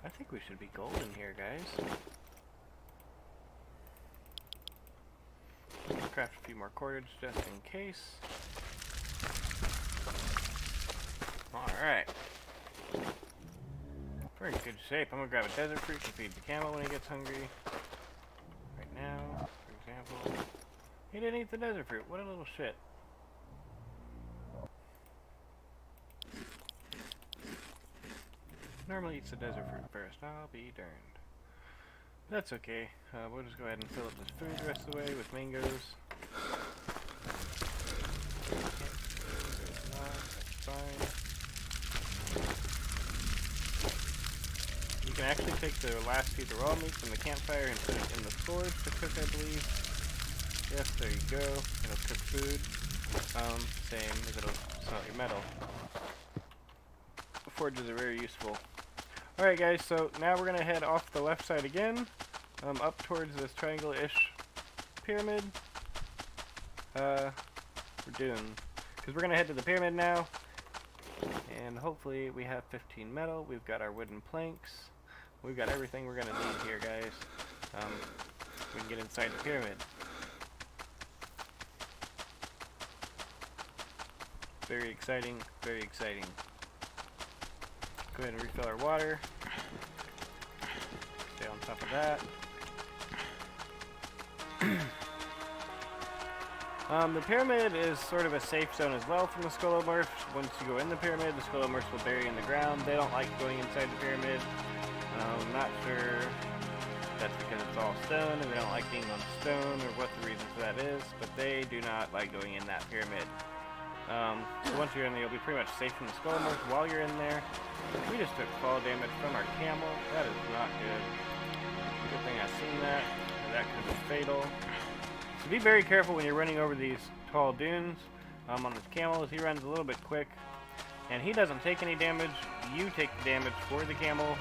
I think we should be golden here, guys. Craft a few more cordage just in case. Alright. We're in good shape. I'm gonna grab a desert fruit to feed the camel when he gets hungry. Right now, for example. He didn't eat the desert fruit. What a little shit. Normally eats the desert fruit first. I'll be darned. That's okay. We'll just go ahead and fill up this food the rest of the way with mangoes. That's fine. You can actually take the last piece of raw meat from the campfire and put it in the forge to cook, I believe. Yes, there you go. It'll cook food. Same as it'll smelt your metal. Forges are very useful. Alright guys, so now we're going to head off the left side again, up towards this triangle-ish pyramid. We're doomed. Because we're going to head to the pyramid now, and hopefully we have 15 metal, we've got our wooden planks, we've got everything we're going to need here, guys. We can get inside the pyramid. Very exciting, very exciting. Go ahead and refill our water. Stay on top of that. The pyramid is sort of a safe zone as well from the Skolomorphs. Once you go in the pyramid, the Skolomorphs will bury in the ground. They don't like going inside the pyramid. I'm not sure if that's because it's all stone and they don't like being on stone or what the reason for that is, but they do not like going in that pyramid. So once you're in there, you'll be pretty much safe from the Skolomorphs while you're in there. We just took fall damage from our camel. That is not good. Good thing I've seen that. That could be fatal. So be very careful when you're running over these tall dunes. On this camel, as he runs a little bit quick. And he doesn't take any damage. You take the damage for the camel.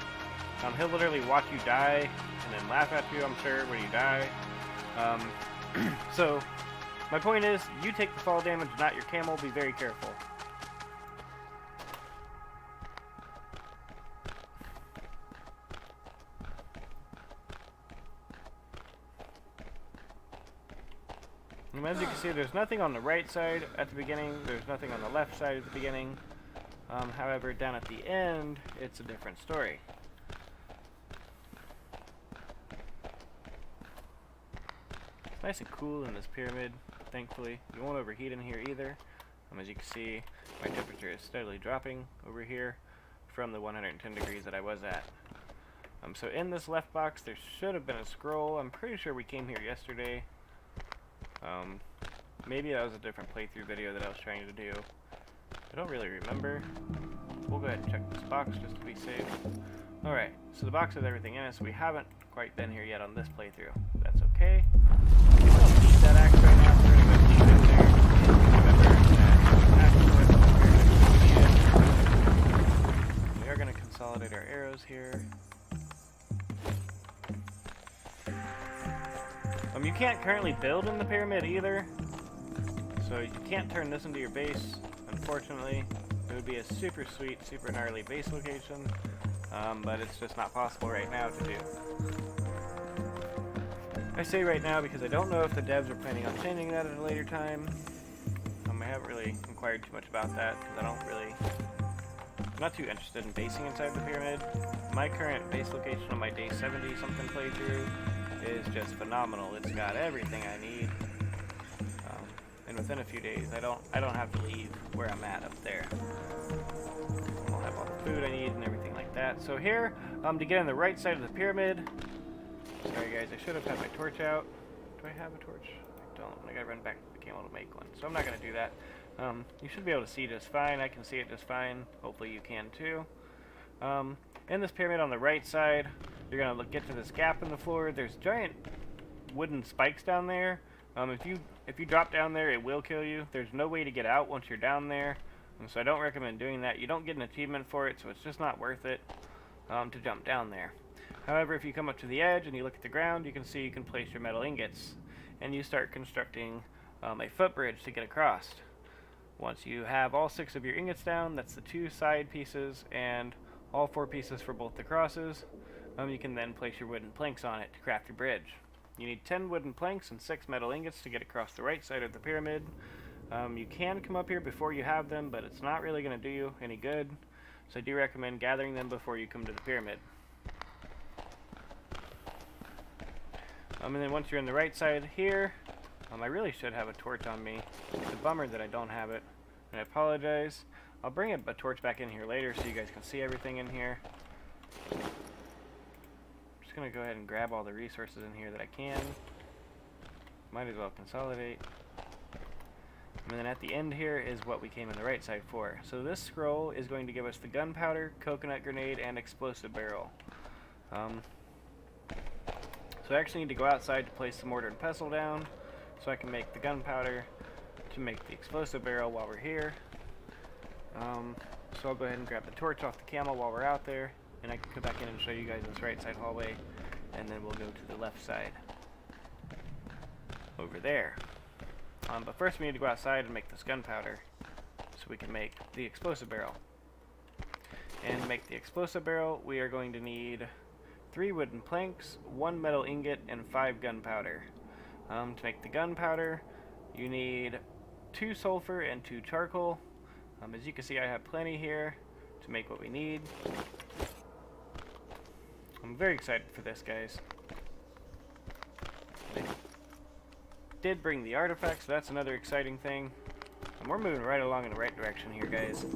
He'll literally watch you die and then laugh at you, I'm sure, when you die. So, my point is, you take the fall damage, not your camel. Be very careful. As you can see, there's nothing on the right side at the beginning, there's nothing on the left side at the beginning. However, down at the end, it's a different story. It's nice and cool in this pyramid, thankfully. You won't overheat in here either. As you can see, my temperature is steadily dropping over here from the 110 degrees that I was at. So in this left box, there should have been a scroll. I'm pretty sure we came here yesterday. Maybe that was a different playthrough video that I was trying to do. I don't really remember. We'll go ahead and check this box just to be safe. Alright, so the box has everything in it, so we haven't quite been here yet on this playthrough. That's okay. We don't need that axe right now, so we're going to go leave it there. Remember that we are going to consolidate our arrows here. You can't currently build in the pyramid either, so you can't turn this into your base, unfortunately. It would be a super sweet, super gnarly base location, but it's just not possible right now to do. I say right now because I don't know if the devs are planning on changing that at a later time. I haven't really inquired too much about that because I'm not too interested in basing inside the pyramid. My current base location on my day 70 something playthrough is just phenomenal. It's got everything I need, and within a few days I don't have to leave where I'm at up there. I'll have all the food I need and everything like that. So here, to get on the right side of the pyramid, sorry guys, I should have had my torch out. Do I have a torch? I don't. I gotta run back to the camel to make one, so I'm not gonna do that. You should be able to see just fine. I can see it just fine. Hopefully you can too. In this pyramid on the right side, you're gonna get to this gap in the floor. There's giant wooden spikes down there. If you drop down there, it will kill you. There's no way to get out once you're down there, so I don't recommend doing that. You don't get an achievement for it, so it's just not worth it to jump down there. However, if you come up to the edge and you look at the ground, you can see you can place your metal ingots, and you start constructing a footbridge to get across. Once you have all 6 of your ingots down, that's the 2 side pieces and all 4 pieces for both the crosses. You can then place your wooden planks on it to craft your bridge. You need 10 wooden planks and 6 metal ingots to get across the right side of the pyramid. You can come up here before you have them, but it's not really going to do you any good. So I do recommend gathering them before you come to the pyramid. And then once you're on the right side here, I really should have a torch on me. It's a bummer that I don't have it, and I apologize. I'll bring a torch back in here later so you guys can see everything in here. I'm just going to go ahead and grab all the resources in here that I can. Might as well consolidate. And then at the end here is what we came in the right side for. So this scroll is going to give us the gunpowder, coconut grenade, and explosive barrel. So I actually need to go outside to place some mortar and pestle down so I can make the gunpowder to make the explosive barrel while we're here. So I'll go ahead and grab the torch off the camel while we're out there, and I can come back in and show you guys this right side hallway, and then we'll go to the left side over there. But first we need to go outside and make this gunpowder so we can make the explosive barrel. And to make the explosive barrel, we are going to need 3 wooden planks, 1 metal ingot, and 5 gunpowder. To make the gunpowder, you need 2 sulfur and 2 charcoal. As you can see, I have plenty here to make what we need. I'm very excited for this, guys. They did bring the artifacts, so that's another exciting thing. And we're moving right along in the right direction here, guys.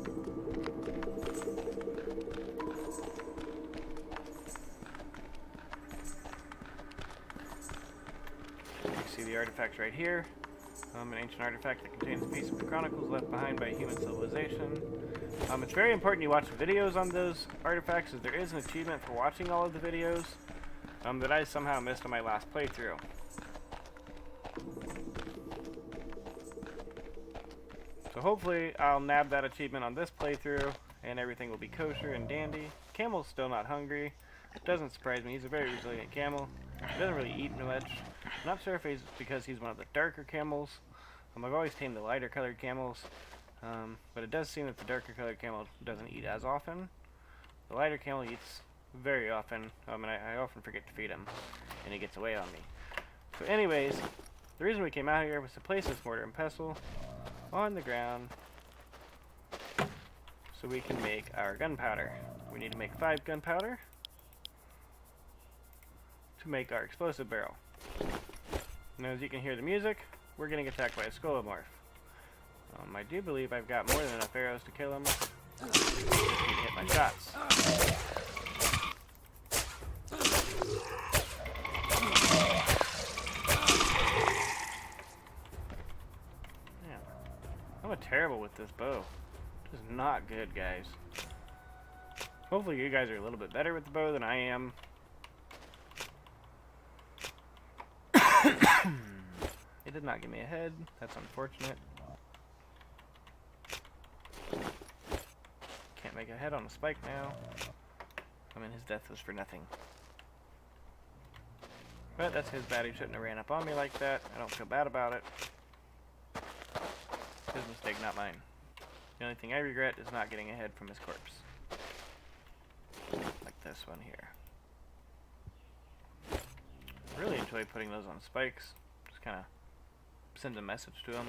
See the artifacts right here. An ancient artifact that contains a piece of the chronicles left behind by human civilization. It's very important you watch videos on those artifacts, as there is an achievement for watching all of the videos that I somehow missed on my last playthrough. So hopefully I'll nab that achievement on this playthrough and everything will be kosher and dandy. Camel's still not hungry. It doesn't surprise me. He's a very resilient camel. He doesn't really eat much. I'm not sure if it's because he's one of the darker camels. I've always tamed the lighter colored camels, but it does seem that the darker colored camel doesn't eat as often. The lighter camel eats very often, and I often forget to feed him, and he gets away on me. So anyways, the reason we came out here was to place this mortar and pestle on the ground so we can make our gunpowder. We need to make 5 gunpowder to make our explosive barrel. And as you can hear the music, we're getting attacked by a Skolomorph. I do believe I've got more than enough arrows to kill him. Just need to hit my shots. Man, I'm terrible with this bow. This is not good, guys. Hopefully you guys are a little bit better with the bow than I am. It did not give me a head. That's unfortunate. Can't make a head on a spike now. I mean, his death was for nothing. But that's his bad. He shouldn't have ran up on me like that. I don't feel bad about it. His mistake, not mine. The only thing I regret is not getting a head from his corpse. Like this one here. Really enjoy putting those on spikes. Just kind of send a message to them.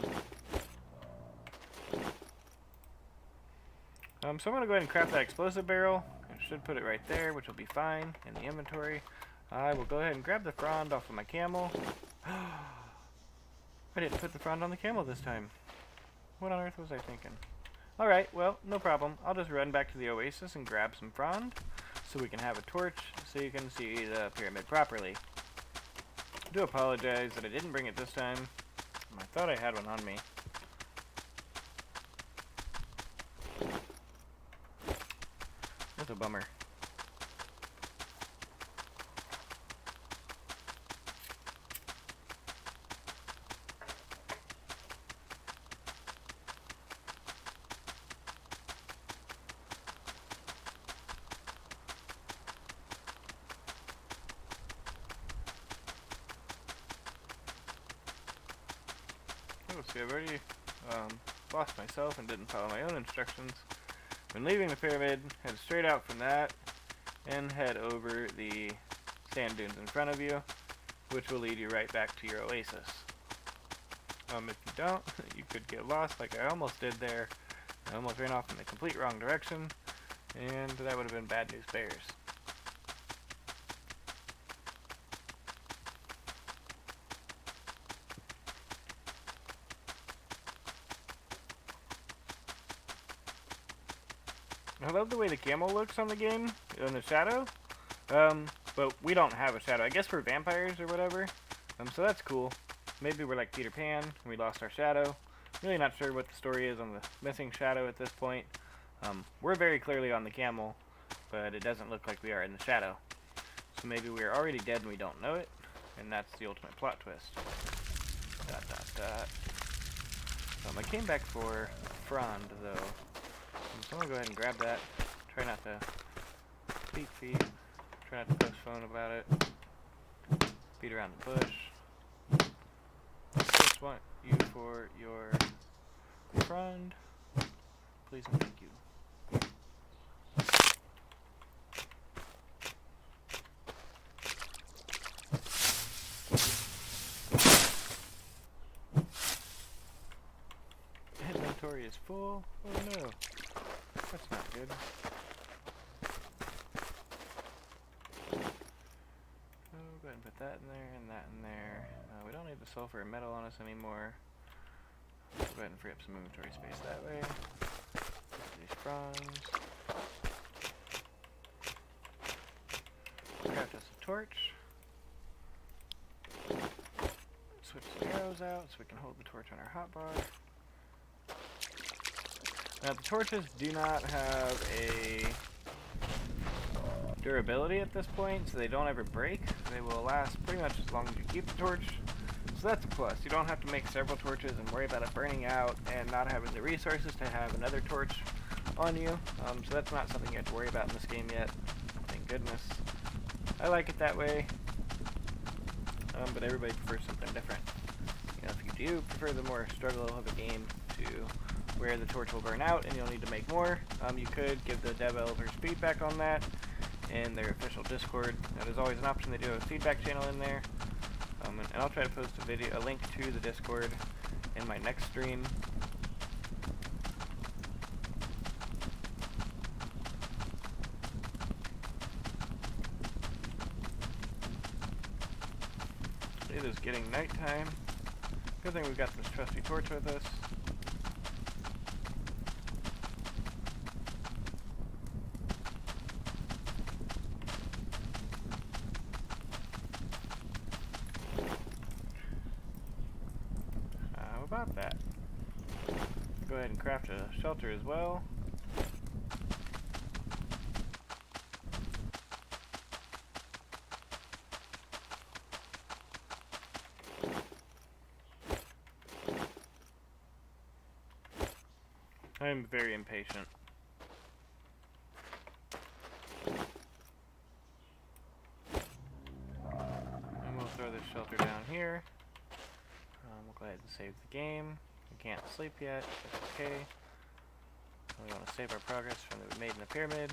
So I'm going to go ahead and craft that explosive barrel. I should put it right there, which will be fine in the inventory. I will go ahead and grab the frond off of my camel. I didn't put the frond on the camel this time. What on earth was I thinking? Alright, well, no problem. I'll just run back to the oasis and grab some frond so we can have a torch so you can see the pyramid properly. I do apologize that I didn't bring it this time. I thought I had one on me. That's a bummer. Let's see, I've already lost myself and didn't follow my own instructions. When leaving the pyramid, head straight out from that and head over the sand dunes in front of you, which will lead you right back to your oasis. If you don't, you could get lost like I almost did there. I almost ran off in the complete wrong direction, and that would have been bad news bears. I love the way the camel looks on the game, in the shadow, but we don't have a shadow. I guess we're vampires or whatever, so that's cool. Maybe we're like Peter Pan, and we lost our shadow. Really not sure what the story is on the missing shadow at this point. We're very clearly on the camel, but it doesn't look like we are in the shadow. So maybe we are already dead and we don't know it, and that's the ultimate plot twist. ... I came back for frond, though. So I'm going to go ahead and grab that. Try not to feed. Try not to postphone about it. Beat around the bush. Just want you for your frond. Please and thank you. Inventory is full. Oh no. That's not good. Oh, go ahead and put that in there and that in there. We don't need the sulfur and metal on us anymore. Go ahead and free up some inventory space that way. These fronds. Craft us a torch. Switch the arrows out so we can hold the torch on our hotbar. Now the torches do not have a durability at this point, so they don't ever break. They will last pretty much as long as you keep the torch. So that's a plus. You don't have to make several torches and worry about it burning out and not having the resources to have another torch on you. So that's not something you have to worry about in this game yet. Thank goodness. I like it that way, but everybody prefers something different. You know, if you do prefer the more struggle of a game to where the torch will burn out and you'll need to make more, you could give the developers feedback on that in their official Discord. That is always an option. They do have a feedback channel in there. And I'll try to post a link to the Discord in my next stream. It is getting nighttime. Good thing we've got this trusty torch with us. How about that? Go ahead and craft a shelter as well. I'm very impatient. And we'll throw this shelter down here. We'll go ahead and save the game. We can't sleep yet, that's okay. We want to save our progress from that we made in the pyramid.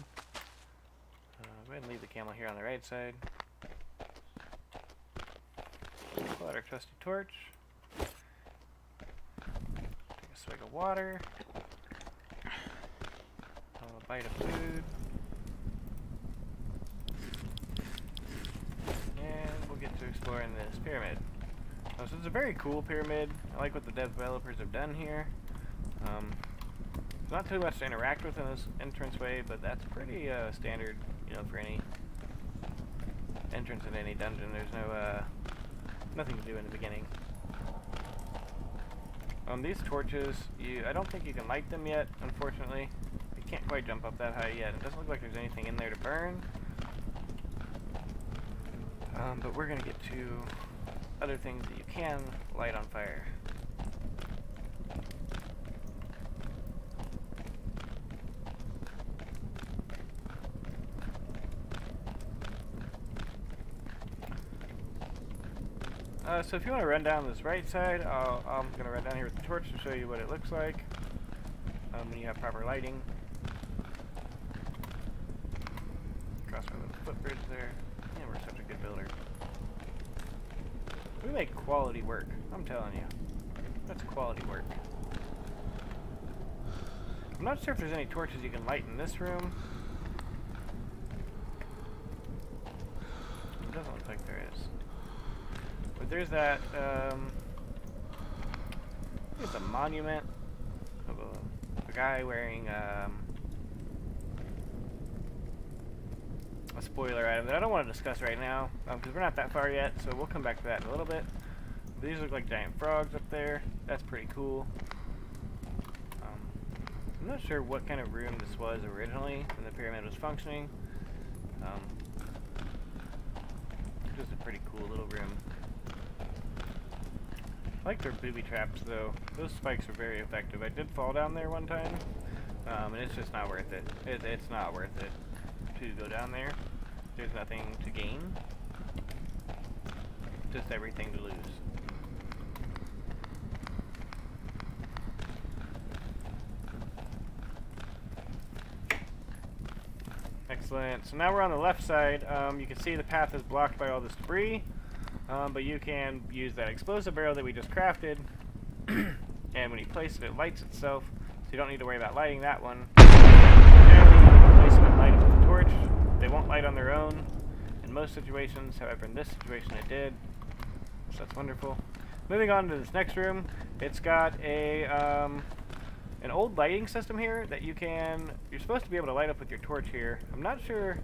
Go ahead and leave the camel here on the right side. Pull out our trusty torch. Take a swig of water. A bite of food. And we'll get to exploring this pyramid. So it's a very cool pyramid. I like what the developers have done here. There's not too much to interact with in this entranceway, but that's pretty standard, you know, for any entrance in any dungeon. There's no nothing to do in the beginning. These torches, I don't think you can light them yet, unfortunately. You can't quite jump up that high yet. It doesn't look like there's anything in there to burn. But we're gonna get to other things that you can light on fire. So if you want to run down this right side, I'm going to run down here with the torch to show you what it looks like when you have proper lighting. Cross my little footbridge there. Yeah, we're such a good builder. We make quality work, I'm telling you. That's quality work. I'm not sure if there's any torches you can light in this room. It doesn't look like there is. But there's that, I think it's a monument of a guy wearing a spoiler item that I don't want to discuss right now, because we're not that far yet, so we'll come back to that in a little bit. But these look like giant frogs up there. That's pretty cool. I'm not sure what kind of room this was originally when the pyramid was functioning. Just a pretty cool little room. I like their booby traps though. Those spikes are very effective. I did fall down there one time, and it's just not worth it. It's not worth it to go down there. There's nothing to gain, just everything to lose. Excellent. So now we're on the left side. You can see the path is blocked by all this debris. But you can use that explosive barrel that we just crafted, and when you place it, it lights itself, so you don't need to worry about lighting that one. And you can place it and light it with a torch. They won't light on their own in most situations, however in this situation it did, so that's wonderful. Moving on to this next room, it's got a an old lighting system here that you're supposed to be able to light up with your torch here. I'm not sure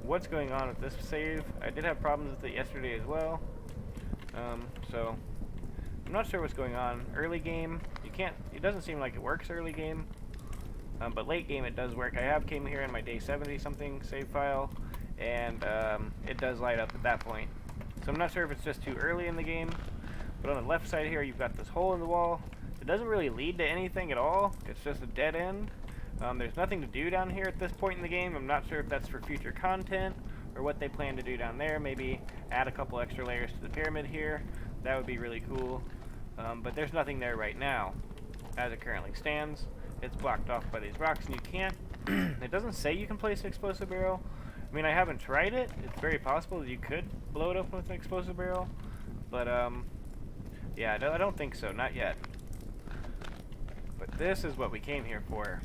what's going on with this save. I did have problems with it yesterday as well. So I'm not sure what's going on. Early game, it doesn't seem like it works early game. But late game it does work. I have came here in my day 70 something save file, and it does light up at that point. So I'm not sure if it's just too early in the game. But on the left side here you've got this hole in the wall. It doesn't really lead to anything at all. It's just a dead end. There's nothing to do down here at this point in the game. I'm not sure if that's for future content or what they plan to do down there. Maybe add a couple extra layers to the pyramid here. That would be really cool. But there's nothing there right now as it currently stands. It's blocked off by these rocks and you can't. It doesn't say you can place an explosive barrel. I mean, I haven't tried it. It's very possible that you could blow it open with an explosive barrel. But, yeah, I don't think so. Not yet. But this is what we came here for.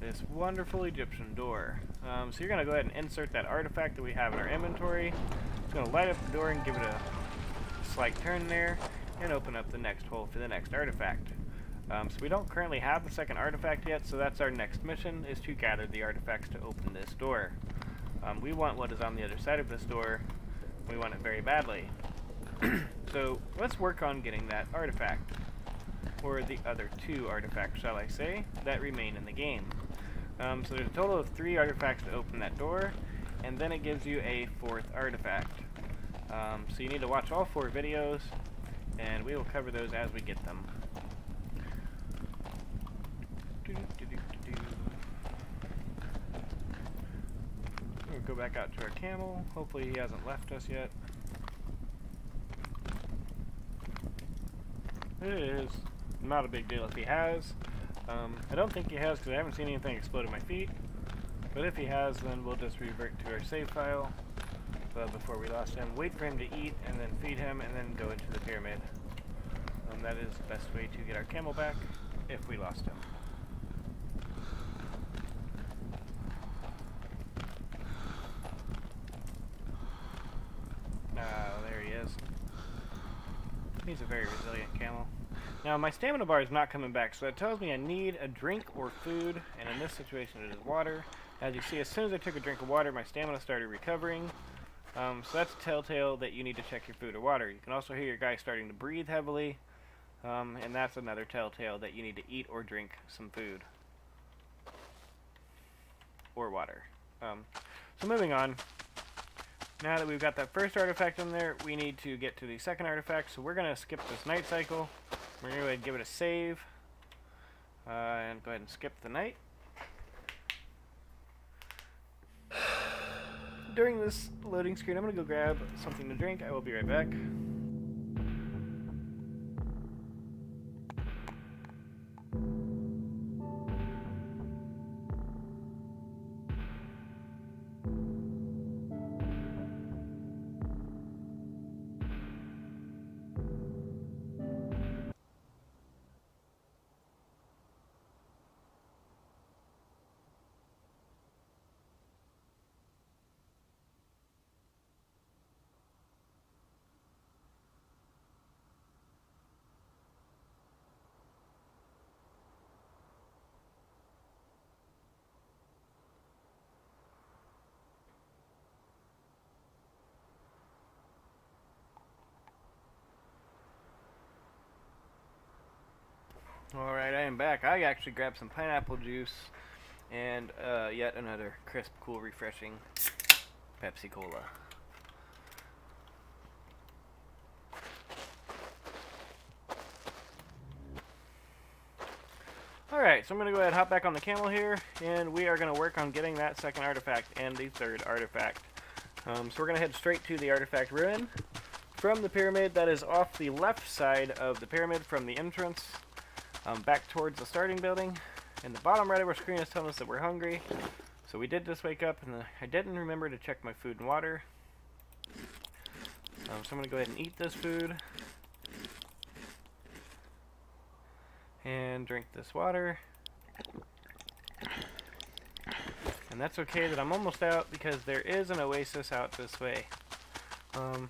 This wonderful Egyptian door. So you're going to go ahead and insert that artifact that we have in our inventory. It's going to light up the door and give it a slight turn there, and open up the next hole for the next artifact. So we don't currently have the second artifact yet, so that's our next mission, is to gather the artifacts to open this door. We want what is on the other side of this door. We want it very badly. So let's work on getting that artifact, or the other two artifacts, shall I say, that remain in the game. So there's a total of 3 artifacts to open that door, and then it gives you a 4th artifact. So you need to watch all 4 videos, and we will cover those as we get them. We'll go back out to our camel. Hopefully he hasn't left us yet. It is not a big deal if he has. I don't think he has because I haven't seen anything explode at my feet. But if he has, then we'll just revert to our save file before we lost him. Wait for him to eat, and then feed him, and then go into the pyramid. That is the best way to get our camel back if we lost him. There he is. He's a very resilient camel. Now, my stamina bar is not coming back, so that tells me I need a drink or food, and in this situation it is water. As you see, as soon as I took a drink of water, my stamina started recovering. So that's a telltale that you need to check your food or water. You can also hear your guy starting to breathe heavily, and that's another telltale that you need to eat or drink some food. Or water. So moving on. Now that we've got that first artifact in there, we need to get to the second artifact, so we're going to skip this night cycle. We're going to go ahead and give it a save, and go ahead and skip the night. During this loading screen, I'm going to go grab something to drink. I will be right back. Alright, I am back. I actually grabbed some pineapple juice and yet another crisp, cool, refreshing Pepsi Cola. Alright, so I'm going to go ahead and hop back on the camel here, and we are going to work on getting that second artifact and the third artifact. So we're going to head straight to the artifact ruin from the pyramid that is off the left side of the pyramid from the entrance. Back towards the starting building. In the bottom right of our screen is telling us that we're hungry. So we did just wake up, and I didn't remember to check my food and water. So I'm going to go ahead and eat this food. And drink this water. And that's okay that I'm almost out, because there is an oasis out this way. So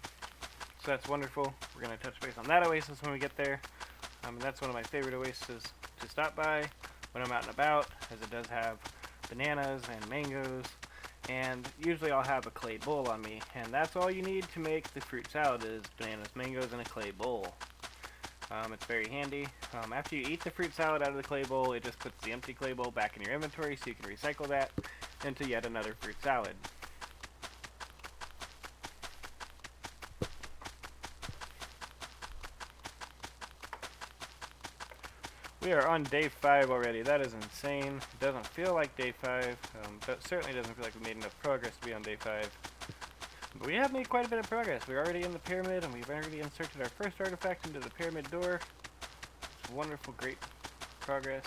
that's wonderful. We're going to touch base on that oasis when we get there. And that's one of my favorite oases to stop by when I'm out and about, as it does have bananas and mangoes, and usually I'll have a clay bowl on me, and that's all you need to make the fruit salad is bananas, mangoes, and a clay bowl. It's very handy. After you eat the fruit salad out of the clay bowl, it just puts the empty clay bowl back in your inventory so you can recycle that into yet another fruit salad. We are on day 5 already. That is insane. It doesn't feel like day 5, but certainly doesn't feel like we made enough progress to be on day 5. But we have made quite a bit of progress. We're already in the pyramid, and we've already inserted our first artifact into the pyramid door. It's wonderful, great progress.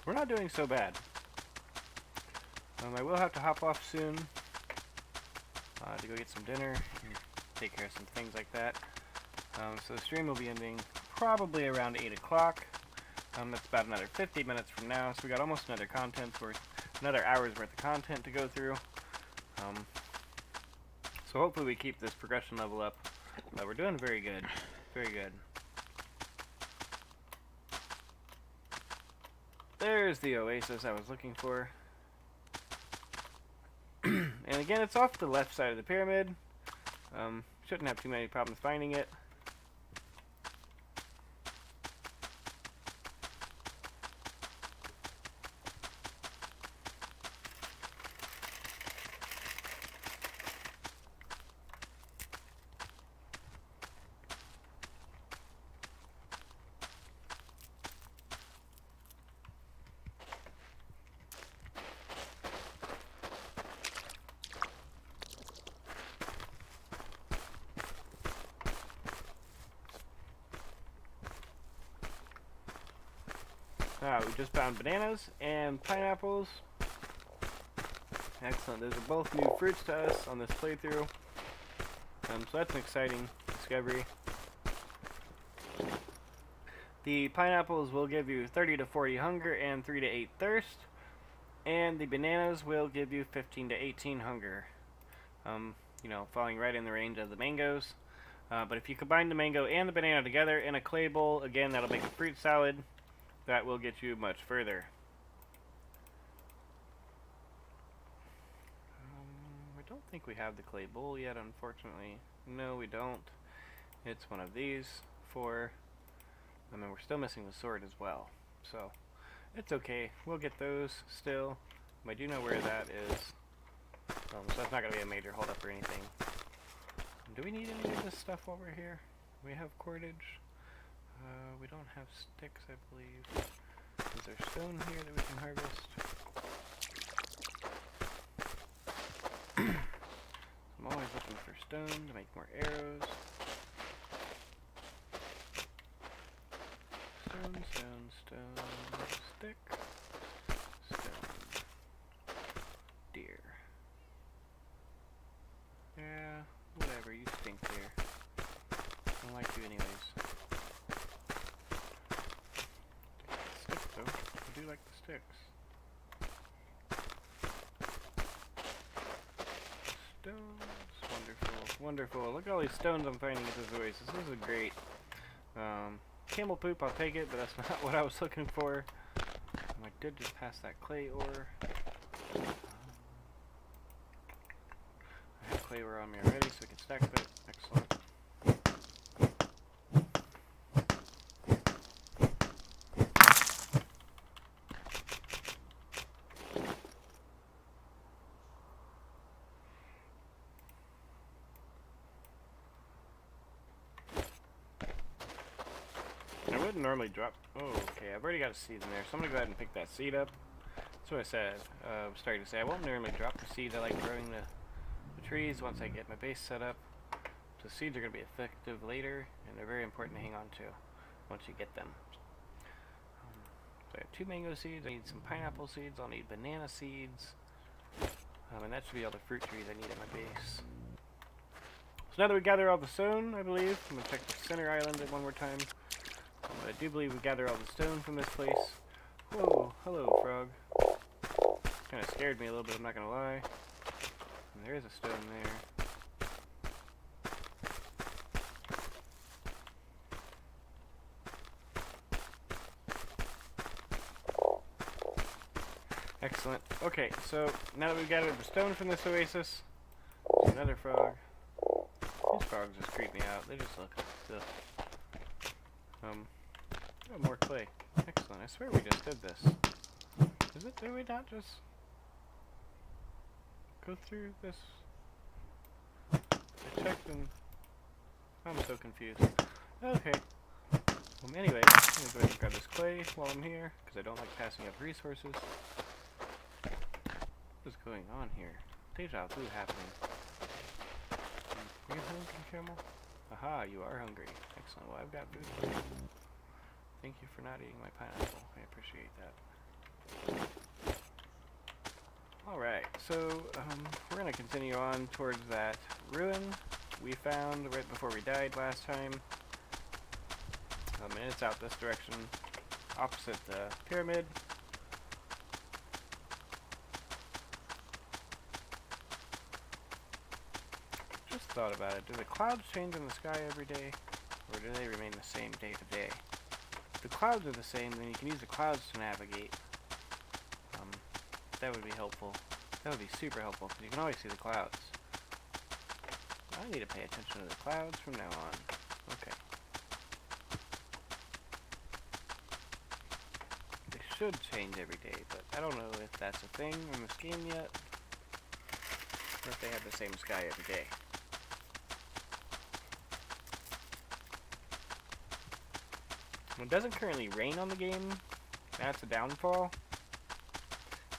We're not doing so bad. I will have to hop off soon. to go get some dinner and take care of some things like that. So the stream will be ending probably around 8 o'clock. That's about another 50 minutes from now, so we got almost another hour's worth of content to go through. So hopefully we keep this progression level up. We're doing very good. Very good. There's the oasis I was looking for. And again, it's off the left side of the pyramid. Shouldn't have too many problems finding it. We just found bananas and pineapples. Excellent. Those are both new fruits to us on this playthrough. So that's an exciting discovery. The pineapples will give you 30 to 40 hunger and 3 to 8 thirst. And the bananas will give you 15 to 18 hunger. You know, falling right in the range of the mangoes. But if you combine the mango and the banana together in a clay bowl, again, that'll make a fruit salad. That will get you much further. I don't think we have the clay bowl yet, unfortunately. No, we don't. It's one of these 4. And then we're still missing the sword as well. So, it's okay. We'll get those still. I do know where that is. So that's not going to be a major holdup or anything. Do we need any of this stuff while we're here? We have cordage. We don't have sticks, I believe. Is there stone here that we can harvest? I'm always looking for stone to make more arrows. Stone, stone, stone, stick, stone, deer. Yeah, whatever, you stink deer. I don't like you anyways. Sticks though, I do like the sticks. Stones, wonderful, wonderful. Look at all these stones I'm finding at this oasis. This is great. Camel poop, I'll take it, but that's not what I was looking for. I did just pass that clay ore. I have clay ore on me already, so we can stack it. Excellent. I wouldn't normally drop. Oh, okay. I've already got a seed in there, so I'm gonna go ahead and pick that seed up. That's what I said. I was starting to say I won't normally drop the seed. I like growing the trees once I get my base set up. So seeds are gonna be effective later, and they're very important to hang on to once you get them. So I have 2 mango seeds. I need some pineapple seeds. I'll need banana seeds, and that should be all the fruit trees I need at my base. So now that we gather all the stone, I believe I'm gonna check the center island one more time. But I do believe we gather all the stone from this place. Whoa, hello, frog. Kind of scared me a little bit, I'm not gonna lie. And there is a stone there. Excellent. Okay, so now that we've gathered the stone from this oasis, there's another frog. These frogs just creep me out. They just look ugh. Oh, more clay. Excellent. I swear we just did this. Did we not just go through this? I checked and I'm so confused. Okay. Anyway, I'm gonna go ahead and grab this clay while I'm here, because I don't like passing up resources. What is going on here? Deja vu happening. Are you hungry, Camel? Aha, you are hungry. Excellent. Well, I've got food for you. Thank you for not eating my pineapple. I appreciate that. Alright, so we're going to continue on towards that ruin we found right before we died last time. And it's out this direction, opposite the pyramid. Just thought about it. Do the clouds change in the sky every day, or do they remain the same day to day? If the clouds are the same, then you can use the clouds to navigate. That would be helpful. That would be super helpful, because you can always see the clouds. I need to pay attention to the clouds from now on. Okay. They should change every day, but I don't know if that's a thing in this game yet, or if they have the same sky every day. It doesn't currently rain on the game. That's a downfall.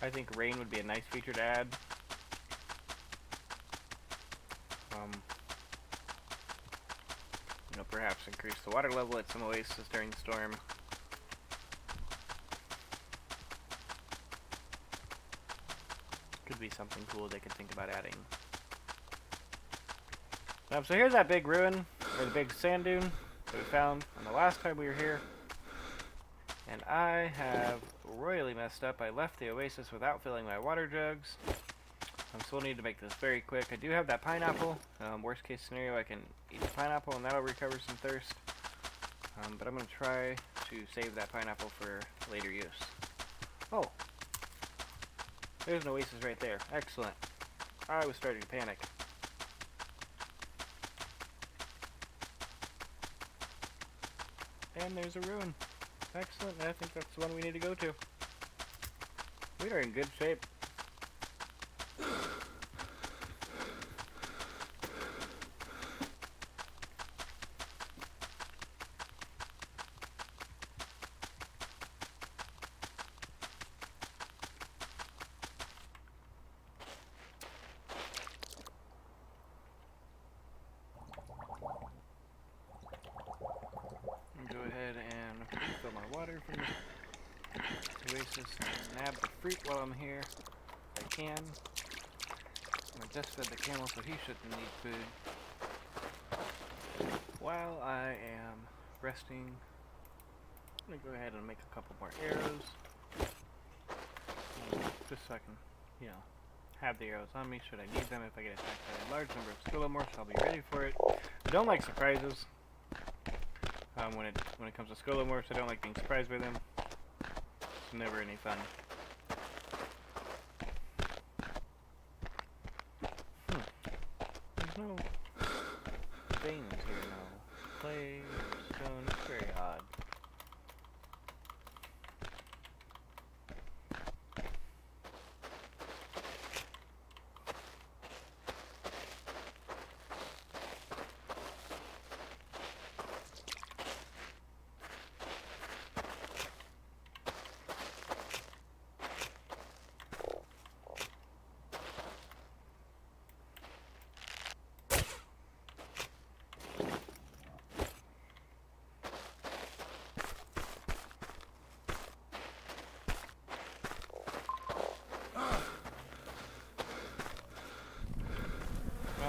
I think rain would be a nice feature to add. You know, perhaps increase the water level at some oases during the storm. Could be something cool they could think about adding. So here's that big ruin, or the big sand dune that we found on the last time we were here. And I have royally messed up. I left the oasis without filling my water jugs. So we'll need to make this very quick. I do have that pineapple. Worst case scenario, I can eat the pineapple and that'll recover some thirst. But I'm going to try to save that pineapple for later use. Oh! There's an oasis right there. Excellent. I was starting to panic. And there's a ruin. Excellent. I think that's the one we need to go to. We are in good shape. Go ahead and refill my water from the oasis and nab the fruit while I'm here, if I can. I just fed the camel, so he shouldn't need food. While I am resting, I'm going to go ahead and make a couple more arrows. Just so I can, you know, have the arrows on me should I need them. If I get attacked by a large number of Scolomorphs, I'll be ready for it. I don't like surprises. When it comes to Scolomorphs, I don't like being surprised by them. It's never any fun. There's no veins here, no clay or stone. It's very odd.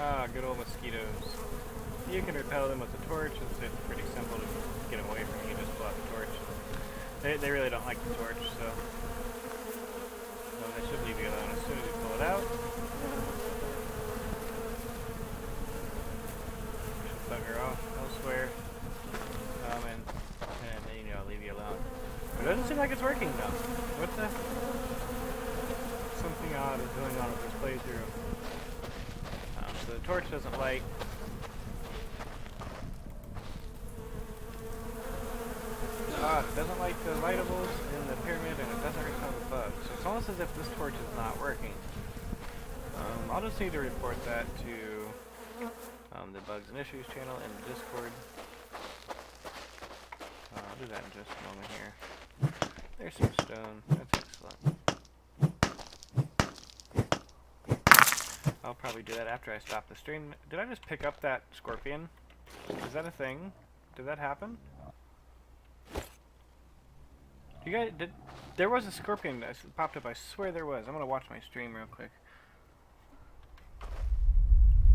Ah, good old mosquitoes. You can repel them with a torch. It's pretty simple to get them away from you. Just pull out the torch. They really don't like the torch, so they should leave you alone as soon as you pull it out. Should bugger off elsewhere, and you know, leave you alone. It doesn't seem like it's working though. What the? Something odd is going on with this playthrough. So the torch doesn't light. It doesn't like the lightables in the pyramid, and it doesn't repel the bugs. So it's almost as if this torch is not working. I'll just need to report that to the Bugs and Issues channel in the Discord. I'll do that in just a moment here. There's some stone. That's excellent. I'll probably do that after I stop the stream. Did I just pick up that scorpion? Is that a thing? Did that happen? You guys, There was a scorpion that popped up. I swear there was. I'm gonna watch my stream real quick.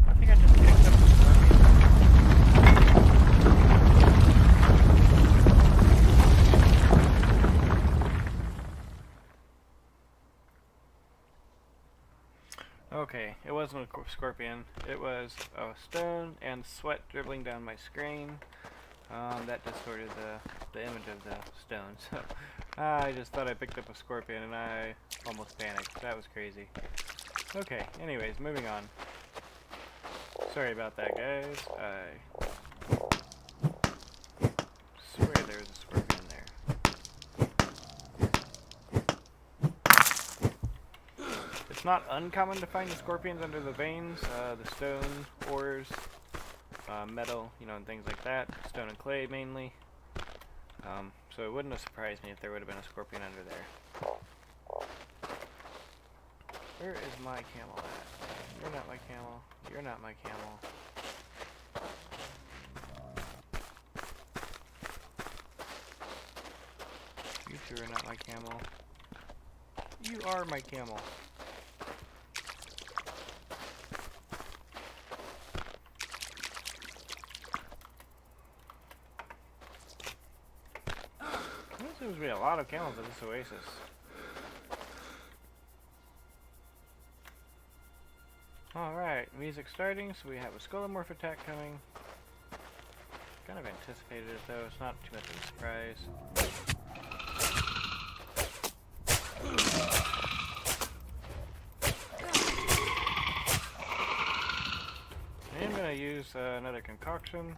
I think I just picked up the scorpion. Okay, it wasn't a scorpion. It was a stone and sweat dribbling down my screen. That distorted the image of the stone. So I just thought I picked up a scorpion and I almost panicked. That was crazy. Okay, anyways, moving on. Sorry about that, guys. I swear there was a scorpion there. It's not uncommon to find the scorpions under the veins, the stone, ores, metal, you know, and things like that. Stone and clay, mainly. So it wouldn't have surprised me if there would have been a scorpion under there. Where is my camel at? You're not my camel. You're not my camel. You two are not my camel. You are my camel. There seems to be a lot of camels at this oasis. Alright, music starting, so we have a Scolomorph attack coming. Kind of anticipated it though, it's not too much of a surprise. I am going to use another concoction.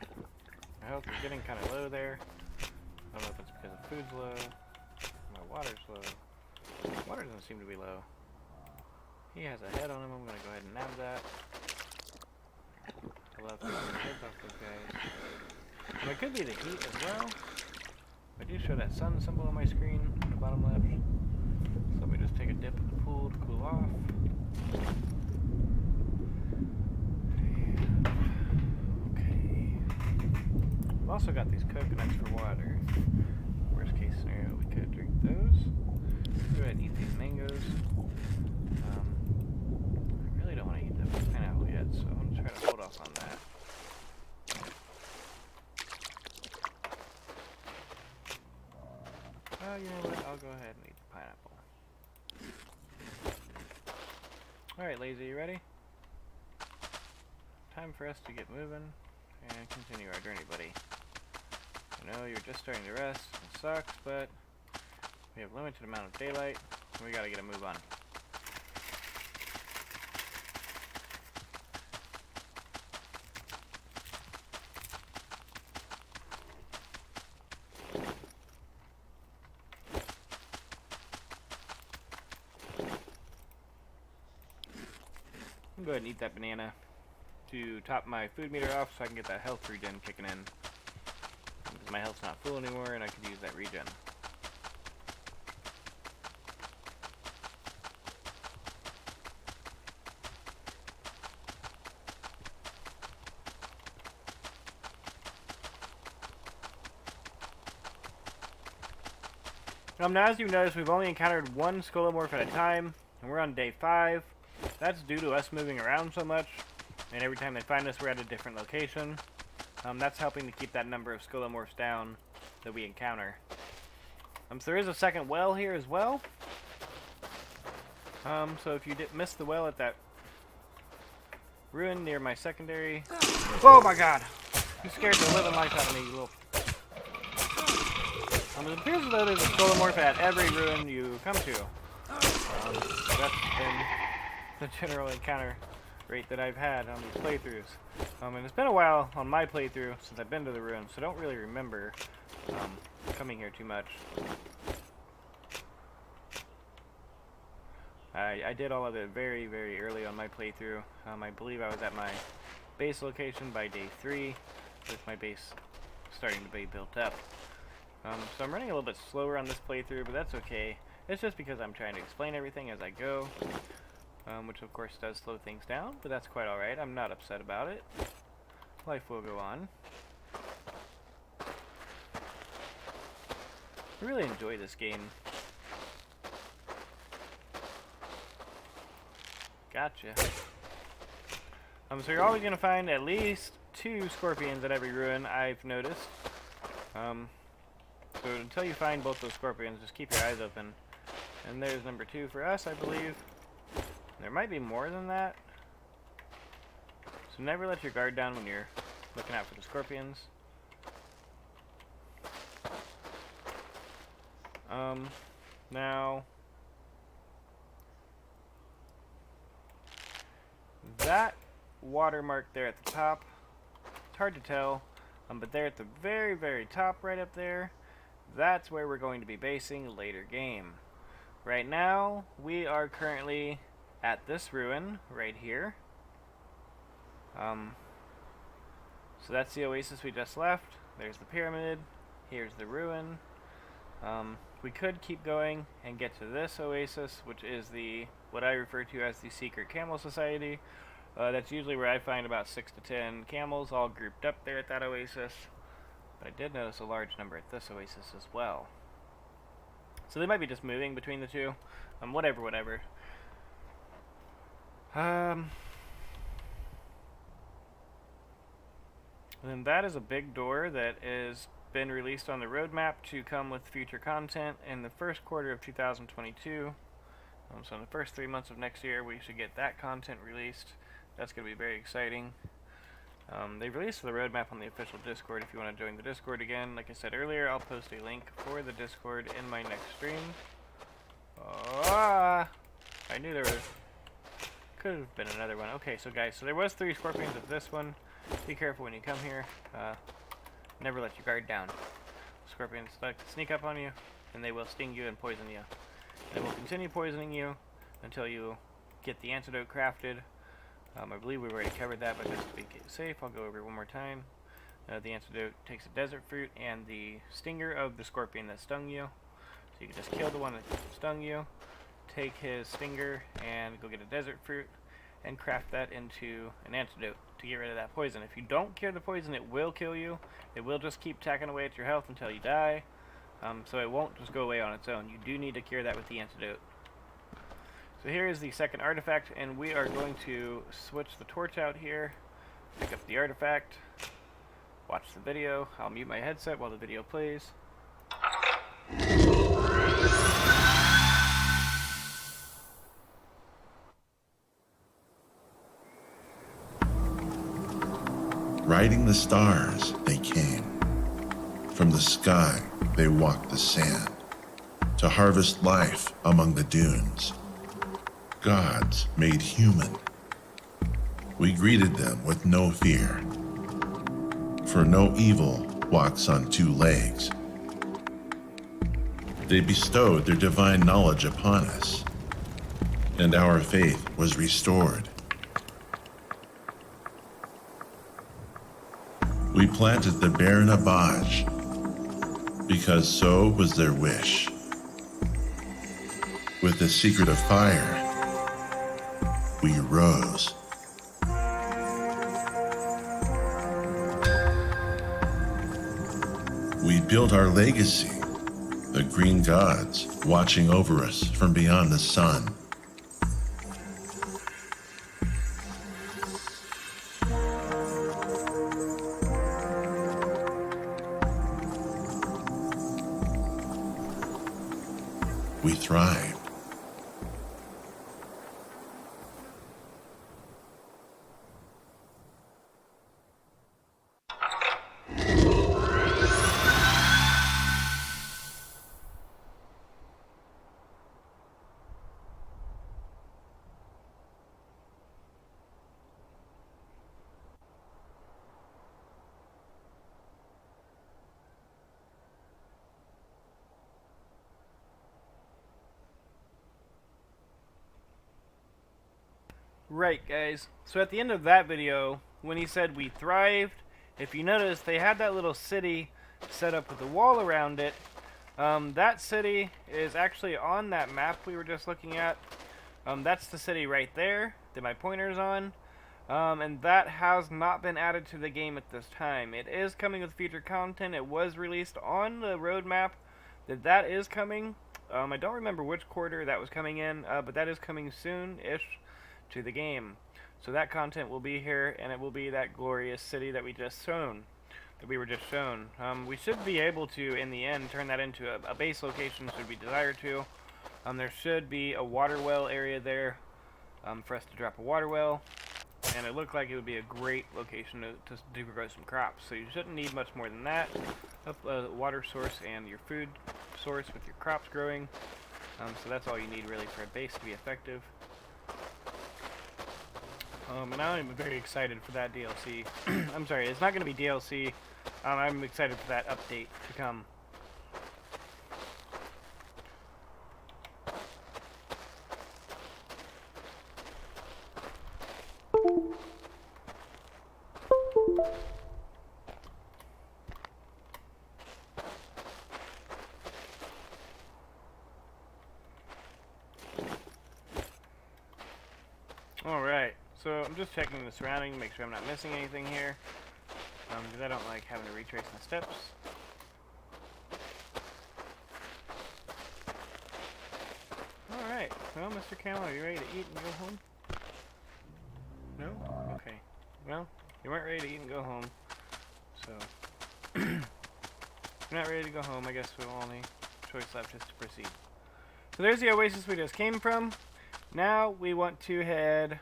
My health is getting kind of low there. I don't know if it's because the food's low, my water's low. Water doesn't seem to be low. He has a head on him, I'm going to go ahead and nab that. I love taking the heads off those guys. And it could be the heat as well. I do show that sun symbol on my screen on the bottom left. So let me just take a dip in the pool to cool off. Okay. I've also got these coconuts for water. Worst case scenario, we could drink those. Go ahead and eat these mangoes. I really don't want to eat the pineapple yet, so I'm going to try to hold off on that. You know what? I'll go ahead and eat the pineapple. Alright, Lazy, you ready? Time for us to get moving and continue our journey, buddy. I know you're just starting to rest. It sucks, but we have limited amount of daylight, and we gotta get a move on. Go ahead and eat that banana to top my food meter off so I can get that health regen kicking in. Because my health's not full anymore and I could use that regen. Now as you notice, we've only encountered one Scolomorph at a time, and we're on day 5. That's due to us moving around so much, and every time they find us we're at a different location. That's helping to keep that number of Scolomorphs down that we encounter. So there is a second well here as well. So if you miss the well at that ruin near my secondary... Oh my god! You scared the living life out of me, you little... it appears as though there's a Scolomorph at every ruin you come to. That's been the general encounter rate that I've had on these playthroughs. And it's been a while on my playthrough since I've been to the ruins, so I don't really remember coming here too much. I did all of it very, very early on my playthrough. I believe I was at my base location by day 3, with my base starting to be built up. So I'm running a little bit slower on this playthrough, but that's okay. It's just because I'm trying to explain everything as I go, which of course does slow things down, but that's quite alright. I'm not upset about it. Life will go on. I really enjoy this game. Gotcha. So you're always gonna find at least 2 scorpions at every ruin, I've noticed. So until you find both those scorpions, just keep your eyes open. And there's number 2 for us, I believe. There might be more than that. So never let your guard down when you're looking out for the scorpions. Now, that watermark there at the top, it's hard to tell, but there at the very, very top right up there, that's where we're going to be basing later game. Right now, we are currently at this ruin right here. So that's the oasis we just left. There's the pyramid. Here's the ruin. We could keep going and get to this oasis, which is what I refer to as the Secret Camel Society. That's usually where I find about 6 to 10 camels all grouped up there at that oasis. But I did notice a large number at this oasis as well. So they might be just moving between the two. Whatever. And then that is a big door that is been released on the roadmap to come with future content in the first quarter of 2022. So in the first 3 months of next year, we should get that content released. That's going to be very exciting. They've released the roadmap on the official Discord if you want to join the Discord again. Like I said earlier, I'll post a link for the Discord in my next stream. I knew there could have been another one. Okay, so guys, so there was 3 scorpions at this one. Be careful when you come here. Never let your guard down. Scorpions sneak up on you, and they will sting you and poison you. They will continue poisoning you until you get the antidote crafted. I believe we've already covered that, but just to be safe, I'll go over it one more time. The antidote takes a desert fruit and the stinger of the scorpion that stung you. So you can just kill the one that stung you, take his stinger, and go get a desert fruit, and craft that into an antidote to get rid of that poison. If you don't cure the poison, it will kill you. It will just keep tacking away at your health until you die. So it won't just go away on its own. You do need to cure that with the antidote. So here is the second artifact, and we are going to switch the torch out here, pick up the artifact, watch the video. I'll mute my headset while the video plays. Riding the stars, they came. From the sky, they walked the sand to harvest life among the dunes. Gods made human. We greeted them with no fear, for no evil walks on 2 legs. They bestowed their divine knowledge upon us, and our faith was restored. We planted the barren Abaj, because so was their wish. With the secret of fire, we rose. We built our legacy, the green gods watching over us from beyond the sun. We thrived. Right, guys. So at the end of that video, when he said we thrived, if you notice, they had that little city set up with a wall around it. That city is actually on that map we were just looking at. That's the city right there that my pointer's on. And that has not been added to the game at this time. It is coming with future content. It was released on the roadmap that is coming. I don't remember which quarter that was coming in, but that is coming soon-ish to the game. So that content will be here, and it will be that glorious city that we were just shown. We should be able to, in the end, turn that into a base location should we desire to. There should be a water well area there for us to drop a water well, and it looked like it would be a great location to grow some crops. So you shouldn't need much more than that. A water source and your food source with your crops growing. So that's all you need really for a base to be effective. And I'm very excited for that DLC. I'm sorry, it's not going to be DLC. I'm excited for that update to come. Alright, so I'm just checking the surrounding, make sure I'm not missing anything here. Because I don't like having to retrace the steps. Alright, well, Mr. Camel, are you ready to eat and go home? No? Okay. Well, you weren't ready to eat and go home, so... if you're not ready to go home, I guess we'll only choice left is to proceed. So there's the oasis we just came from. Now we want to head...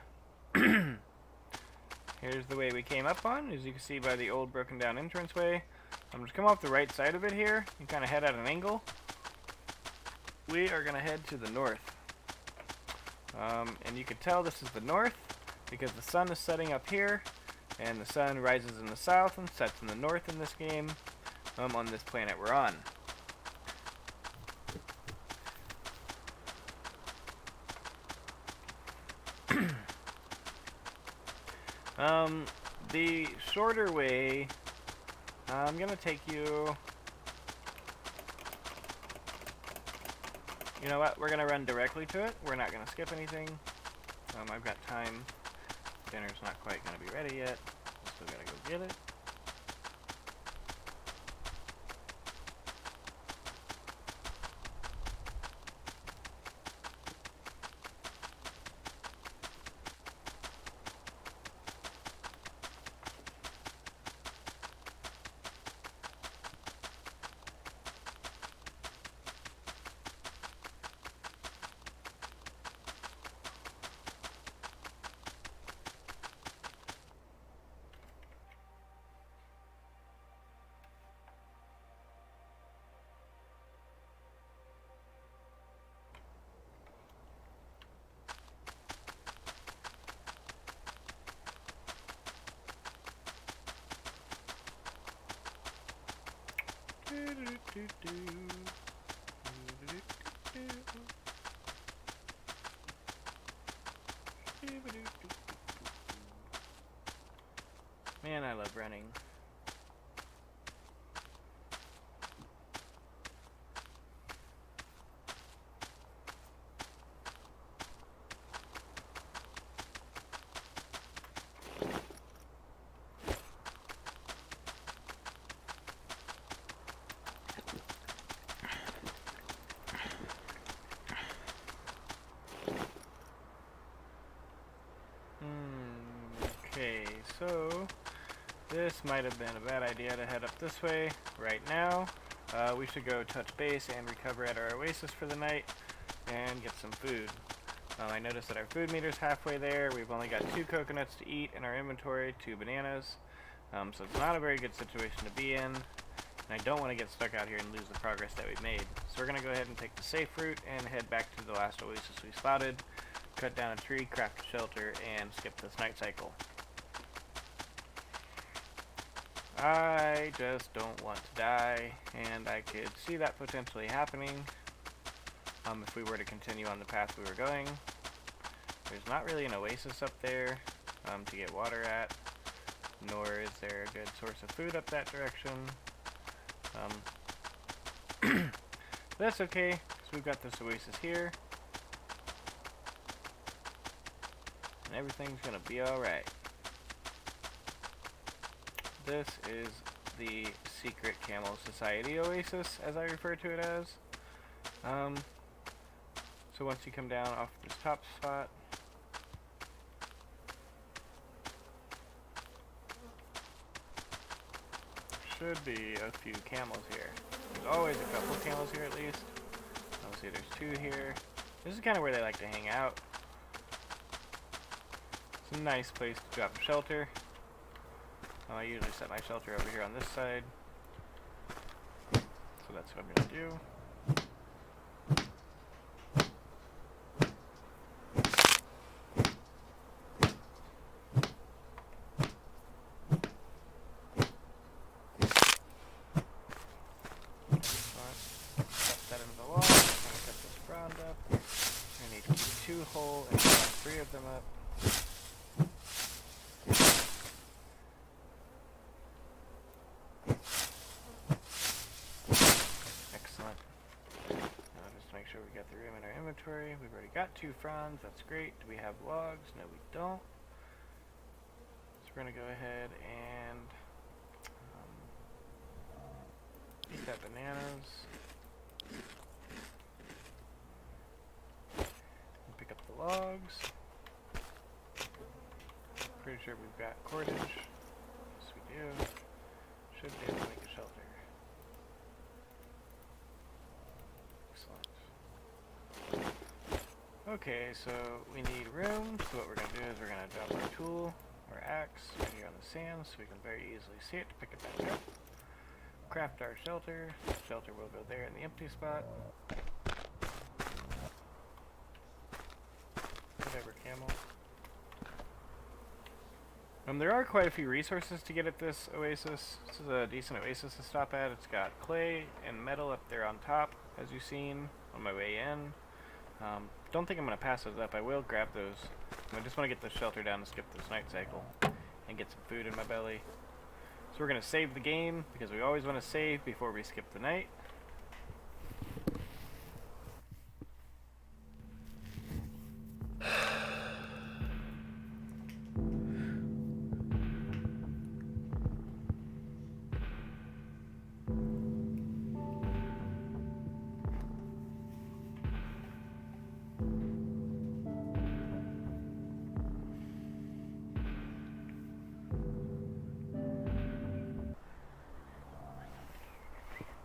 Here's the way we came up on, as you can see by the old broken down entranceway. I'm just come off the right side of it here and kind of head at an angle. We are going to head to the north. And you can tell this is the north because the sun is setting up here, and the sun rises in the south and sets in the north in this game, on this planet we're on. The shorter way, I'm gonna take you... You know what? We're gonna run directly to it. We're not gonna skip anything. I've got time. Dinner's not quite gonna be ready yet. Still gotta go get it. Man, I love running. Okay, so this might have been a bad idea to head up this way right now. We should go touch base and recover at our oasis for the night and get some food. I noticed that our food meter's halfway there. We've only got 2 coconuts to eat in our inventory, 2 bananas. So it's not a very good situation to be in. And I don't want to get stuck out here and lose the progress that we've made. So we're going to go ahead and take the safe route and head back to the last oasis we spotted, cut down a tree, craft a shelter, and skip this night cycle. I just don't want to die, and I could see that potentially happening if we were to continue on the path we were going. There's not really an oasis up there to get water at, nor is there a good source of food up that direction. That's okay, because we've got this oasis here, and everything's gonna be alright. This is the secret Camel Society oasis, as I refer to it as. So once you come down off this top spot, should be a few camels here. There's always a couple camels here at least. Let's see, there's 2 here. This is kind of where they like to hang out. It's a nice place to drop a shelter. I usually set my shelter over here on this side. So that's what I'm going to do. Whole and got 3 of them up. Excellent. Now just to make sure we got the room in our inventory. We've already got 2 fronds. That's great. Do we have logs? No, we don't. So we're going to go ahead and eat that bananas. Pick up the logs. Pretty sure we've got cordage. Yes, we do. Should be able to make a shelter. Excellent. Okay, so we need room. So what we're going to do is we're going to drop our tool, our axe, right here on the sand, so we can very easily see it to pick it back up. Craft our shelter. Shelter will go there in the empty spot. Whatever, camel. There are quite a few resources to get at this oasis. This is a decent oasis to stop at. It's got clay and metal up there on top, as you've seen on my way in. Don't think I'm going to pass those up. I will grab those. I just want to get the shelter down and skip this night cycle and get some food in my belly. So we're going to save the game, because we always want to save before we skip the night.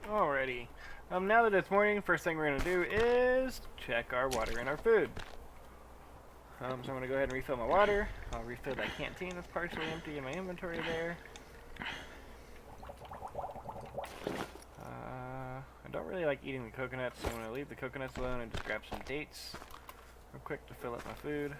Alrighty. Now that it's morning, first thing we're going to do is check our water and our food. So I'm going to go ahead and refill my water. I'll refill that canteen that's partially empty in my inventory there. I don't really like eating the coconuts, so I'm going to leave the coconuts alone and just grab some dates real quick to fill up my food.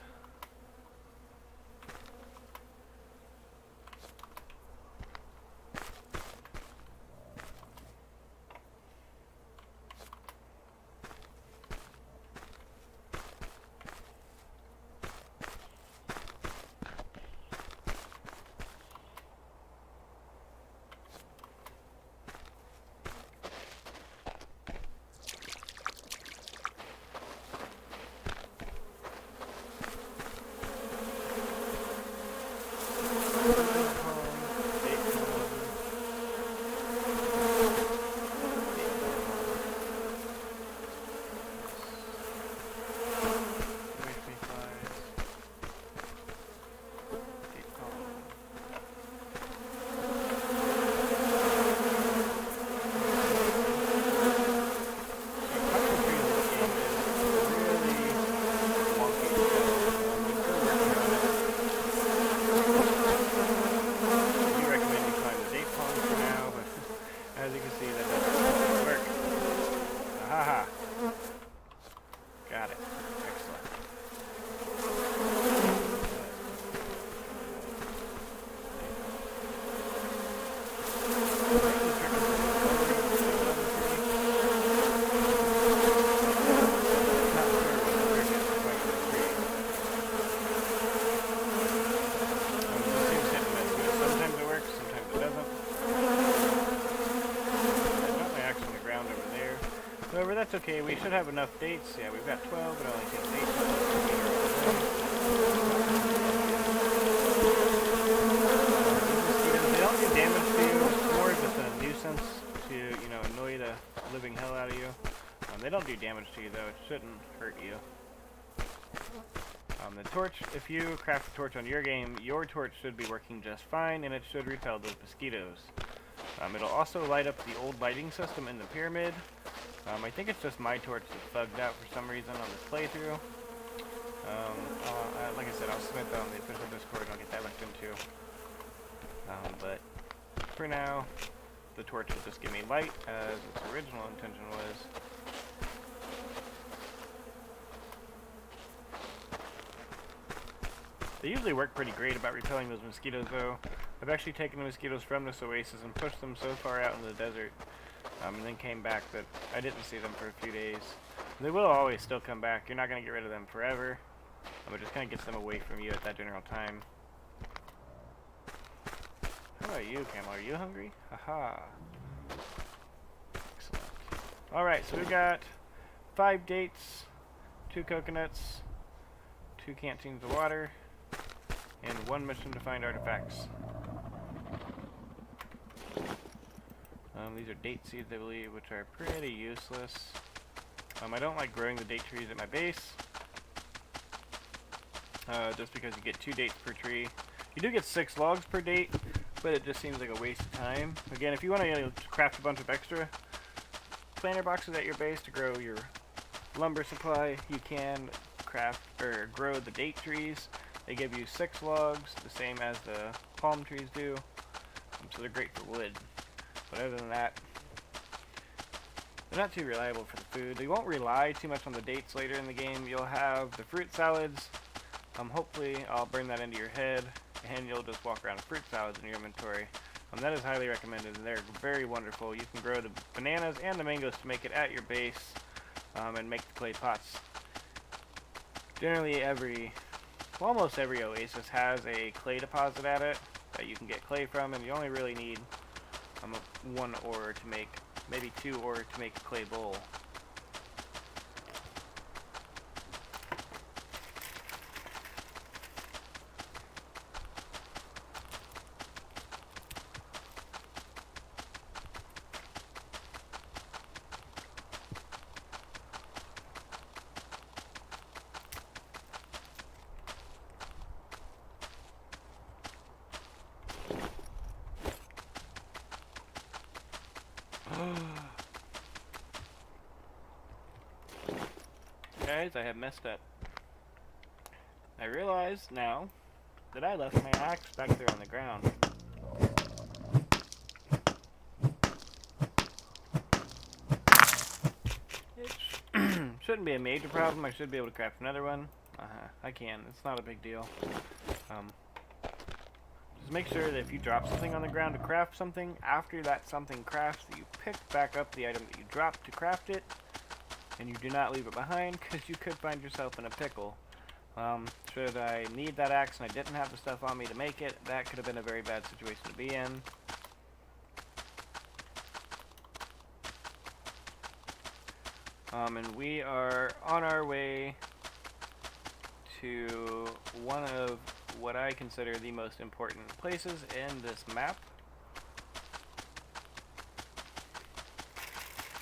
However, that's okay. We should have enough dates. Yeah, we've got 12, but it only takes 8. They don't do damage to you. It's more just a nuisance to, you know, annoy the living hell out of you. They don't do damage to you, though. It shouldn't hurt you. The torch, if you craft a torch on your game, your torch should be working just fine, and it should repel those mosquitoes. It'll also light up the old lighting system in the pyramid. I think it's just my torch that's bugged out for some reason on this playthrough. Like I said, I'll submit that on the official Discord and I'll get that linked in too. But for now, the torch will just give me light as its original intention was. They usually work pretty great about repelling those mosquitoes though. I've actually taken the mosquitoes from this oasis and pushed them so far out in the desert, and then came back that I didn't see them for a few days. They will always still come back. You're not going to get rid of them forever. It just kind of gets them away from you at that general time. How about you, Camel? Are you hungry? Haha. Excellent. Alright, so we've got 5 dates, 2 coconuts, 2 canteens of water, and 1 mission to find artifacts. These are date seeds, I believe, which are pretty useless. I don't like growing the date trees at my base, just because you get 2 dates per tree. You do get 6 logs per date, but it just seems like a waste of time. Again, if you want to craft a bunch of extra planter boxes at your base to grow your lumber supply, you can craft or grow the date trees. They give you 6 logs, the same as the palm trees do, so they're great for wood. But other than that, they're not too reliable for the food. They won't rely too much on the dates later in the game. You'll have the fruit salads. Hopefully I'll burn that into your head, and you'll just walk around with fruit salads in your inventory. That is highly recommended. They're very wonderful. You can grow the bananas and the mangoes to make it at your base, and make the clay pots. Generally almost every oasis has a clay deposit at it that you can get clay from, and you only really need 1 ore to make, maybe 2 ore to make a clay bowl. Guys, I have messed up. I realize now that I left my axe back there on the ground. It shouldn't be a major problem. I should be able to craft another one. I can. It's not a big deal. Just make sure that if you drop something on the ground to craft something, after that something crafts, that you pick back up the item that you dropped to craft it, and you do not leave it behind, because you could find yourself in a pickle. Should I need that axe and I didn't have the stuff on me to make it, that could have been a very bad situation to be in. And we are on our way to one of what I consider the most important places in this map.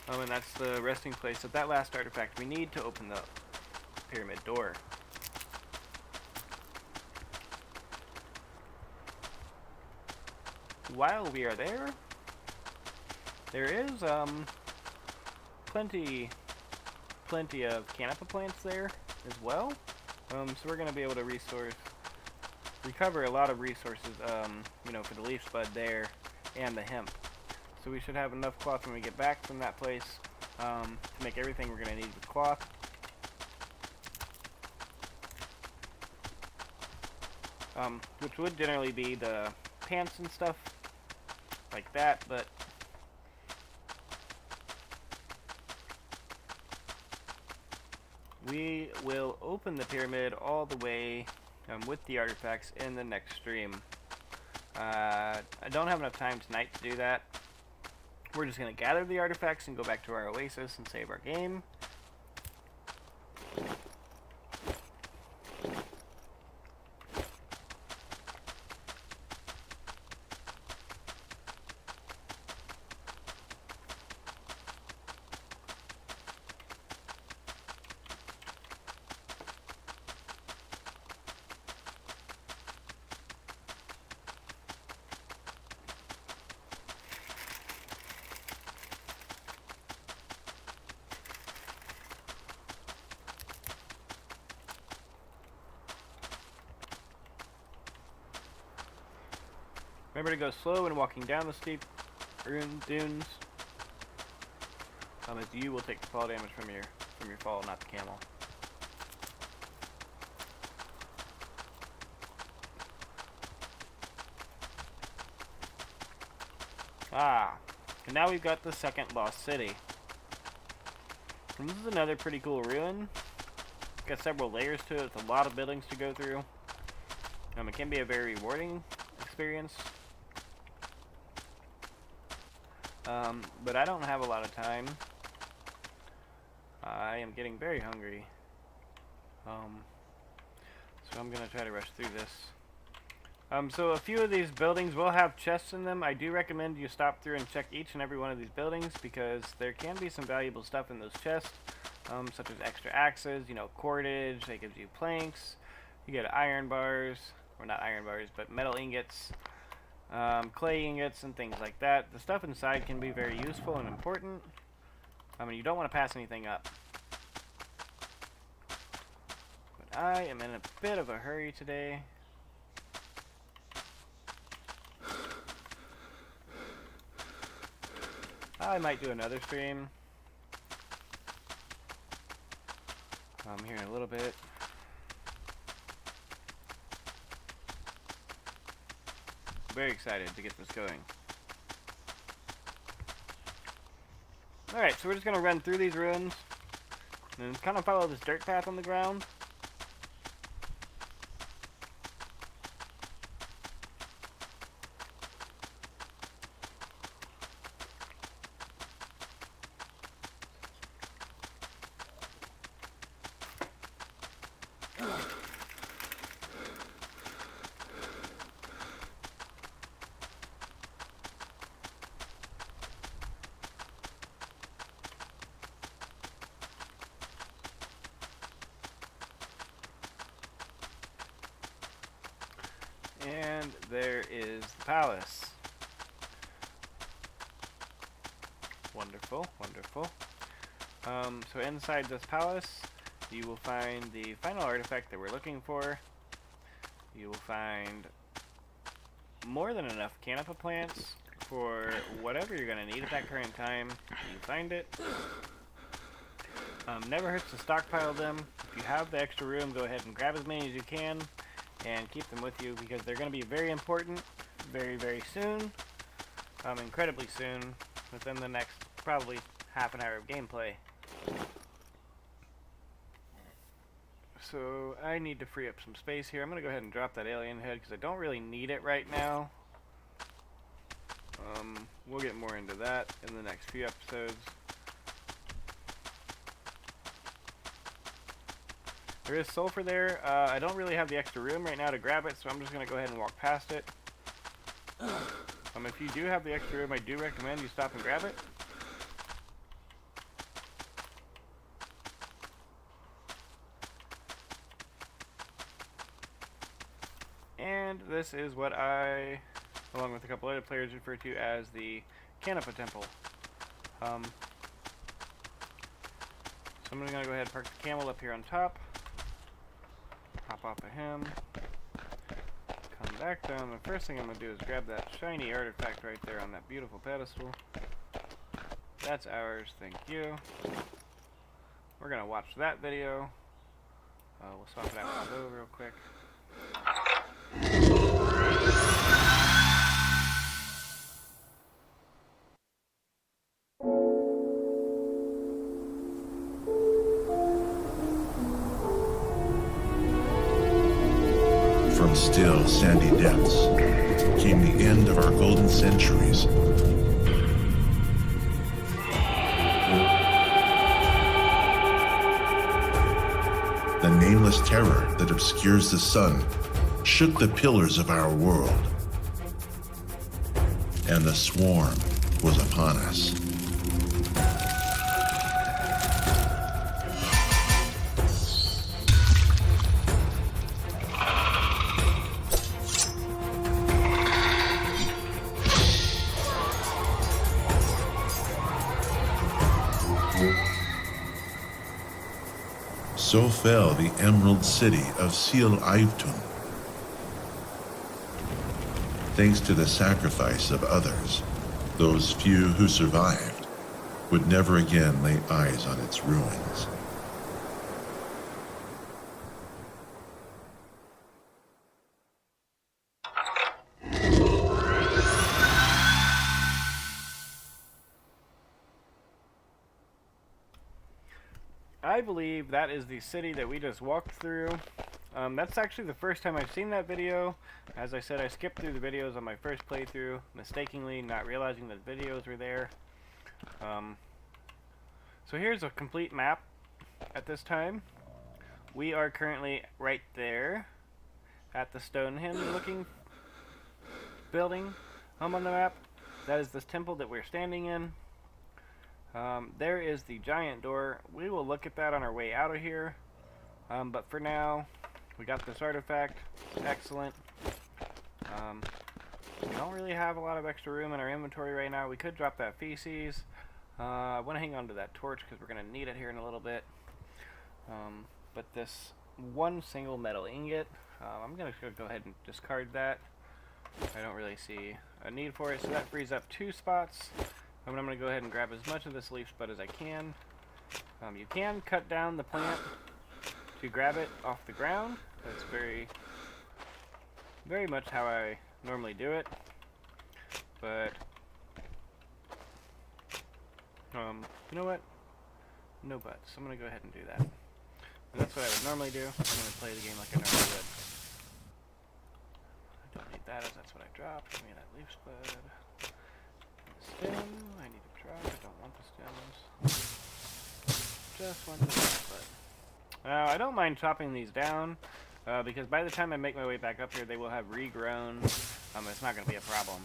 And that's the resting place of that last artifact we need to open the pyramid door. While we are there, there is plenty of canapa plants there as well. So we're going to be able to recover a lot of resources, for the leaf spud there and the hemp. So we should have enough cloth when we get back from that place to make everything we're going to need with cloth. Which would generally be the pants and stuff like that, but we will open the pyramid all the way with the artifacts in the next stream. I don't have enough time tonight to do that. We're just going to gather the artifacts and go back to our oasis and save our game. Remember to go slow when walking down the steep dunes, as you will take the fall damage from your fall, not the camel. And now we've got the second lost city. And this is another pretty cool ruin. It's got several layers to it. It's a lot of buildings to go through. It can be a very rewarding experience. But I don't have a lot of time. I am getting very hungry. So I'm gonna try to rush through this. So a few of these buildings will have chests in them. I do recommend you stop through and check each and every one of these buildings because there can be some valuable stuff in those chests, such as extra axes, cordage. That gives you planks. You get iron bars, or not iron bars, but metal ingots, clay ingots, and things like that. The stuff inside can be very useful and important. You don't want to pass anything up. But I am in a bit of a hurry today. I might do another stream here in a little bit. Very excited to get this going. Alright, so we're just going to run through these ruins and kind of follow this dirt path on the ground. And there is the palace. Wonderful, wonderful. So inside this palace, you will find the final artifact that we're looking for. You will find more than enough canapa plants for whatever you're going to need at that current time. You find it. Never hurts to stockpile them. If you have the extra room, go ahead and grab as many as you can and keep them with you because they're going to be very important very, very soon. Incredibly soon, within the next probably half an hour of gameplay. So I need to free up some space here. I'm going to go ahead and drop that alien head because I don't really need it right now. We'll get more into that in the next few episodes. There is sulfur there. I don't really have the extra room right now to grab it, so I'm just going to go ahead and walk past it. If you do have the extra room, I do recommend you stop and grab it. And this is what I, along with a couple other players, refer to as the Canapa Temple. So I'm going to go ahead and park the camel up here on top. Hop off of him. Come back down. The first thing I'm going to do is grab that shiny artifact right there on that beautiful pedestal. That's ours, thank you. We're going to watch that video. We'll swap it out with Bo real quick. From still, sandy depths came the end of our golden centuries. The nameless terror that obscures the sun shook the pillars of our world. And the swarm was upon us. So fell the emerald city of Sil Aivtun. Thanks to the sacrifice of others, those few who survived would never again lay eyes on its ruins. I believe that is the city that we just walked through. That's actually the first time I've seen that video. As I said, I skipped through the videos on my first playthrough, mistakenly, not realizing that videos were there. So here's a complete map at this time. We are currently right there at the Stonehenge looking building on the map. That is this temple that we're standing in. There is the giant door. We will look at that on our way out of here. But for now, we got this artifact. Excellent. We don't really have a lot of extra room in our inventory right now. We could drop that feces. I want to hang on to that torch because we're going to need it here in a little bit. But this one single metal ingot, I'm going to go ahead and discard that. I don't really see a need for it, so that frees up 2 spots. I'm going to go ahead and grab as much of this leaf spud as I can. You can cut down the plant to grab it off the ground. That's very much how I normally do it. But, you know what? No buts. I'm going to go ahead and do that. And that's what I would normally do. I'm going to play the game like I normally would. I don't need that as that's what I dropped. Give me that leaf spud. Stem, I need to drop. I don't want the stems. Just want the leaf spud. Now, I don't mind chopping these down, because by the time I make my way back up here, they will have regrown. It's not going to be a problem.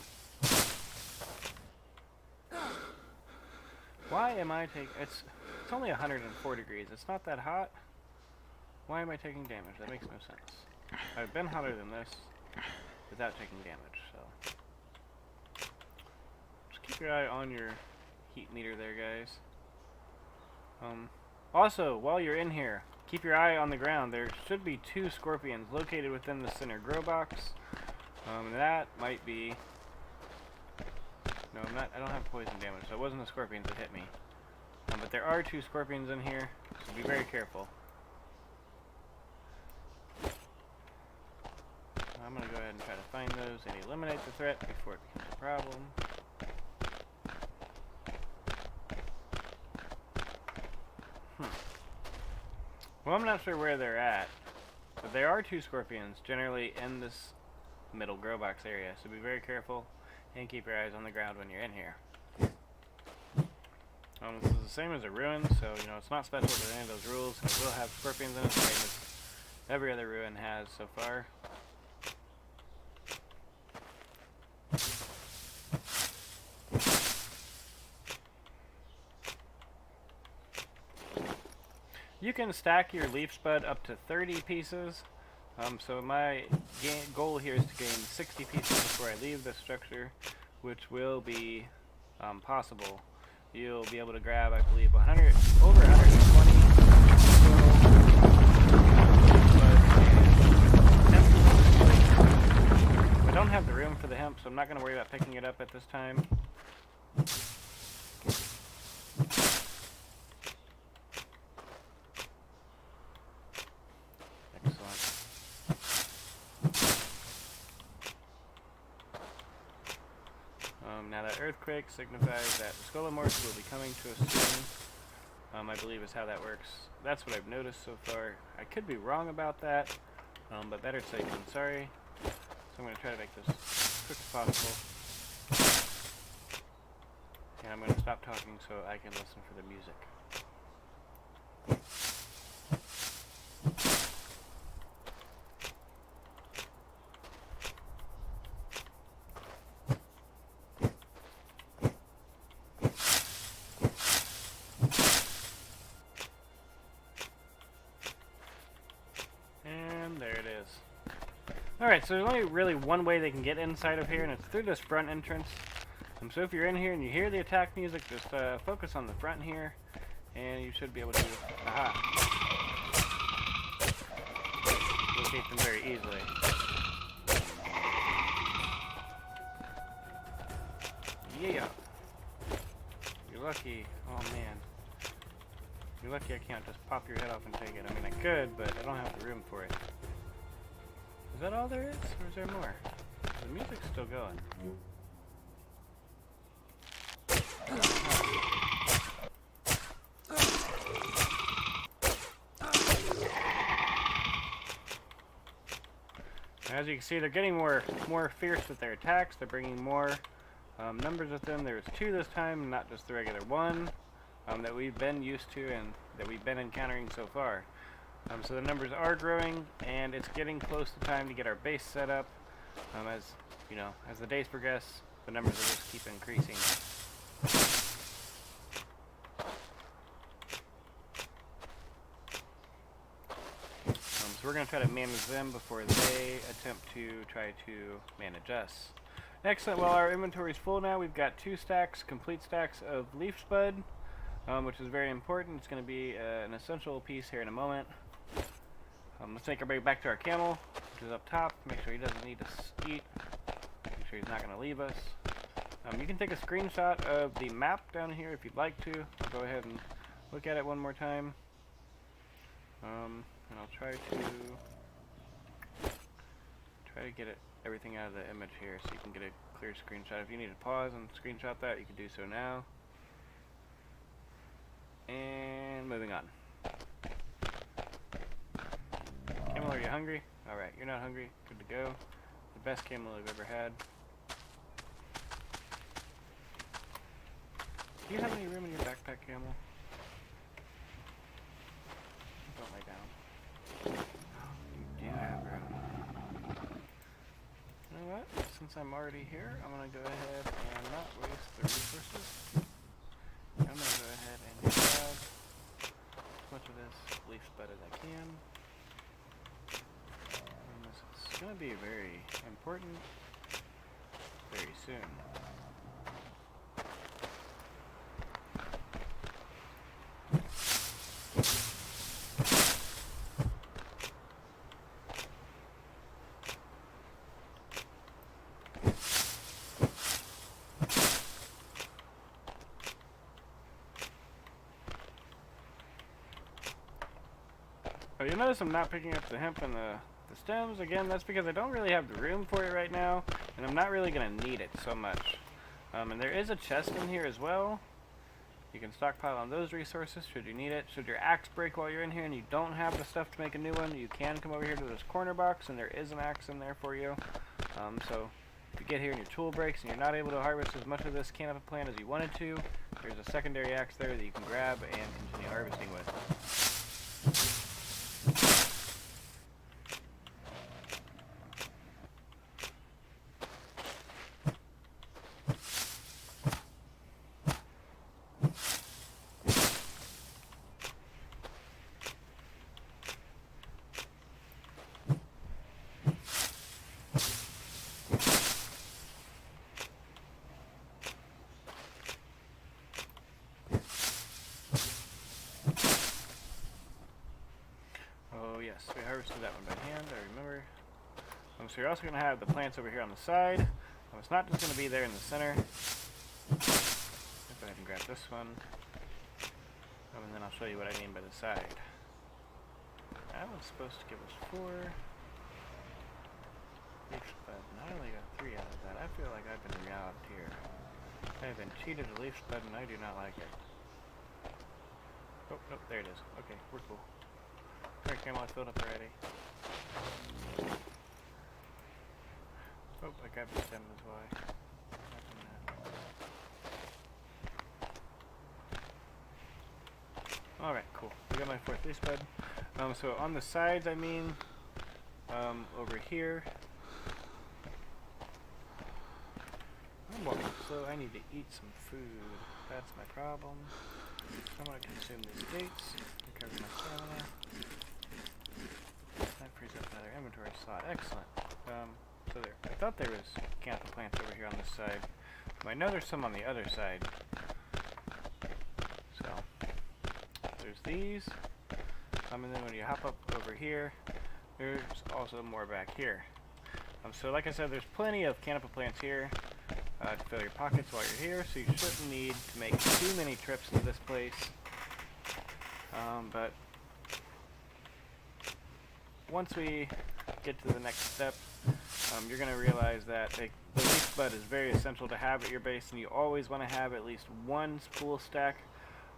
Why am I taking... It's only 104 degrees. It's not that hot. Why am I taking damage? That makes no sense. I've been hotter than this without taking damage, so... Just keep your eye on your heat meter there, guys. Also, while you're in here, keep your eye on the ground. There should be 2 scorpions located within the center grow box. That might be... No, I don't have poison damage, so it wasn't the scorpions that hit me. But there are 2 scorpions in here, so be very careful. I'm going to go ahead and try to find those and eliminate the threat before it becomes a problem. Well, I'm not sure where they're at, but there are 2 scorpions generally in this middle grow box area, so be very careful and keep your eyes on the ground when you're in here. This is the same as a ruin, so you know it's not special to any of those rules. It will have scorpions in it, the same as every other ruin has so far. You can stack your leaf spud up to 30 pieces. So my goal here is to gain 60 pieces before I leave this structure, which will be possible. You'll be able to grab, I believe, over 120. I don't have the room for the hemp, so I'm not going to worry about picking it up at this time. Now that earthquake signifies that the Skolomorphs will be coming to us soon, I believe is how that works. That's what I've noticed so far. I could be wrong about that, but better safe than sorry. So I'm going to try to make this as quick as possible. And I'm going to stop talking so I can listen for the music. Alright, so there's only really one way they can get inside of here, and it's through this front entrance. So if you're in here and you hear the attack music, just focus on the front here, and you should be able to locate them very easily. Yeah. You're lucky. Oh man. You're lucky I can't just pop your head off and take it. I mean, I could, but I don't have the room for it. Is that all there is? Or is there more? The music's still going. As you can see, they're getting more fierce with their attacks. They're bringing more numbers with them. There's 2 this time, not just the regular 1 that we've been used to and that we've been encountering so far. So the numbers are growing, and it's getting close to time to get our base set up. As you know, as the days progress, the numbers will just keep increasing. So we're going to try to manage them before they attempt to try to manage us. Excellent. Well, our inventory is full now. We've got 2 stacks, complete stacks of leaf spud, which is very important. It's going to be an essential piece here in a moment. Let's take everybody back to our camel, which is up top. Make sure he doesn't need to eat. Make sure he's not going to leave us. You can take a screenshot of the map down here if you'd like to. I'll go ahead and look at it one more time. And I'll try to get everything out of the image here so you can get a clear screenshot. If you need to pause and screenshot that, you can do so now. And moving on. Camel, are you hungry? Alright, you're not hungry. Good to go. The best camel I've ever had. Do you have any room in your backpack, camel? Don't lay down. You do have room. You know what? Since I'm already here, I'm going to go ahead and not waste the resources. I'm going to go ahead and grab as much of this leaf spud as I can. And this is going to be very important very soon. Oh, you'll notice I'm not picking up the hemp and the stems. Again, that's because I don't really have the room for it right now, and I'm not really going to need it so much. And there is a chest in here as well. You can stockpile on those resources should you need it. Should your axe break while you're in here and you don't have the stuff to make a new one, you can come over here to this corner box, and there is an axe in there for you. So if you get here and your tool breaks and you're not able to harvest as much of this canopy plant as you wanted to, there's a secondary axe there that you can grab and continue harvesting with. Yes, we harvested that one by hand, I remember. So you're also going to have the plants over here on the side. It's not just going to be there in the center. Let's go ahead and grab this one. And then I'll show you what I mean by the side. That was supposed to give us 4 leaf spud, and I only got 3 out of that. I feel like I've been robbed here. I have been cheated a leaf spud, and I do not like it. Oh, nope, there it is. Okay, we're cool. Alright, camel, I filled up already. Oh, I grabbed the stem as why. Alright, cool. We got my 4th leaf spud. So on the sides, I mean, over here. I'm walking slow. I need to eat some food. That's my problem. I'm going to consume these dates. Recover my stamina. That frees up another inventory slot. Excellent. So there. I thought there was canopy plants over here on this side. I know there's some on the other side. So there's these. And then when you hop up over here, there's also more back here. So like I said, there's plenty of canopy plants here. to fill your pockets while you're here, so you shouldn't need to make too many trips to this place. But once we get to the next step, you're going to realize that the leaf bud is very essential to have at your base, and you always want to have at least one spool stack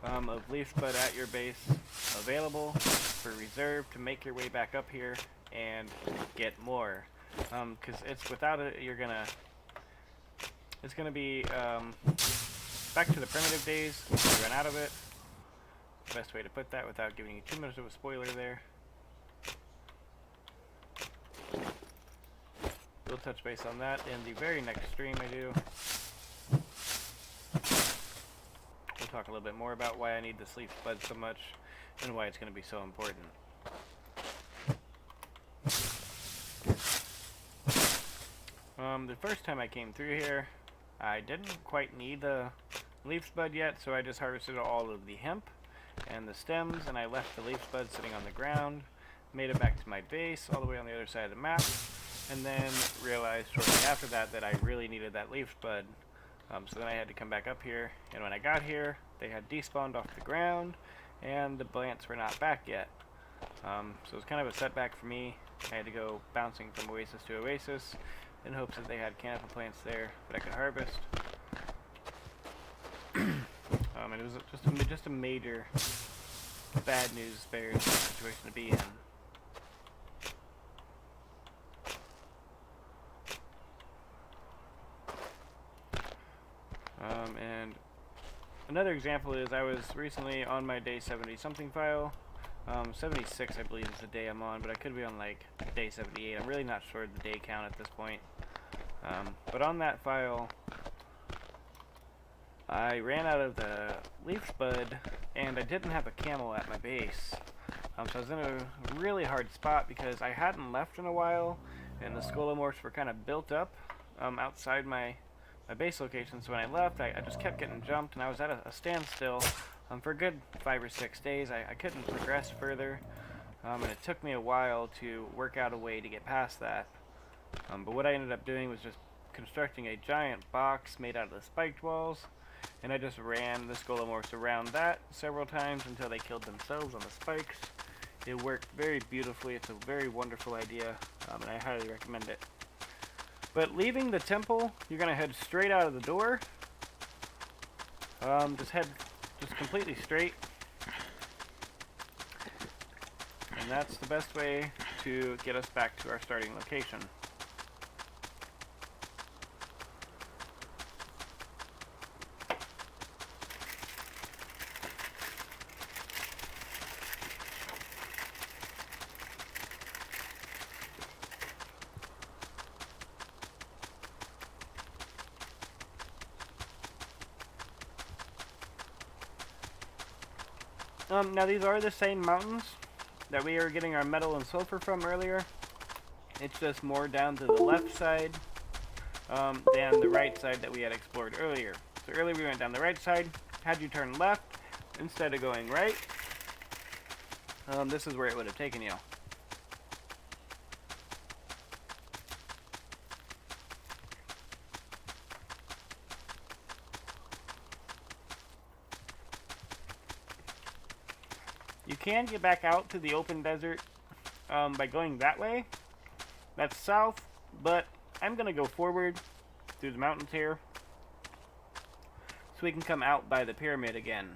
of leaf bud at your base available for reserve to make your way back up here and get more. Because it's without it, it's gonna be back to the primitive days. You run out of it. Best way to put that without giving you too much of a spoiler there. We'll touch base on that in the very next stream I do. We'll talk a little bit more about why I need this leaf bud so much and why it's going to be so important. The first time I came through here, I didn't quite need the leaf bud yet, so I just harvested all of the hemp and the stems, and I left the leaf bud sitting on the ground, made it back to my base all the way on the other side of the map, and then realized shortly after that that I really needed that leaf bud. So then I had to come back up here, and when I got here, they had despawned off the ground, and the plants were not back yet. So it was kind of a setback for me. I had to go bouncing from oasis to oasis in hopes that they had canopy plants there that I could harvest. And it was just a major bad news bears situation to be in. And another example is I was recently on my day 70 something file. 76 I believe is the day I'm on, but I could be on like day 78. I'm really not sure the day count at this point. But on that file, I ran out of the leaf bud, and I didn't have a camel at my base. So I was in a really hard spot because I hadn't left in a while, and the scolomorphs were kind of built up outside my base location. So when I left, I just kept getting jumped, and I was at a standstill for a good 5 or 6 days. I couldn't progress further, and it took me a while to work out a way to get past that. But what I ended up doing was just constructing a giant box made out of the spiked walls, and I just ran the scolomorphs around that several times until they killed themselves on the spikes. It worked very beautifully. It's a very wonderful idea, and I highly recommend it. But leaving the temple, you're going to head straight out of the door. Just head completely straight. And that's the best way to get us back to our starting location. Now these are the same mountains that we were getting our metal and sulfur from earlier. It's just more down to the left side than the right side that we had explored earlier. So earlier we went down the right side. Had you turn left instead of going right, this is where it would have taken you. You can get back out to the open desert by going that way. That's south, but I'm going to go forward through the mountains here so we can come out by the pyramid again.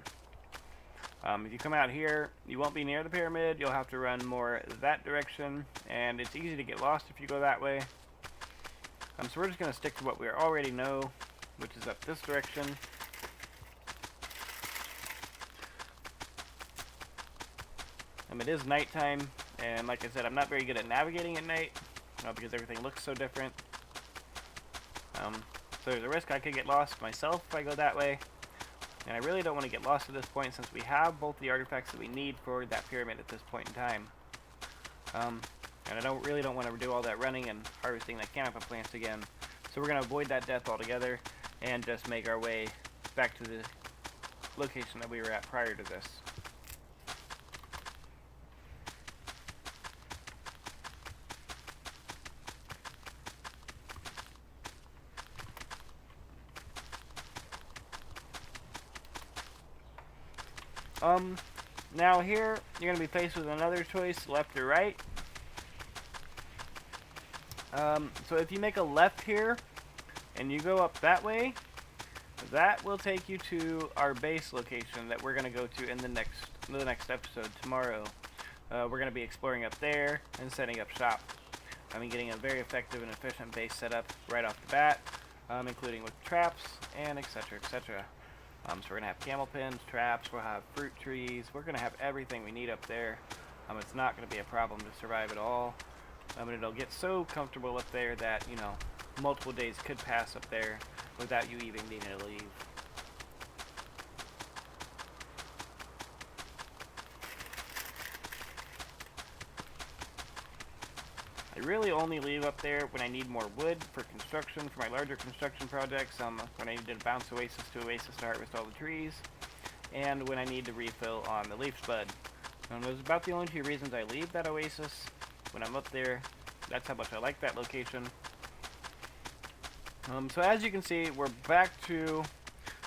If you come out here, you won't be near the pyramid. You'll have to run more that direction, and it's easy to get lost if you go that way. So we're just going to stick to what we already know, which is up this direction. It is nighttime, and like I said, I'm not very good at navigating at night because everything looks so different. So there's a risk I could get lost myself if I go that way, and I really don't want to get lost at this point since we have both the artifacts that we need for that pyramid at this point in time. And I really don't want to do all that running and harvesting that canopy plants again. So we're going to avoid that death altogether and just make our way back to the location that we were at prior to this. Now here, you're going to be faced with another choice, left or right. So if you make a left here, and you go up that way, that will take you to our base location that we're going to go to in the next episode tomorrow. We're going to be exploring up there and setting up shop. Getting a very effective and efficient base setup right off the bat, including with traps and etc. etc. So we're going to have camel pins, traps, we'll have fruit trees, we're going to have everything we need up there. It's not going to be a problem to survive at all. It'll get so comfortable up there that, multiple days could pass up there without you even needing to leave. I really only leave up there when I need more wood for construction, for my larger construction projects, when I need to bounce oasis to oasis to harvest all the trees, and when I need to refill on the leaf spud. Those are about the only two reasons I leave that oasis when I'm up there. That's how much I like that location. So as you can see, we're back to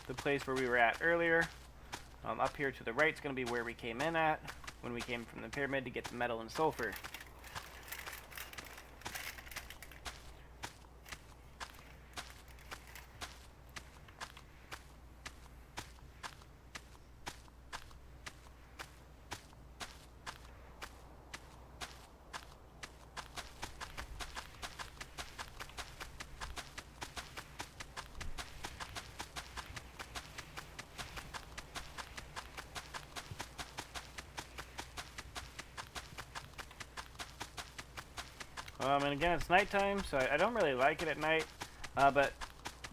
the place where we were at earlier. Up here to the right is going to be where we came in at when we came from the pyramid to get the metal and sulfur. And again, it's nighttime, so I don't really like it at night. But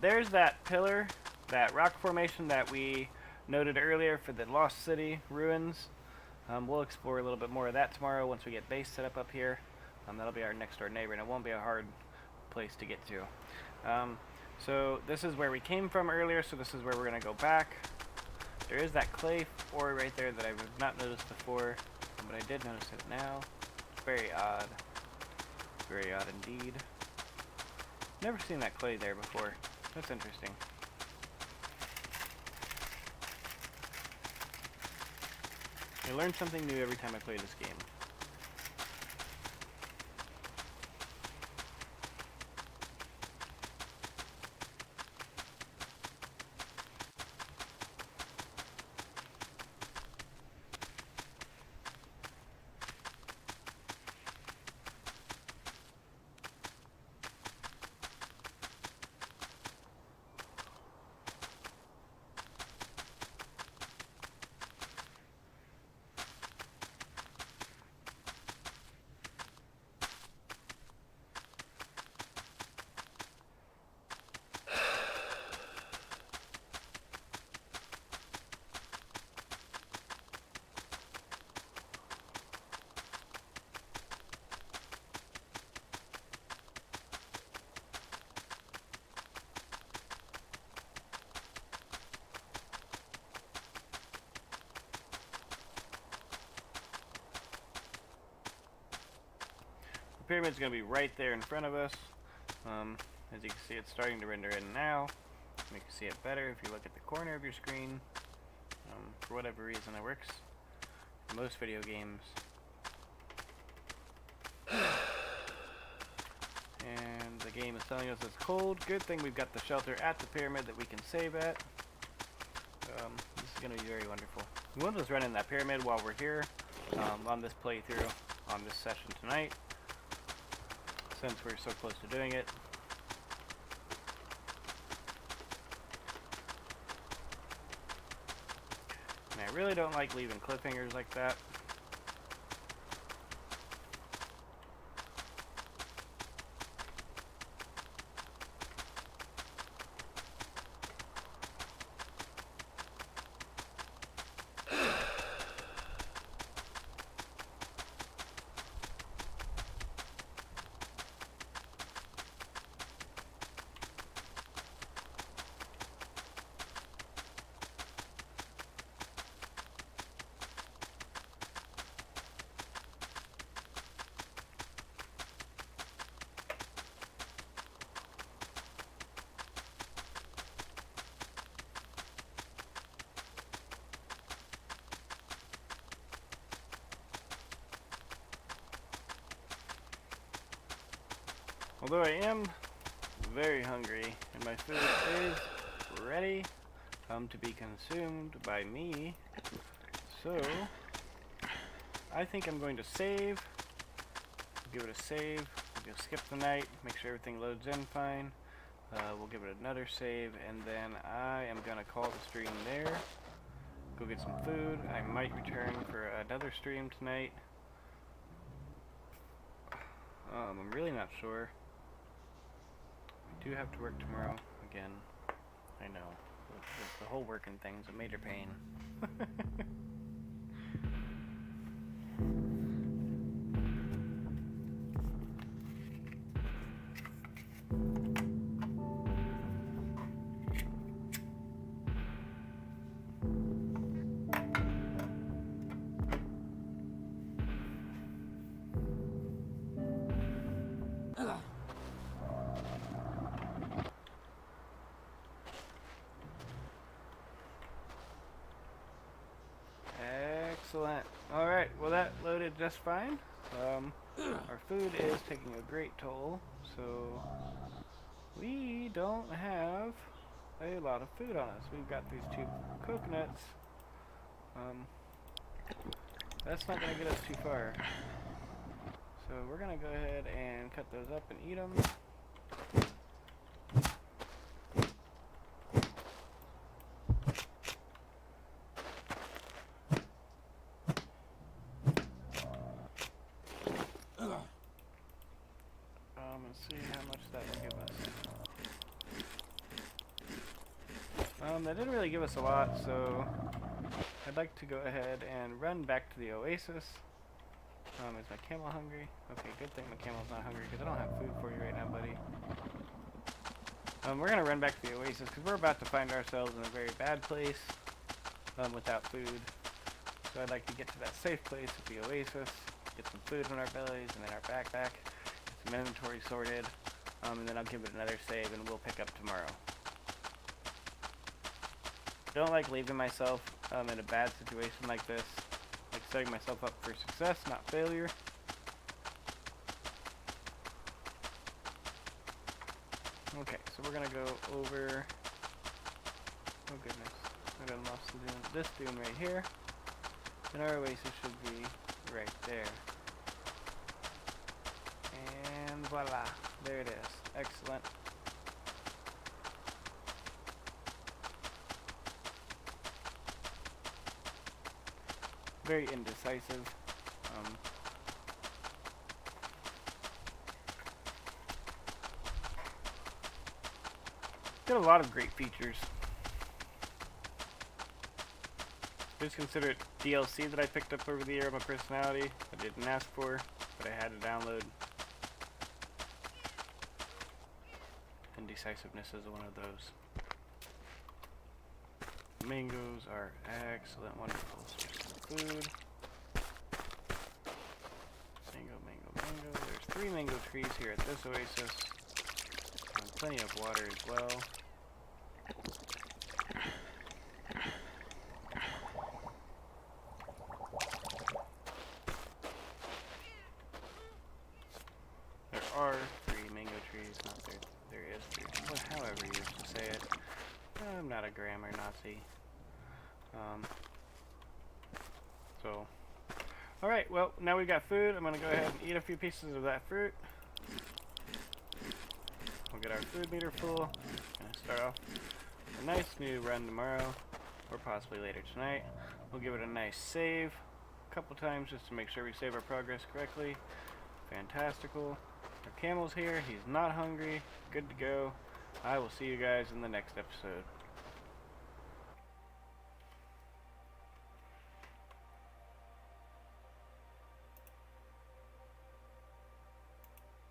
there's that pillar, that rock formation that we noted earlier for the Lost City ruins. We'll explore a little bit more of that tomorrow once we get base set up here. That'll be our next door neighbor, and it won't be a hard place to get to. So this is where we came from earlier, so this is where we're going to go back. There is that clay ore right there that I've not noticed before, but I did notice it now. It's very odd. Very odd indeed. Never seen that clay there before. That's interesting. I learn something new every time I play this game. Pyramid's going to be right there in front of us. As you can see, it's starting to render in now. You can see it better if you look at the corner of your screen. For whatever reason, it works in most video games. And the game is telling us it's cold. Good thing we've got the shelter at the pyramid that we can save at. This is going to be very wonderful. We'll just run in that pyramid while we're here on this playthrough, on this session tonight, since we're so close to doing it. And I really don't like leaving cliffhangers like that. Although I am very hungry, and my food is ready to be consumed by me, so I think I'm going to save. Give it a save. We'll skip the night, make sure everything loads in fine. We'll give it another save, and then I am gonna call the stream there. Go get some food. I might return for another stream tonight. I'm really not sure. I do have to work tomorrow again. I know. The whole working thing's a major pain. Excellent. Alright, well that loaded just fine. Our food is taking a great toll, so we don't have a lot of food on us. We've got these 2 coconuts. That's not going to get us too far. So we're going to go ahead and cut those up and eat them. Let's see how much that will give us. That didn't really give us a lot, so I'd like to go ahead and run back to the oasis. Is my camel hungry? Okay, good thing my camel's not hungry because I don't have food for you right now, buddy. We're going to run back to the oasis because we're about to find ourselves in a very bad place without food. So I'd like to get to that safe place at the oasis, get some food in our bellies and in our backpack, get some inventory sorted, and then I'll give it another save and we'll pick up tomorrow. I don't like leaving myself in a bad situation like this. I like setting myself up for success, not failure. Okay, so we're gonna go over. Oh goodness, I done lost the dune. This dune right here, and our oasis should be right there. And voila, there it is. Excellent. Very indecisive. Got a lot of great features. Just consider it DLC that I picked up over the year of my personality. I didn't ask for, but I had to download. Indecisiveness is one of those. Mangoes are excellent, wonderful. Food. Mango, mango, mango. There's 3 mango trees here at this oasis. And plenty of water as well. There are 3 mango trees, not there is 3. Well, however you used to say it. I'm not a grammar Nazi. Alright, well, now we've got food. I'm going to go ahead and eat a few pieces of that fruit. We'll get our food meter full. And start off a nice new run tomorrow, or possibly later tonight. We'll give it a nice save a couple times just to make sure we save our progress correctly. Fantastical. Our camel's here. He's not hungry. Good to go. I will see you guys in the next episode.